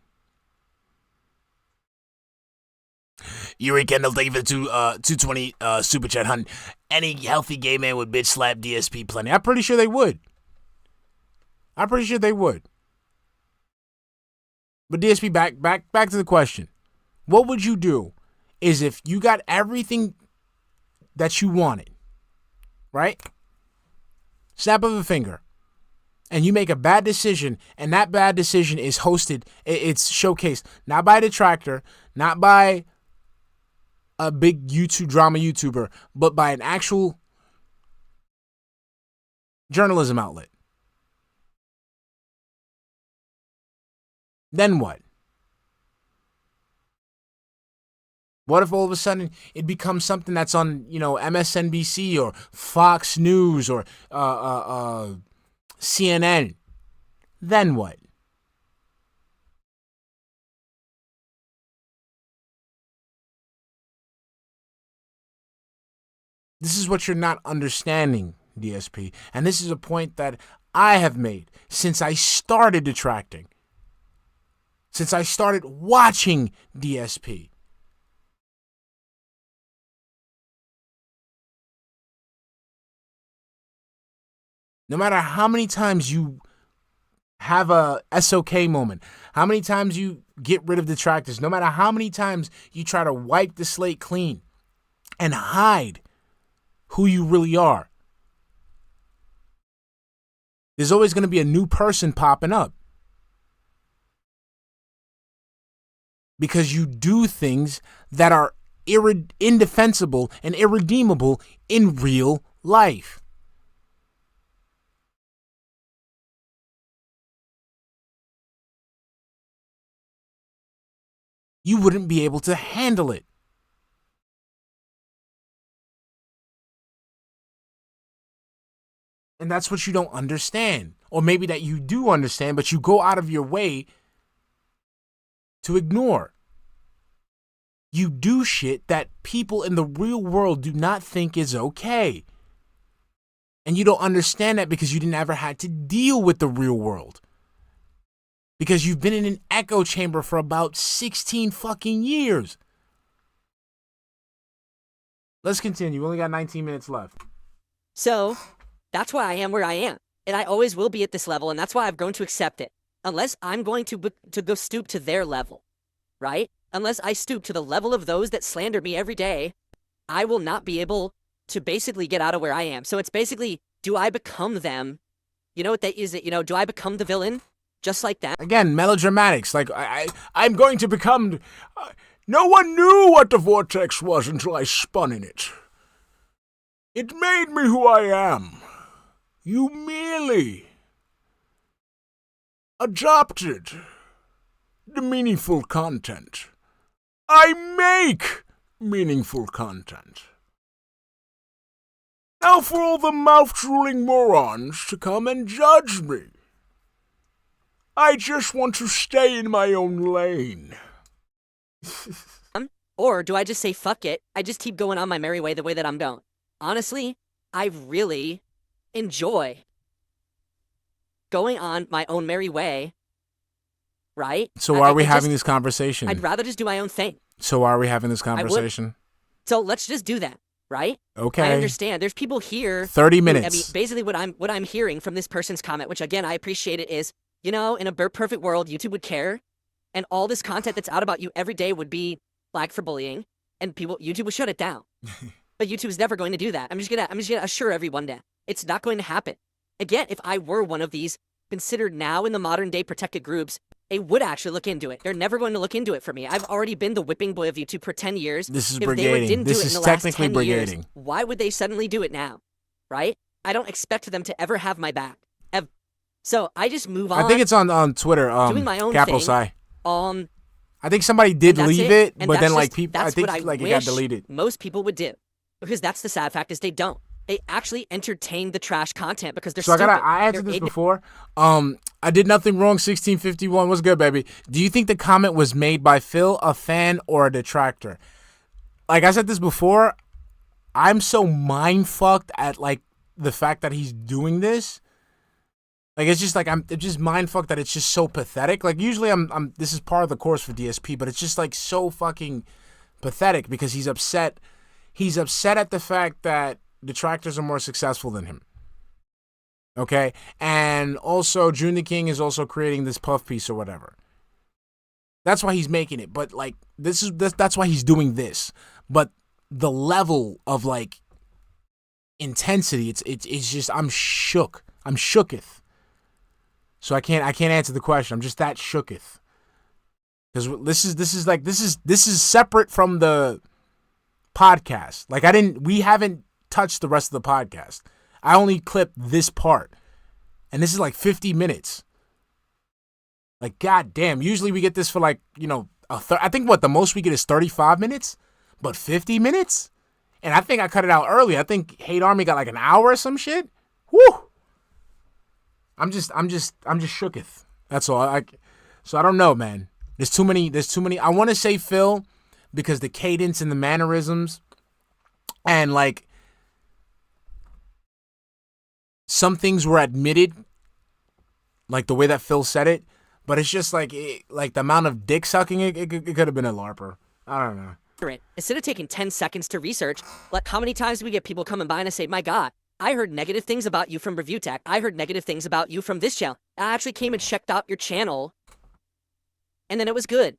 Yuri Kendall, thank you for the 220 super chat, hun. Any healthy gay man would bitch slap DSP plenty. I'm pretty sure they would. But DSP, back to the question. What would you do is if you got everything that you wanted, right? Snap of a finger. And you make a bad decision, and that bad decision is hosted, it's showcased, not by a detractor, not by a big drama YouTuber, but by an actual journalism outlet. Then what? What if all of a sudden it becomes something that's on, MSNBC or Fox News or CNN? Then what? This is what you're not understanding, DSP. And this is a point that I have made since I started detracting. Since I started watching DSP. No matter how many times you have a SOK moment, how many times you get rid of detractors, no matter how many times you try to wipe the slate clean and hide who you really are, there's always going to be a new person popping up. because you do things that are indefensible and irredeemable in real life. You wouldn't be able to handle it. And that's what you don't understand. Or maybe that you do understand, but you go out of your way to ignore. You do shit that people in the real world do not think is okay. And you don't understand that because you didn't ever had to deal with the real world. Because you've been in an echo chamber for about 16 fucking years. Let's continue. We only got 19 minutes left. So, that's why I am where I am. And I always will be at this level, and that's why I've grown to accept it. Unless I'm going to go stoop to their level, right? Unless I stoop to the level of those that slander me every day, I will not be able to basically get out of where I am. So it's basically, do I become them? You know what that is? Do I become the villain? Just like that? Again, melodramatics. Like, I'm going to become... no one knew what the vortex was until I spun in it. It made me who I am. You merely adopted the meaningful content. I make meaningful content. Now for all the mouth-drooling morons to come and judge me. I just want to stay in my own lane. Or do I just say, fuck it, I just keep going on my merry way the way that I'm going? Honestly, I really enjoy going on my own merry way, right? So why are we having this conversation? I'd rather just do my own thing. So why are we having this conversation? So let's just do that, right? Okay. I understand. There's people here. 30 minutes. I mean, basically what I'm hearing from this person's comment, which again, I appreciate it, is, in a perfect world, YouTube would care, and all this content that's out about you every day would be flagged for bullying, and YouTube would shut it down. But YouTube's never going to do that. I'm just gonna assure everyone that it's not going to happen. Again, if I were one of these considered now in the modern day protected groups, they would actually look into it. They're never going to look into it for me. I've already been the whipping boy of YouTube for 10 years. This is if brigading. They didn't this do it is in the technically last 10 brigading. Years, why would they suddenly do it now? Right? I don't expect them to ever have my back. So I just move on. I think it's on Twitter. Doing my own capital thing. Psi. I think somebody did leave it, but then like people, I think like it got deleted. Most people would do, because that's the sad fact is they don't. They actually entertain the trash content because they're stupid. I answered this before. I did nothing wrong. 1651. What's good, baby? Do you think the comment was made by Phil, a fan, or a detractor? Like I said this before, I'm so mind fucked at like the fact that he's doing this. Like it's just like I'm just mind fucked that it's just so pathetic. Like usually I'm this is part of the course for DSP, but it's just like so fucking pathetic because he's upset. He's upset at the fact that detractors are more successful than him. Okay? And also June the King is also creating this puff piece or whatever. That's why he's making it. But like that's why he's doing this. But the level of like intensity, it's just I'm shook. I'm shooketh. So I can't answer the question. I'm just that shooketh. Because this is separate from the podcast. Like we haven't touched the rest of the podcast. I only clipped this part. And this is like 50 minutes. Like, goddamn. Usually we get this for like, I think the most we get is 35 minutes, but 50 minutes? And I think I cut it out early. I think Hate Army got like an hour or some shit. Woo! I'm just shooketh. That's all. So I don't know, man. There's too many. I want to say Phil because the cadence and the mannerisms and like some things were admitted, like the way that Phil said it, but it's just like the amount of dick sucking. It could have been a LARPer. I don't know. Instead of taking 10 seconds to research, like how many times do we get people coming by and say, my God, I heard negative things about you from Review Tech. I heard negative things about you from this channel. I actually came and checked out your channel, and then it was good.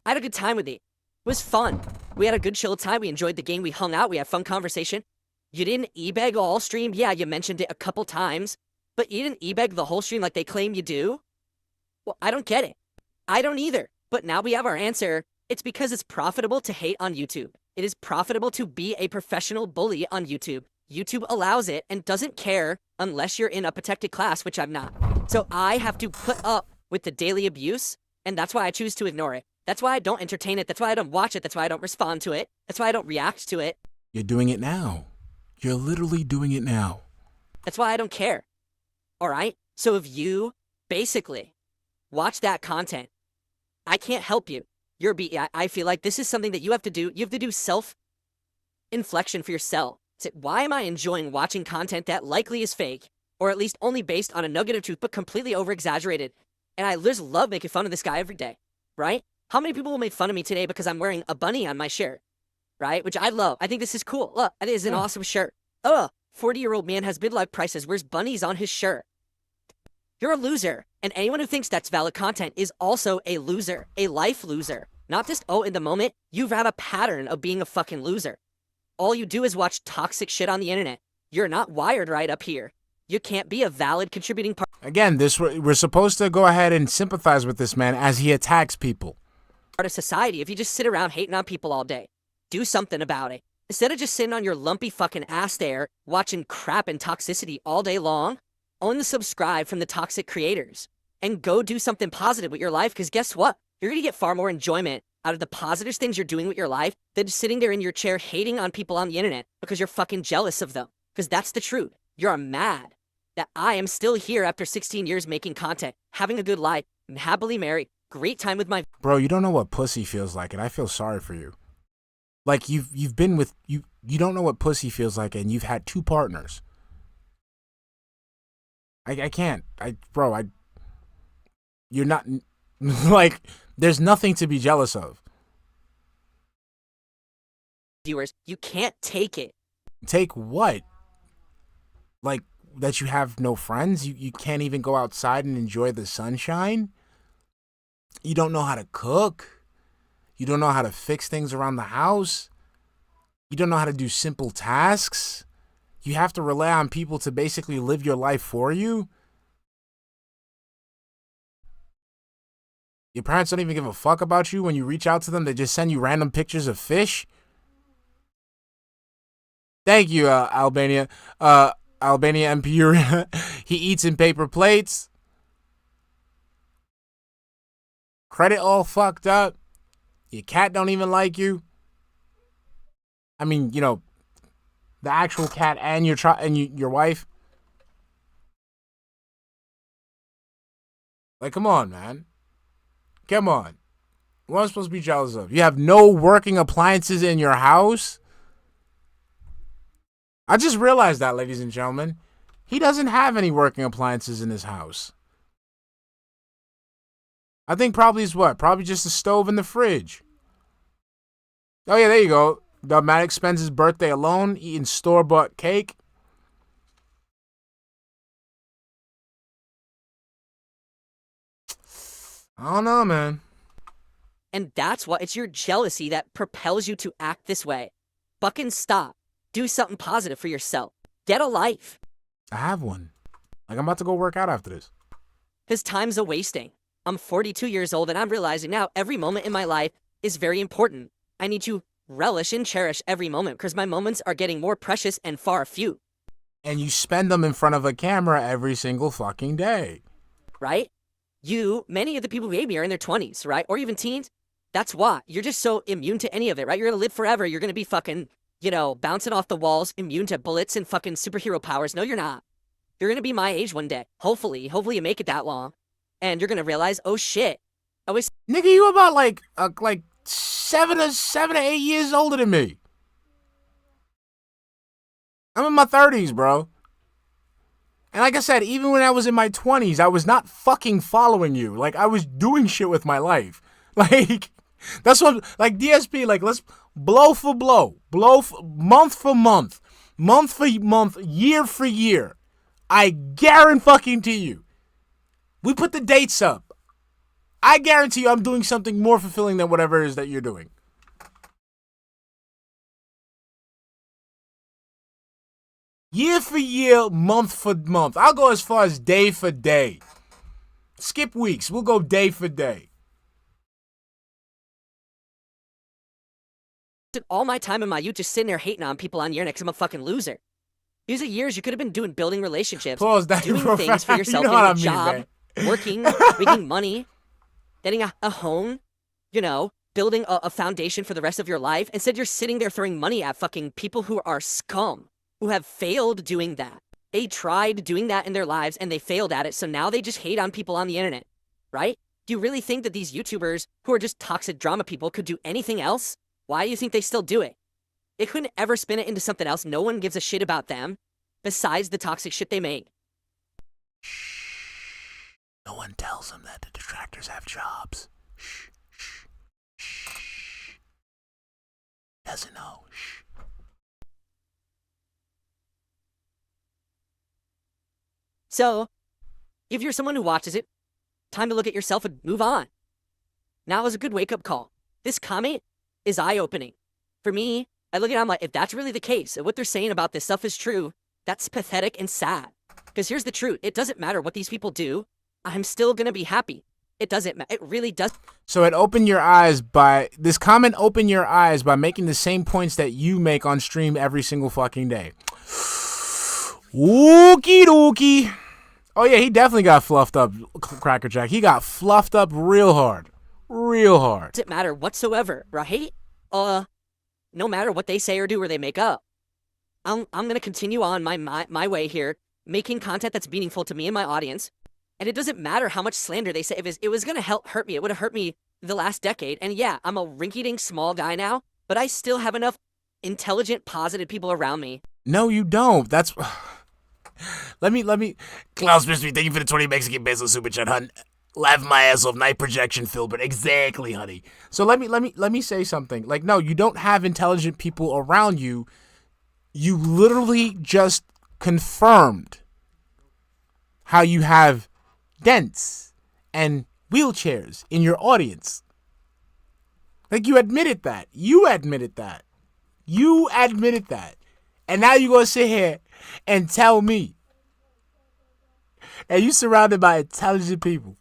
I had a good time with it. It was fun. We had a good chill time. We enjoyed the game. We hung out. We had fun conversation. You didn't e-beg all stream. Yeah, you mentioned it a couple times, but you didn't e-beg the whole stream like they claim you do? Well, I don't get it. I don't either. But now we have our answer. It's because it's profitable to hate on YouTube. It is profitable to be a professional bully on YouTube. YouTube allows it and doesn't care unless you're in a protected class, which I'm not. So I have to put up with the daily abuse, and that's why I choose to ignore it. That's why I don't entertain it. That's why I don't watch it. That's why I don't respond to it. That's why I don't react to it. You're doing it now. You're literally doing it now. That's why I don't care. All right? So if you basically watch that content, I can't help you. I feel like this is something that you have to do. You have to do self-inflection for yourself. Say, why am I enjoying watching content that likely is fake, or at least only based on a nugget of truth, but completely over-exaggerated? And I just love making fun of this guy every day, right? How many people will make fun of me today because I'm wearing a bunny on my shirt, right? Which I love. I think this is cool. Look, it is an awesome shirt. 40-year-old man has midlife crisis, wears bunnies on his shirt. You're a loser. And anyone who thinks that's valid content is also a loser, a life loser. Not just, in the moment, you've had a pattern of being a fucking loser. All you do is watch toxic shit on the internet. You're not wired right up here. You can't be a valid contributing part. Again, we're supposed to go ahead and sympathize with this man as he attacks people. Part of society if you just sit around hating on people all day. Do something about it. Instead of just sitting on your lumpy fucking ass there, watching crap and toxicity all day long, unsubscribe from the toxic creators and go do something positive with your life, because guess what? You're going to get far more enjoyment out of the positive things you're doing with your life than just sitting there in your chair hating on people on the internet because you're fucking jealous of them. Because that's the truth. You're mad that I am still here after 16 years making content, having a good life, I'm happily married, great time with my... Bro, you don't know what pussy feels like, and I feel sorry for you. Like, you've been with... You don't know what pussy feels like, and you've had 2 partners. I can't. You're not... Like, there's nothing to be jealous of. Viewers, you can't take it. Take what? Like, that you have no friends? You can't even go outside and enjoy the sunshine? You don't know how to cook? You don't know how to fix things around the house? You don't know how to do simple tasks? You have to rely on people to basically live your life for you? Your parents don't even give a fuck about you when you reach out to them. They just send you random pictures of fish? Thank you, Albania. Albania Empuria. He eats in paper plates. Credit all fucked up. Your cat don't even like you. I mean, you know, the actual cat and your wife. Like, come on, man. Come on. What am I supposed to be jealous of? You have no working appliances in your house? I just realized that, ladies and gentlemen. He doesn't have any working appliances in his house. I think probably is what? Probably just a stove and the fridge. Oh, yeah, there you go. Dogmatic spends his birthday alone, eating store-bought cake. I don't know, man. And that's why it's your jealousy that propels you to act this way. Fucking stop. Do something positive for yourself. Get a life. I have one. Like, I'm about to go work out after this. Because time's a wasting. I'm 42 years old and I'm realizing now every moment in my life is very important. I need to relish and cherish every moment because my moments are getting more precious and far few. And you spend them in front of a camera every single fucking day. Right? Many of the people who hate me are in their 20s, right? Or even teens. That's why. You're just so immune to any of it, right? You're going to live forever. You're going to be fucking, bouncing off the walls, immune to bullets and fucking superhero powers. No, you're not. You're going to be my age one day. Hopefully you make it that long. And you're going to realize, oh shit. Nigga, you about like 7 to 8 years older than me. I'm in my 30s, bro. And like I said, even when I was in my 20s, I was not fucking following you. Like, I was doing shit with my life. Like, that's what, like, DSP, like, let's blow for blow. Month for month. Month for month. Year for year. I guarantee you. We put the dates up. I guarantee you I'm doing something more fulfilling than whatever it is that you're doing. Year for year, month for month. I'll go as far as day for day. Skip weeks. We'll go day for day. all my time in my youth just sitting there hating on people on the internet because I'm a fucking loser. These are years you could have been building relationships, Pause that doing real things for fast. yourself, You know what getting a I mean, job, working, making money, getting a home, you know, building a foundation for the rest of your life. Instead, you're sitting there throwing money at fucking people who are scum, who have failed doing that. They tried doing that in their lives and they failed at it, so now they just hate on people on the internet, right? Do you really think that these YouTubers who are just toxic drama people could do anything else? Why do you think they still do it? They couldn't ever spin it into something else. No one gives a shit about them besides the toxic shit they make. No one tells them that the detractors have jobs. Shh, shh, shh. Doesn't know. Shh. So, if you're someone who watches it, time to look at yourself and move on. Now is a good wake-up call. This comment is eye-opening. For me, I look at it, I'm like, if that's really the case, if what they're saying about this stuff is true, that's pathetic and sad. Because here's the truth. It doesn't matter what these people do. I'm still going to be happy. It doesn't matter. It really does. So it opened your eyes by, this comment opened your eyes by making the same points that you make on stream every single fucking day. Okie dokie. Oh yeah, he definitely got fluffed up, Cracker Jack. He got fluffed up real hard. Real hard. Doesn't matter whatsoever, right? No matter what they say or do or they make up. I'm going to continue on my way here, making content that's meaningful to me and my audience. And it doesn't matter how much slander they say. If it was going to hurt me, it would have hurt me the last decade. And yeah, I'm a rinky-dink small guy now, but I still have enough intelligent, positive people around me. No, you don't. That's... Let me... Klaus Mystery, thank you for the 20 Mexican peso super chat, hun. Laugh my ass off, night projection filbert. Exactly, honey. So let me say something. Like, no, you don't have intelligent people around you. You literally just confirmed how you have dents and wheelchairs in your audience. Like, you admitted that. You admitted that. You admitted that. And now you're going to sit here and tell me that you're surrounded by intelligent people.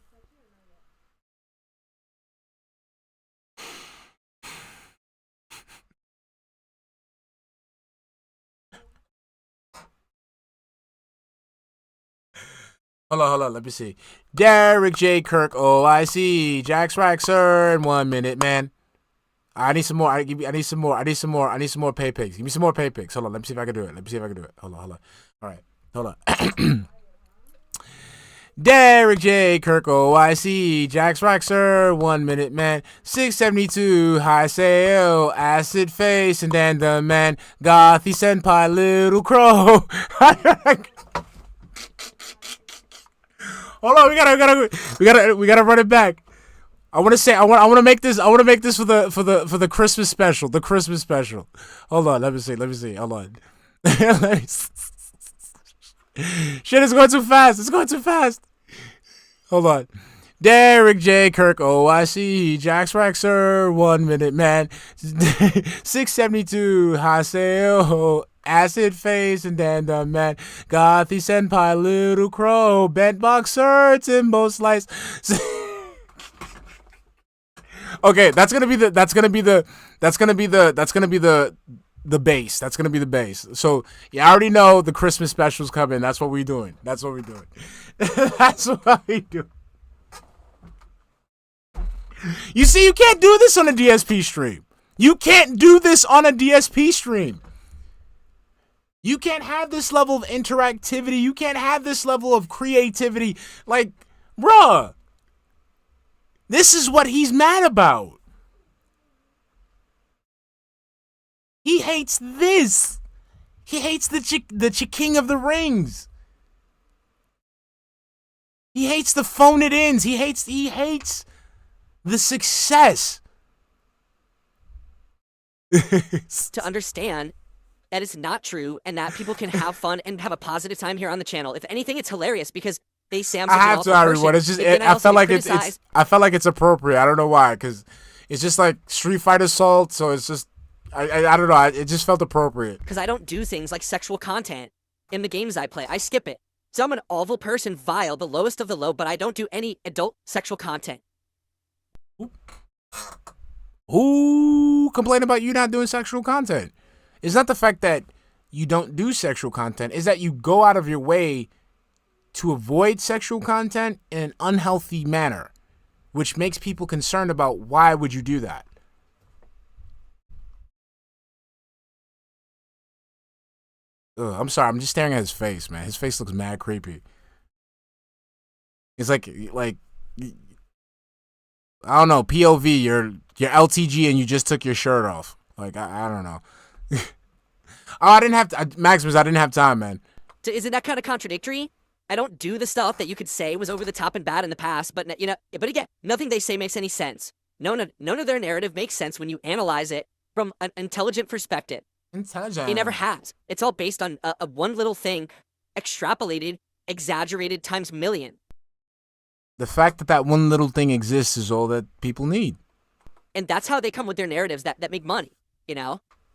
Hold on, let me see. Derek J. Kirk, OIC, Jax Raxer, in 1 minute, man. I need some more. I need some more pay pics. Give me some more pay pics. Hold on, let me see if I can do it. Hold on. All right, hold on. Derek J. Kirk, OIC, Jax Raxer, 1 minute, man. 672, high sale, acid face, and then the man, Gothy Senpai, Little Crow. Hold on, we gotta run it back. I want to make this for the Christmas special. The Christmas special. Hold on, let me see. Hold on. Shit, it's going too fast. Hold on. Derek J. Kirk, OIC, Jax Raxer, 1 minute, man. 672, high sale, acid face, and then the man, Gothy Senpai, Little Crow, bent boxer, Timbo Slice. Okay, that's gonna be the base. That's gonna be the base. So you already know the Christmas specials coming. That's what we're doing. That's what we do. You see, you can't do this on a DSP stream. You can't have this level of interactivity. You can't have this level of creativity. Like, bruh, this is what he's mad about. He hates this. He hates the King of the Rings. He hates the phone it ins. He hates the success. To understand that it's not true and that people can have fun and have a positive time here on the channel. If anything, it's hilarious because they say I'm such I have to, everyone. It's just I felt like it's appropriate. I don't know why, because it's just like Street Fighter Assault. So it's just I don't know. It just felt appropriate. Because I don't do things like sexual content in the games I play. I skip it. So I'm an awful person, vile, the lowest of the low, but I don't do any adult sexual content. Who complain about you not doing sexual content? It's not the fact that you don't do sexual content. It's that you go out of your way to avoid sexual content in an unhealthy manner, which makes people concerned about why would you do that. Ugh, I'm sorry, I'm just staring at his face, man. His face looks mad creepy. It's like I don't know, POV, you're LTG and you just took your shirt off. Like, I don't know. Oh, I didn't have to, Maximus, I didn't have time, man. Isn't that kind of contradictory? I don't do the stuff that you could say was over the top and bad in the past, but but again, nothing they say makes any sense. None of their narrative makes sense when you analyze it from an intelligent perspective. Intelligent. It never has. It's all based on a one little thing, extrapolated, exaggerated times million. The fact that that one little thing exists is all that people need. And that's how they come with their narratives that make money,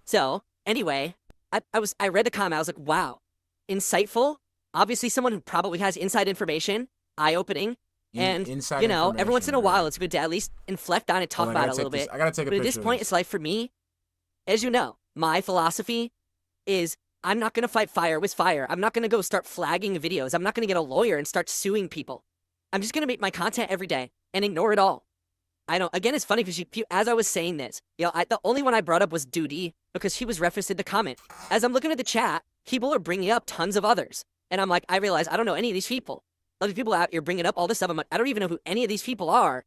So, anyway, I read the comment, I was like, wow, insightful. Obviously someone who probably has inside information, eye-opening, and, every once in a while it's good to at least inflect on it, talk about it a little bit. I gotta take a picture. But at this point, it's like, for me, as you know, my philosophy is I'm not going to fight fire with fire. I'm not going to go start flagging videos. I'm not going to get a lawyer and start suing people. I'm just going to make my content every day and ignore it all. I don't. Again, it's funny because as I was saying this, the only one I brought up was Duty because he was referenced in the comment. As I'm looking at the chat, people are bringing up tons of others. And I'm like, I realize I don't know any of these people. Other people out here bringing up all this stuff. I'm like, I don't even know who any of these people are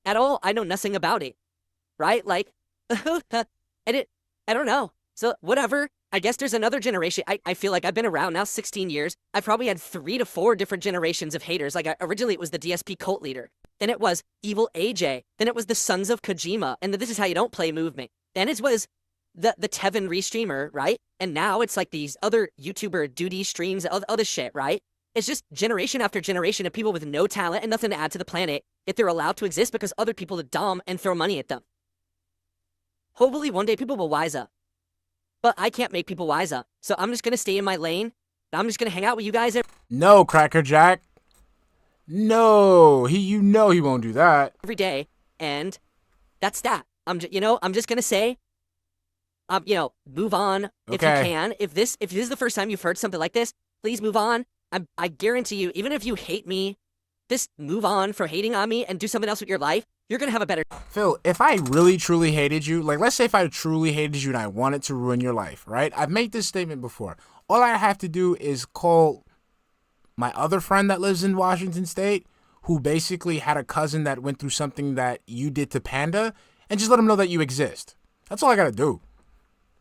at all. I know nothing about it. Right? Like, I don't know. So whatever. I guess there's another generation. I feel like I've been around now 16 years. I've probably had 3 to 4 different generations of haters. Like originally it was the DSP cult leader. Then it was Evil AJ. Then it was the Sons of Kojima. And this is how you don't play movement. Then it was the Tevin restreamer, right? And now it's like these other YouTuber duty streams, other shit, right? It's just generation after generation of people with no talent and nothing to add to the planet, yet they're allowed to exist because other people are dumb and throw money at them. Hopefully one day people will wise up. But I can't make people wise up. So I'm just going to stay in my lane. I'm just going to hang out with you guys No, Cracker Jack. No, he won't do that. every day. And that's that. I'm just going to say, move on if you can. If this is the first time you've heard something like this, please move on. I guarantee you, even if you hate me, just move on for hating on me and do something else with your life. You're going to have a better... Phil, if I really truly hated you, like let's say if I truly hated you and I wanted to ruin your life, right? I've made this statement before. All I have to do is call my other friend that lives in Washington State, who basically had a cousin that went through something that you did to Panda, and just let him know that you exist. That's all I got to do.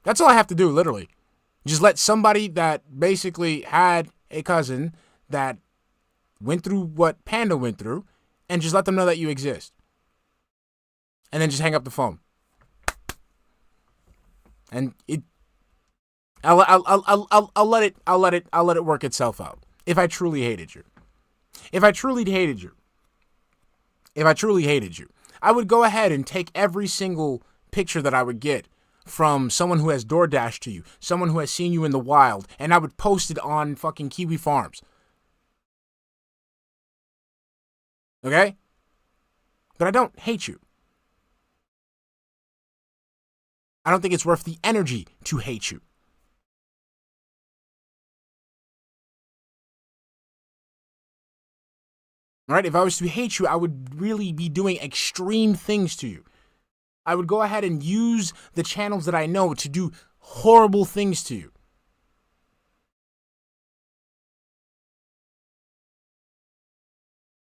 That's all I have to do, literally. Just let somebody that basically had a cousin that went through what Panda went through, and just let them know that you exist. And then just hang up the phone. And I'll let it work itself out. If I truly hated you. If I truly hated you, I would go ahead and take every single picture that I would get from someone who has DoorDash to you, someone who has seen you in the wild, and I would post it on fucking Kiwi Farms. Okay? But I don't hate you. I don't think it's worth the energy to hate you. All right? If I was to hate you, I would really be doing extreme things to you. I would go ahead and use the channels that I know to do horrible things to you.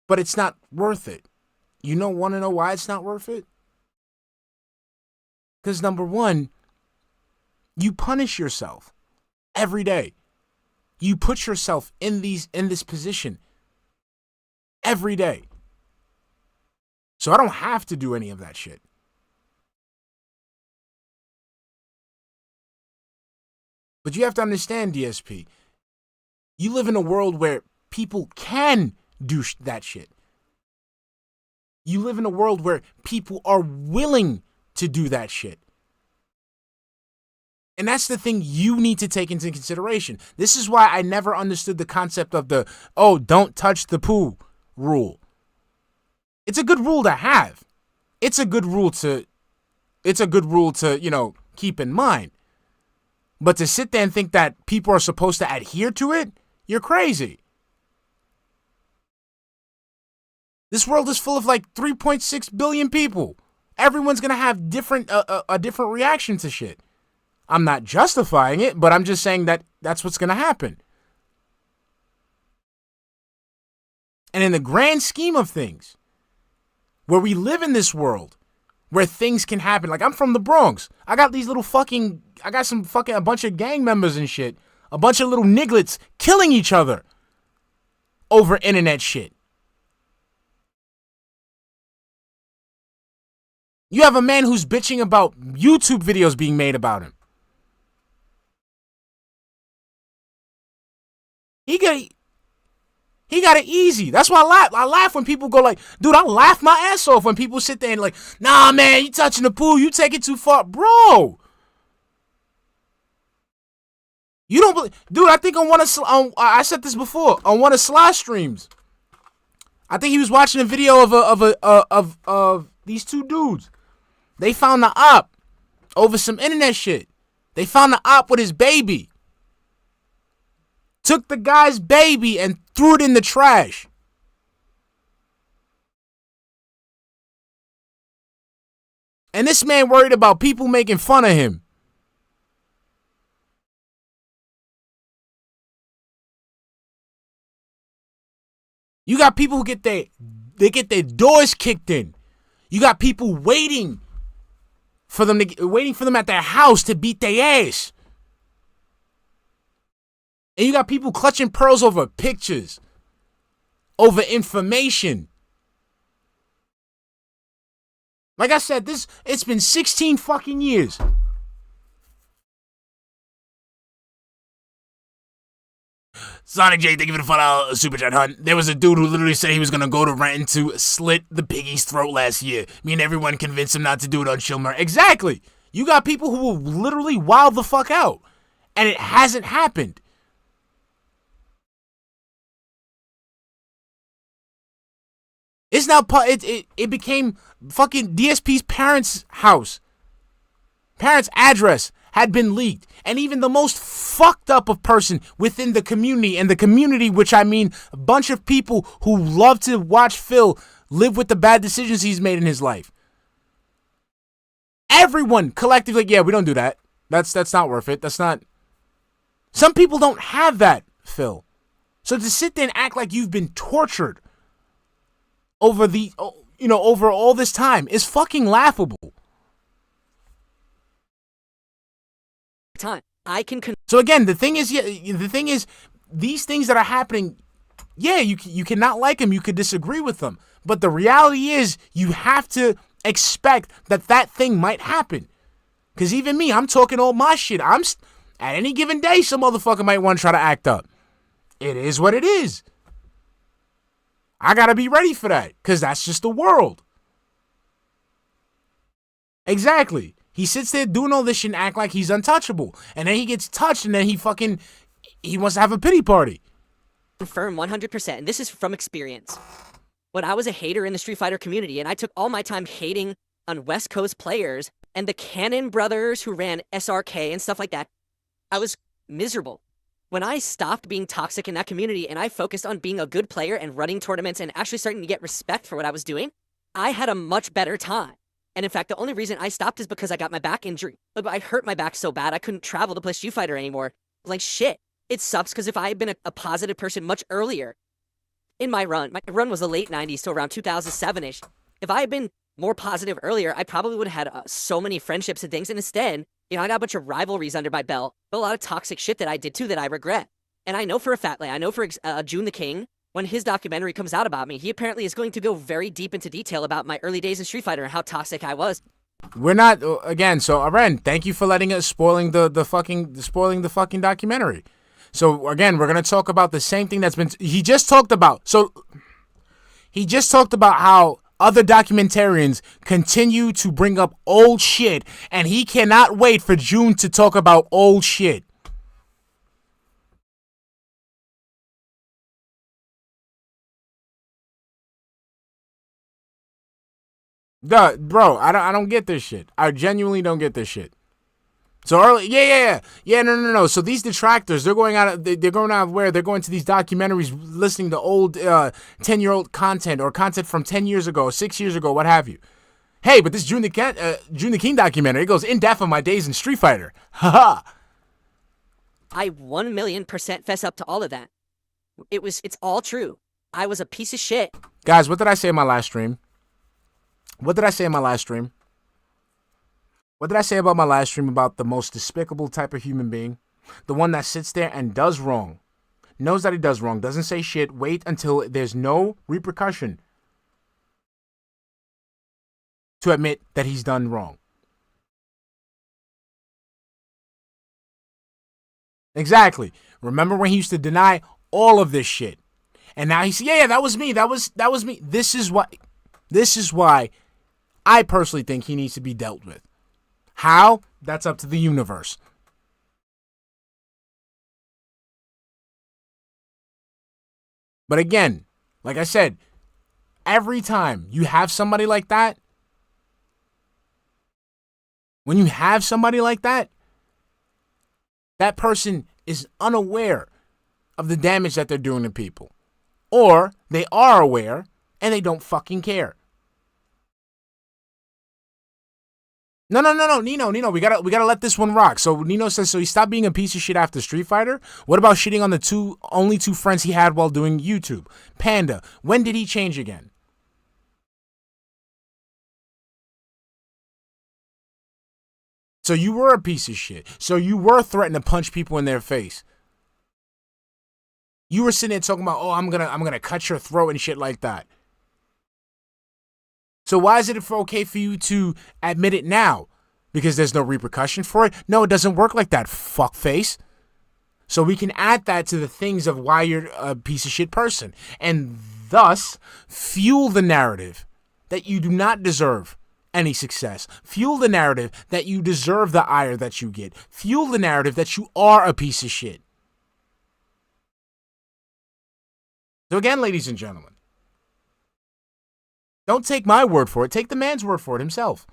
But it's not worth it. You want to know why it's not worth it? Because number one, you punish yourself every day. You put yourself in this position every day. So I don't have to do any of that shit. But you have to understand, DSP, you live in a world where people can do that shit. You live in a world where people are willing to do that shit. And that's the thing you need to take into consideration. This is why I never understood the concept of the, don't touch the poo rule. It's a good rule to have. It's a good rule to it's a good rule to, keep in mind. But to sit there and think that people are supposed to adhere to it, you're crazy. This world is full of like 3.6 billion people. Everyone's going to have a different reaction to shit. I'm not justifying it, but I'm just saying that that's what's going to happen. And in the grand scheme of things, where we live in this world, where things can happen. Like, I'm from the Bronx. I got a bunch of gang members and shit. A bunch of little nigglets killing each other over internet shit. You have a man who's bitching about YouTube videos being made about him. He got it easy. That's why I laugh when people go like, dude, I laugh my ass off when people sit there and like, nah, man, you touching the pool, you take it too far. Bro. You don't believe, dude, I think I said this before, on one of Sly streams. I think he was watching a video of these two dudes. They found the op over some internet shit. They found the op with his baby. Took the guy's baby and threw it in the trash. And this man worried about people making fun of him. You got people who get their doors kicked in. You got people waiting for them at their house to beat their ass. And you got people clutching pearls over pictures, over information. Like I said, it's been 16 fucking years. Sonic J, thank you for the $5 super chat, hunt. There was a dude who literally said he was gonna go to Rant to slit the piggy's throat last year. Me and everyone convinced him not to do it on Shilmer. Exactly. You got people who will literally wild the fuck out. And it hasn't happened. It's now it became fucking DSP's parents' house. Parents' address had been leaked. And even the most fucked up of person within the community, and the community, which I mean a bunch of people who love to watch Phil live with the bad decisions he's made in his life. Everyone collectively, yeah, we don't do that. That's not worth it. That's not. Some people don't have that, Phil. So to sit there and act like you've been tortured over over all this time is fucking laughable. Time. So again, the thing is, these things that are happening, yeah, you cannot like them, you could disagree with them, but the reality is, you have to expect that thing might happen. Because even me, I'm talking all my shit. At any given day, some motherfucker might want to try to act up. It is what it is. I gotta be ready for that, because that's just the world. Exactly. He sits there doing all this shit and act like he's untouchable. And then he gets touched and then he wants to have a pity party. Confirm 100%, and this is from experience. When I was a hater in the Street Fighter community, and I took all my time hating on West Coast players and the Cannon brothers who ran SRK and stuff like that, I was miserable. When I stopped being toxic in that community and I focused on being a good player and running tournaments and actually starting to get respect for what I was doing, I had a much better time. And in fact, the only reason I stopped is because I got my back injury. I hurt my back so bad I couldn't travel to play Street Fighter anymore. Like, shit. It sucks because if I had been a positive person much earlier in my run was the late 90s, so around 2007-ish. If I had been more positive earlier, I probably would have had so many friendships and things. And instead, I got a bunch of rivalries under my belt, but a lot of toxic shit that I did too that I regret. And I know for a fact, I know for June the King, when his documentary comes out about me, he apparently is going to go very deep into detail about my early days in Street Fighter and how toxic I was. We're not again. So Aren, thank you for letting us spoiling the fucking documentary. So again, we're gonna talk about the same thing he just talked about. So he just talked about how other documentarians continue to bring up old shit, and he cannot wait for June to talk about old shit. Duh, bro, I don't get this shit. I genuinely don't get this shit. So early, no. So these detractors, they're going out of where? They're going to these documentaries, listening to old 10-year-old content or content from 10 years ago, 6 years ago, what have you. Hey, but this June the King documentary, it goes in depth on my days in Street Fighter. Haha. I 1,000,000% fess up to all of that. It's all true. I was a piece of shit. Guys, what did I say in my last stream? What did I say in my last stream? What did I say about my last stream about the most despicable type of human being? The one that sits there and does wrong. Knows that he does wrong. Doesn't say shit. Wait until there's no repercussion to admit that he's done wrong. Exactly. Remember when he used to deny all of this shit? And now he's, yeah, that was me. That was me. This is why I personally think he needs to be dealt with. How? That's up to the universe. But again, like I said, every time you have somebody like that, when you have somebody like that, that person is unaware of the damage that they're doing to people. Or they are aware and they don't fucking care. No, Nino, we gotta let this one rock. So Nino says, so he stopped being a piece of shit after Street Fighter? What about shitting on the only two friends he had while doing YouTube? Panda, when did he change again? So you were a piece of shit. So you were threatening to punch people in their face. You were sitting there talking about, oh, I'm gonna cut your throat and shit like that. So why is it okay for you to admit it now? Because there's no repercussion for it? No, it doesn't work like that, fuckface. So we can add that to the things of why you're a piece of shit person. And thus, fuel the narrative that you do not deserve any success. Fuel the narrative that you deserve the ire that you get. Fuel the narrative that you are a piece of shit. So again, ladies and gentlemen, don't take my word for it. Take the man's word for it himself.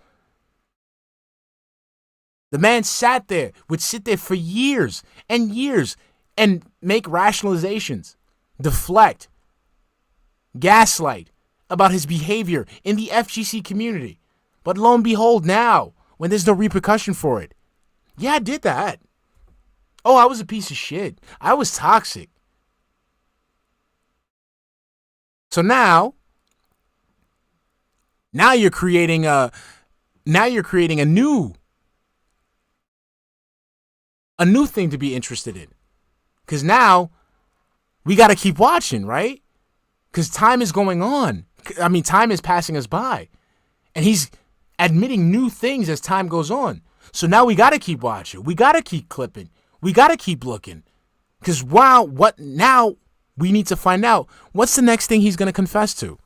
The man would sit there for years and years and make rationalizations, deflect, gaslight about his behavior in the FGC community. But lo and behold, now, when there's no repercussion for it, yeah, I did that. Oh, I was a piece of shit. I was toxic. So now you're creating a new thing to be interested in. Because now we got to keep watching, right? Because time is going on. I mean, time is passing us by. And he's admitting new things as time goes on. So now we got to keep watching. We got to keep clipping. We got to keep looking. Because now we need to find out what's the next thing he's going to confess to.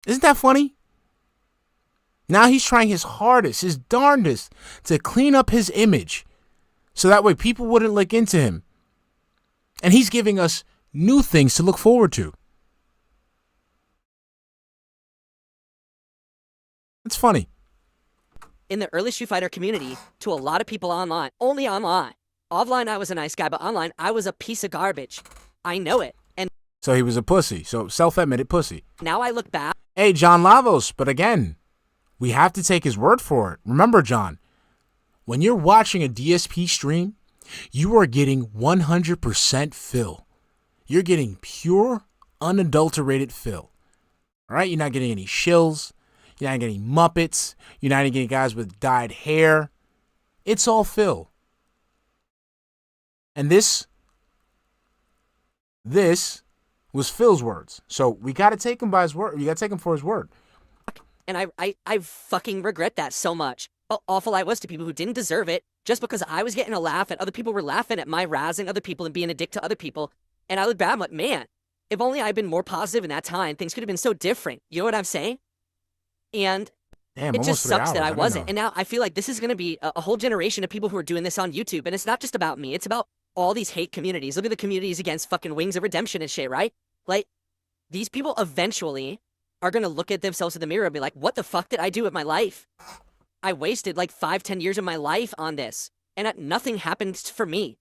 Isn't that funny? Now he's trying his hardest, his darndest to clean up his image so that way people wouldn't look into him. And he's giving us new things to look forward to. It's funny. In the early Street Fighter community, to a lot of people online, only online. Offline, I was a nice guy, but online, I was a piece of garbage. I know it. And so he was a pussy. So self-admitted pussy. Now I look back. Hey, John Lavos, but again, we have to take his word for it. Remember, John, when you're watching a DSP stream, you are getting 100% fill. You're getting pure, unadulterated fill. All right? You're not getting any shills. You're not getting Muppets. You're not getting guys with dyed hair. It's all fill. And this was Phil's words. So we got to take him by his word. You got to take him for his word. And I fucking regret that so much. How awful I was to people who didn't deserve it just because I was getting a laugh and other people were laughing at my razzing other people and being a dick to other people. And I look back, I'm like, man, if only I'd been more positive in that time, things could have been so different. You know what I'm saying? And damn, it just sucks that I wasn't. Know. And now I feel like this is going to be a whole generation of people who are doing this on YouTube. And it's not just about me. It's about all these hate communities. Look at the communities against fucking Wings of Redemption and shit, right? Like, these people eventually are gonna look at themselves in the mirror and be like, what the fuck did I do with my life? I wasted like 5-10 years of my life on this, and nothing happened for me.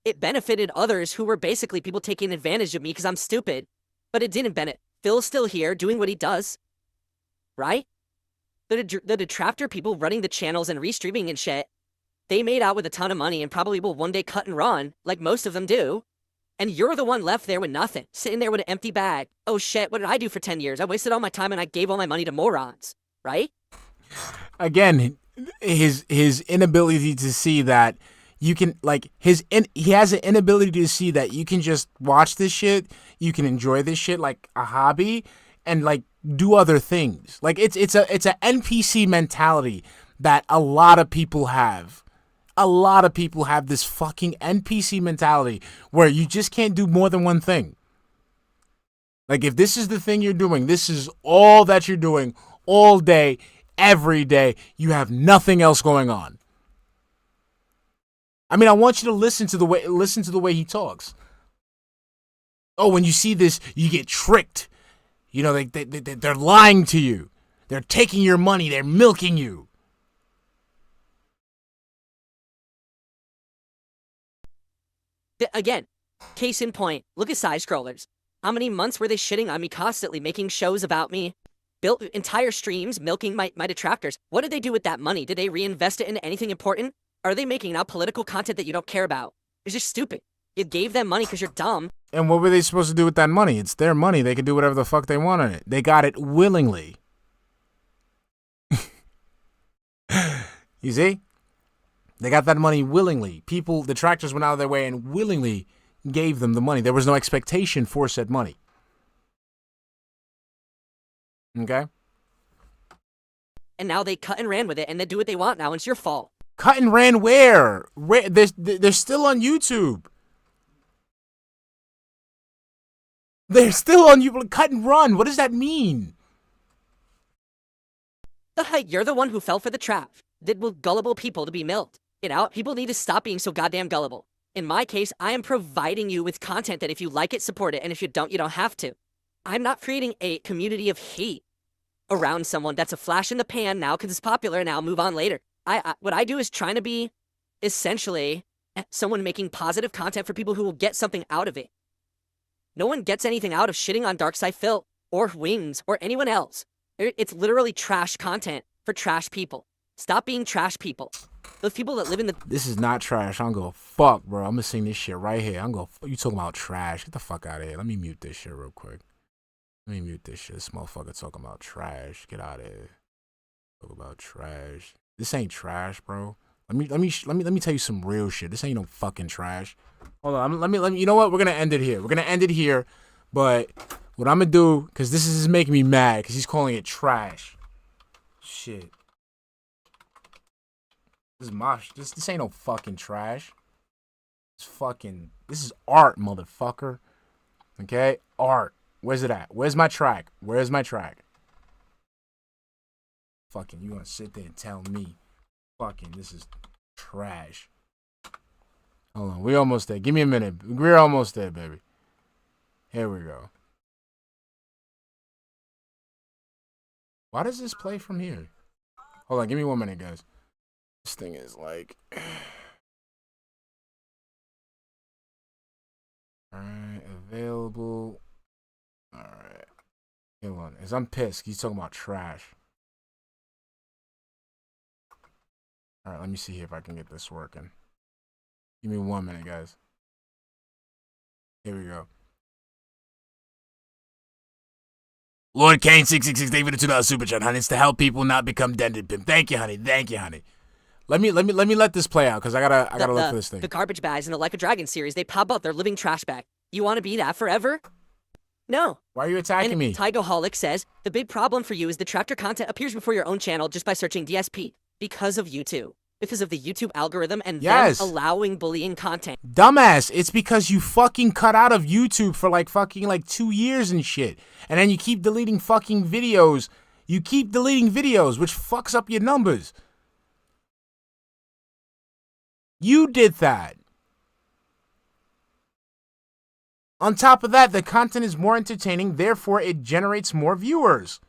It benefited others who were basically people taking advantage of me because I'm stupid, but it didn't benefit. Phil's still here doing what he does, right? The detractor people running the channels and restreaming and shit, they made out with a ton of money and probably will one day cut and run, like most of them do. And you're the one left there with nothing, sitting there with an empty bag. Oh shit, what did I do for 10 years? I wasted all my time and I gave all my money to morons, right? Again, his inability to see that you can, like, he has an inability to see that you can just watch this shit, you can enjoy this shit like a hobby, and like do other things. Like it's a NPC mentality that a lot of people have. A lot of people have this fucking NPC mentality where you just can't do more than one thing. Like, if this is the thing you're doing, this is all that you're doing all day, every day, you have nothing else going on. I mean, I want you to listen to the way he talks. Oh, when you see this, you get tricked. You know, they're lying to you. They're taking your money. They're milking you. Again, case in point, look at side scrollers. How many months were they shitting on me constantly, making shows about me? Built entire streams, milking my detractors. What did they do with that money? Did they reinvest it into anything important? Or are they making now political content that you don't care about? It's just stupid. You gave them money because you're dumb. And what were they supposed to do with that money? It's their money. They could do whatever the fuck they want on it. They got it willingly. You see? They got that money willingly. People, detractors went out of their way and willingly gave them the money. There was no expectation for said money. Okay? And now they cut and ran with it, and they do what they want now, and it's your fault. Cut and ran where? They're still on YouTube. They're still on YouTube. Cut and run. What does that mean? You're the one who fell for the trap. Did with gullible people to be milked. You know, people need to stop being so goddamn gullible. In my case, I am providing you with content that if you like it, support it, and if you don't, you don't have to. I'm not creating a community of hate around someone that's a flash in the pan now because it's popular and I'll move on later. What I do is trying to be essentially someone making positive content for people who will get something out of it. No one gets anything out of shitting on darksydephil or Wings or anyone else. It's literally trash content for trash people. Stop being trash people. Those people that live in the... This is not trash. I'm gonna fuck, bro. I'm gonna sing this shit right here. You talking about trash. Get the fuck out of here. Let me mute this shit real quick. Let me mute this shit. This motherfucker talking about trash. Get out of here. Talk about trash. This ain't trash, bro. Let me tell you some real shit. This ain't no fucking trash. Hold on. Let me. You know what? We're gonna end it here. We're gonna end it here. But what I'm gonna do, because this is making me mad, because he's calling it trash. Shit. This ain't no fucking trash. This is art, motherfucker. Okay? Art. Where's it at? Where's my track? Where's my track? Fucking, you gonna sit there and tell me, fucking, this is trash. Hold on, we almost there. Give me a minute. We're almost there, baby. Here we go. Why does this play from here? Hold on, give me 1 minute, guys. This thing is like... Alright, available. Alright. Hold on, as I'm pissed, he's talking about trash. Alright, let me see if I can get this working. Give me 1 minute, guys. Here we go. Lord Kane 666, thank you for the $2 super chat, honey. It's to help people not become dented pimp. Thank you, honey. Thank you, honey. Let me let this play out because I gotta look for this thing. The garbage bags in the Like a Dragon series, they pop up their living trash bag. You want to be that forever? No. Why are you attacking me? Tygoholic says, the big problem for you is detractor content appears before your own channel just by searching DSP because of YouTube. Because of the YouTube algorithm and them allowing bullying content. Dumbass, it's because you fucking cut out of YouTube for like 2 years and shit. And then you keep deleting fucking videos. You keep deleting videos, which fucks up your numbers. You did that. On top of that, the content is more entertaining, therefore it generates more viewers.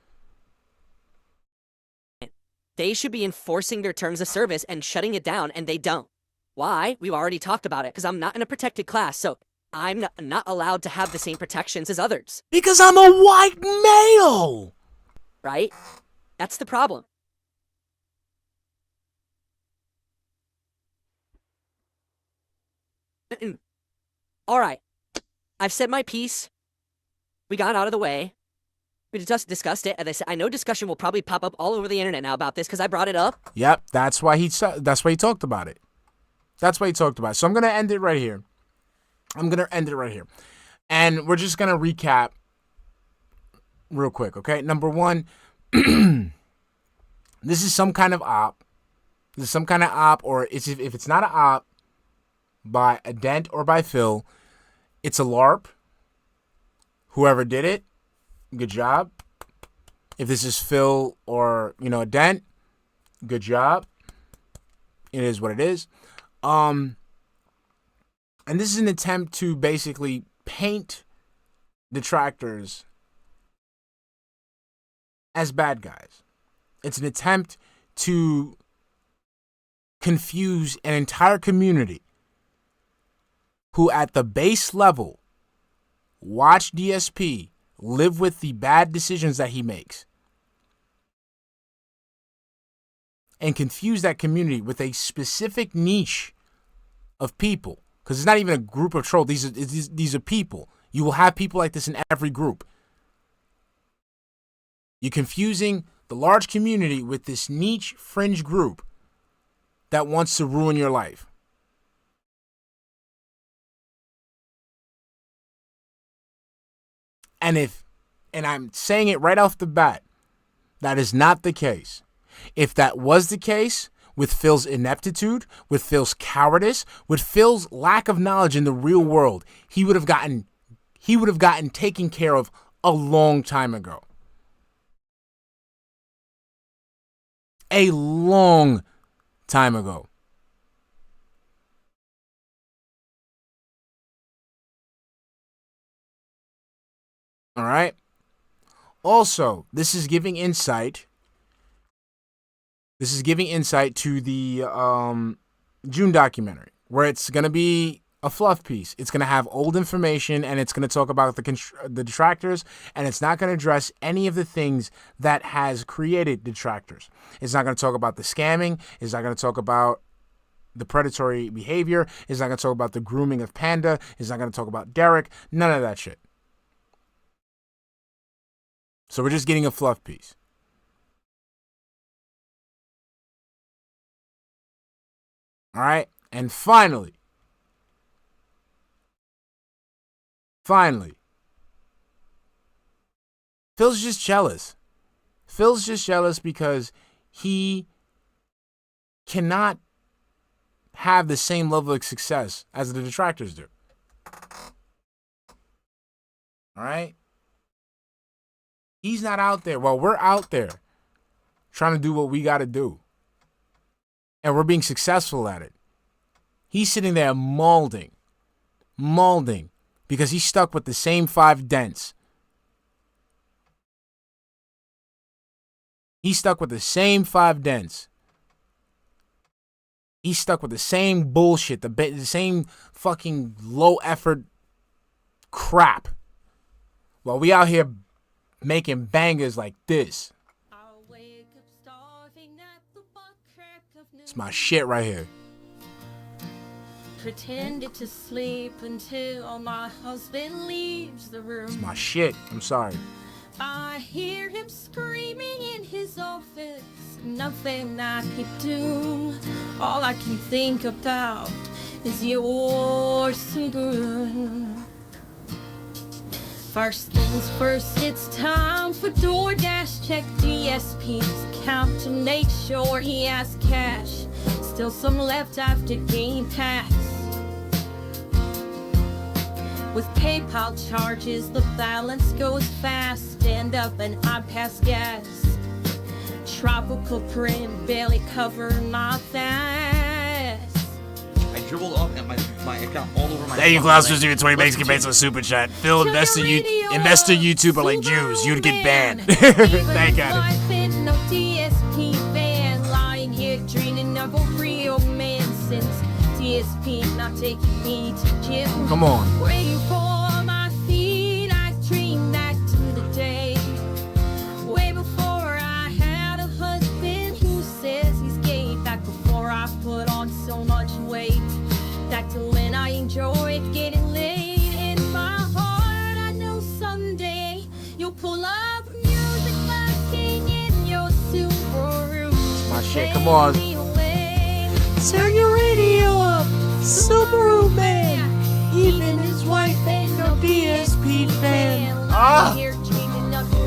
They should be enforcing their terms of service and shutting it down, and they don't. Why? We've already talked about it, because I'm not in a protected class, so I'm not allowed to have the same protections as others. Because I'm a white male! Right? That's the problem. Alright. I've said my piece. We got out of the way. We just discussed it, and I know discussion will probably pop up all over the internet now about this because I brought it up. Yep, that's why he talked about it. That's why he talked about it. So I'm gonna end it right here. And we're just gonna recap real quick, okay? Number one, this is some kind of op. This is some kind of op, or if it's not an op by a dent or by Phil, it's a LARP. Whoever did it, good job. If this is Phil or, a dent, good job. It is what it is. And this is an attempt to basically paint detractors as bad guys. It's an attempt to confuse an entire community who at the base level watch DSP live with the bad decisions that he makes and confuse that community with a specific niche of people, because it's not even a group of trolls. These are people. You will have people like this in every group. You're confusing the large community with this niche fringe group that wants to ruin your life. And I'm saying it right off the bat, that is not the case. If that was the case, with Phil's ineptitude, with Phil's cowardice, with Phil's lack of knowledge in the real world, he would have gotten taken care of a long time ago. A long time ago. All right. Also, this is giving insight. This is giving insight to the June documentary, where it's going to be a fluff piece. It's going to have old information, and it's going to talk about the detractors, and it's not going to address any of the things that has created detractors. It's not going to talk about the scamming. It's not going to talk about the predatory behavior. It's not going to talk about the grooming of Panda. It's not going to talk about Derek. None of that shit. So we're just getting a fluff piece. All right. And finally, Phil's just jealous. Phil's just jealous because he cannot have the same level of success as the detractors do. All right. He's not out there. Well, we're out there trying to do what we got to do. And we're being successful at it. He's sitting there molding, because he's stuck with the same 5 dents. He's stuck with the same 5 dents. He's stuck with the same bullshit, the same fucking low effort crap. While we out here making bangers like this. It's my shit right here. Pretended to sleep until my husband leaves the room. It's my shit. I'm sorry. I hear him screaming in his office. Nothing I could do. All I can think about is your cigarette. First things first, it's time for DoorDash. Check DSP's account to make sure he has cash. Still some left after Game Pass. With PayPal charges, the balance goes fast. End up and I pass gas. Tropical print barely cover my fast. I dribbled up at my account all over my. Thank you, fucking Klaus, leg. for doing 20 Let's Mexican continue. pesos with super chat. Phil, investor YouTuber like Jews. You'd get banned. Thank Thank God. No DSP fan, lying here dreaming of a real man since DSP not taking me to gym. Come on. Waiting for my feet, I dream back to the day way before I had a husband who says he's gay. Back before I put on so much weight. Back to when I enjoyed getting laid. In my heart, I know someday you'll pull up music blasting in your Subaru. My shit, come on. Turn your radio up, Subaru man. Even his wife ain't no DSP fan. Ah, this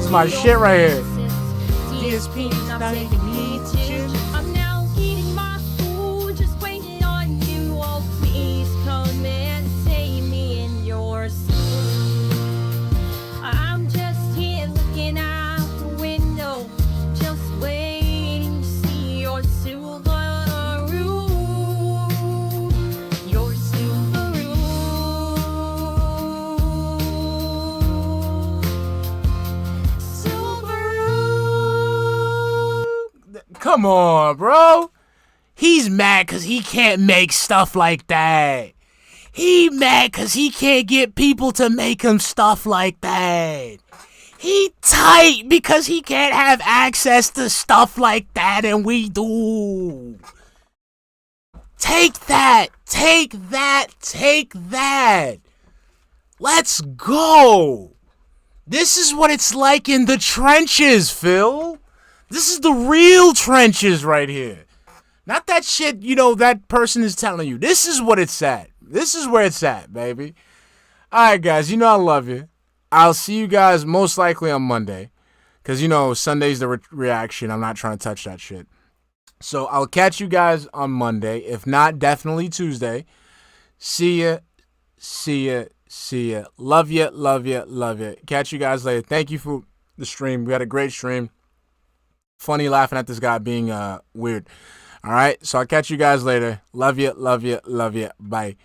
is my shit right here. DSP not taking me to gym. I'm now eating my food, just waiting on you. Oh, please come and save me in your sleep. I'm just here looking out the window, just waiting to see your Subaru. Your Subaru. Come on, bro. He's mad because he can't make stuff like that. He mad because he can't get people to make him stuff like that. He tight because he can't have access to stuff like that, and we do. Take that. Take that. Take that. Let's go. This is what it's like in the trenches, Phil. This is the real trenches right here. Not that shit, that person is telling you. This is what it's at. This is where it's at, baby. All right, guys, I love you. I'll see you guys most likely on Monday. Because, Sunday's the reaction. I'm not trying to touch that shit. So I'll catch you guys on Monday. If not, definitely Tuesday. See ya. See ya. See ya. Love ya. Love ya. Love ya. Catch you guys later. Thank you for the stream. We had a great stream. Funny laughing at this guy being weird. All right. So I'll catch you guys later. Love ya. Love ya. Love ya. Bye.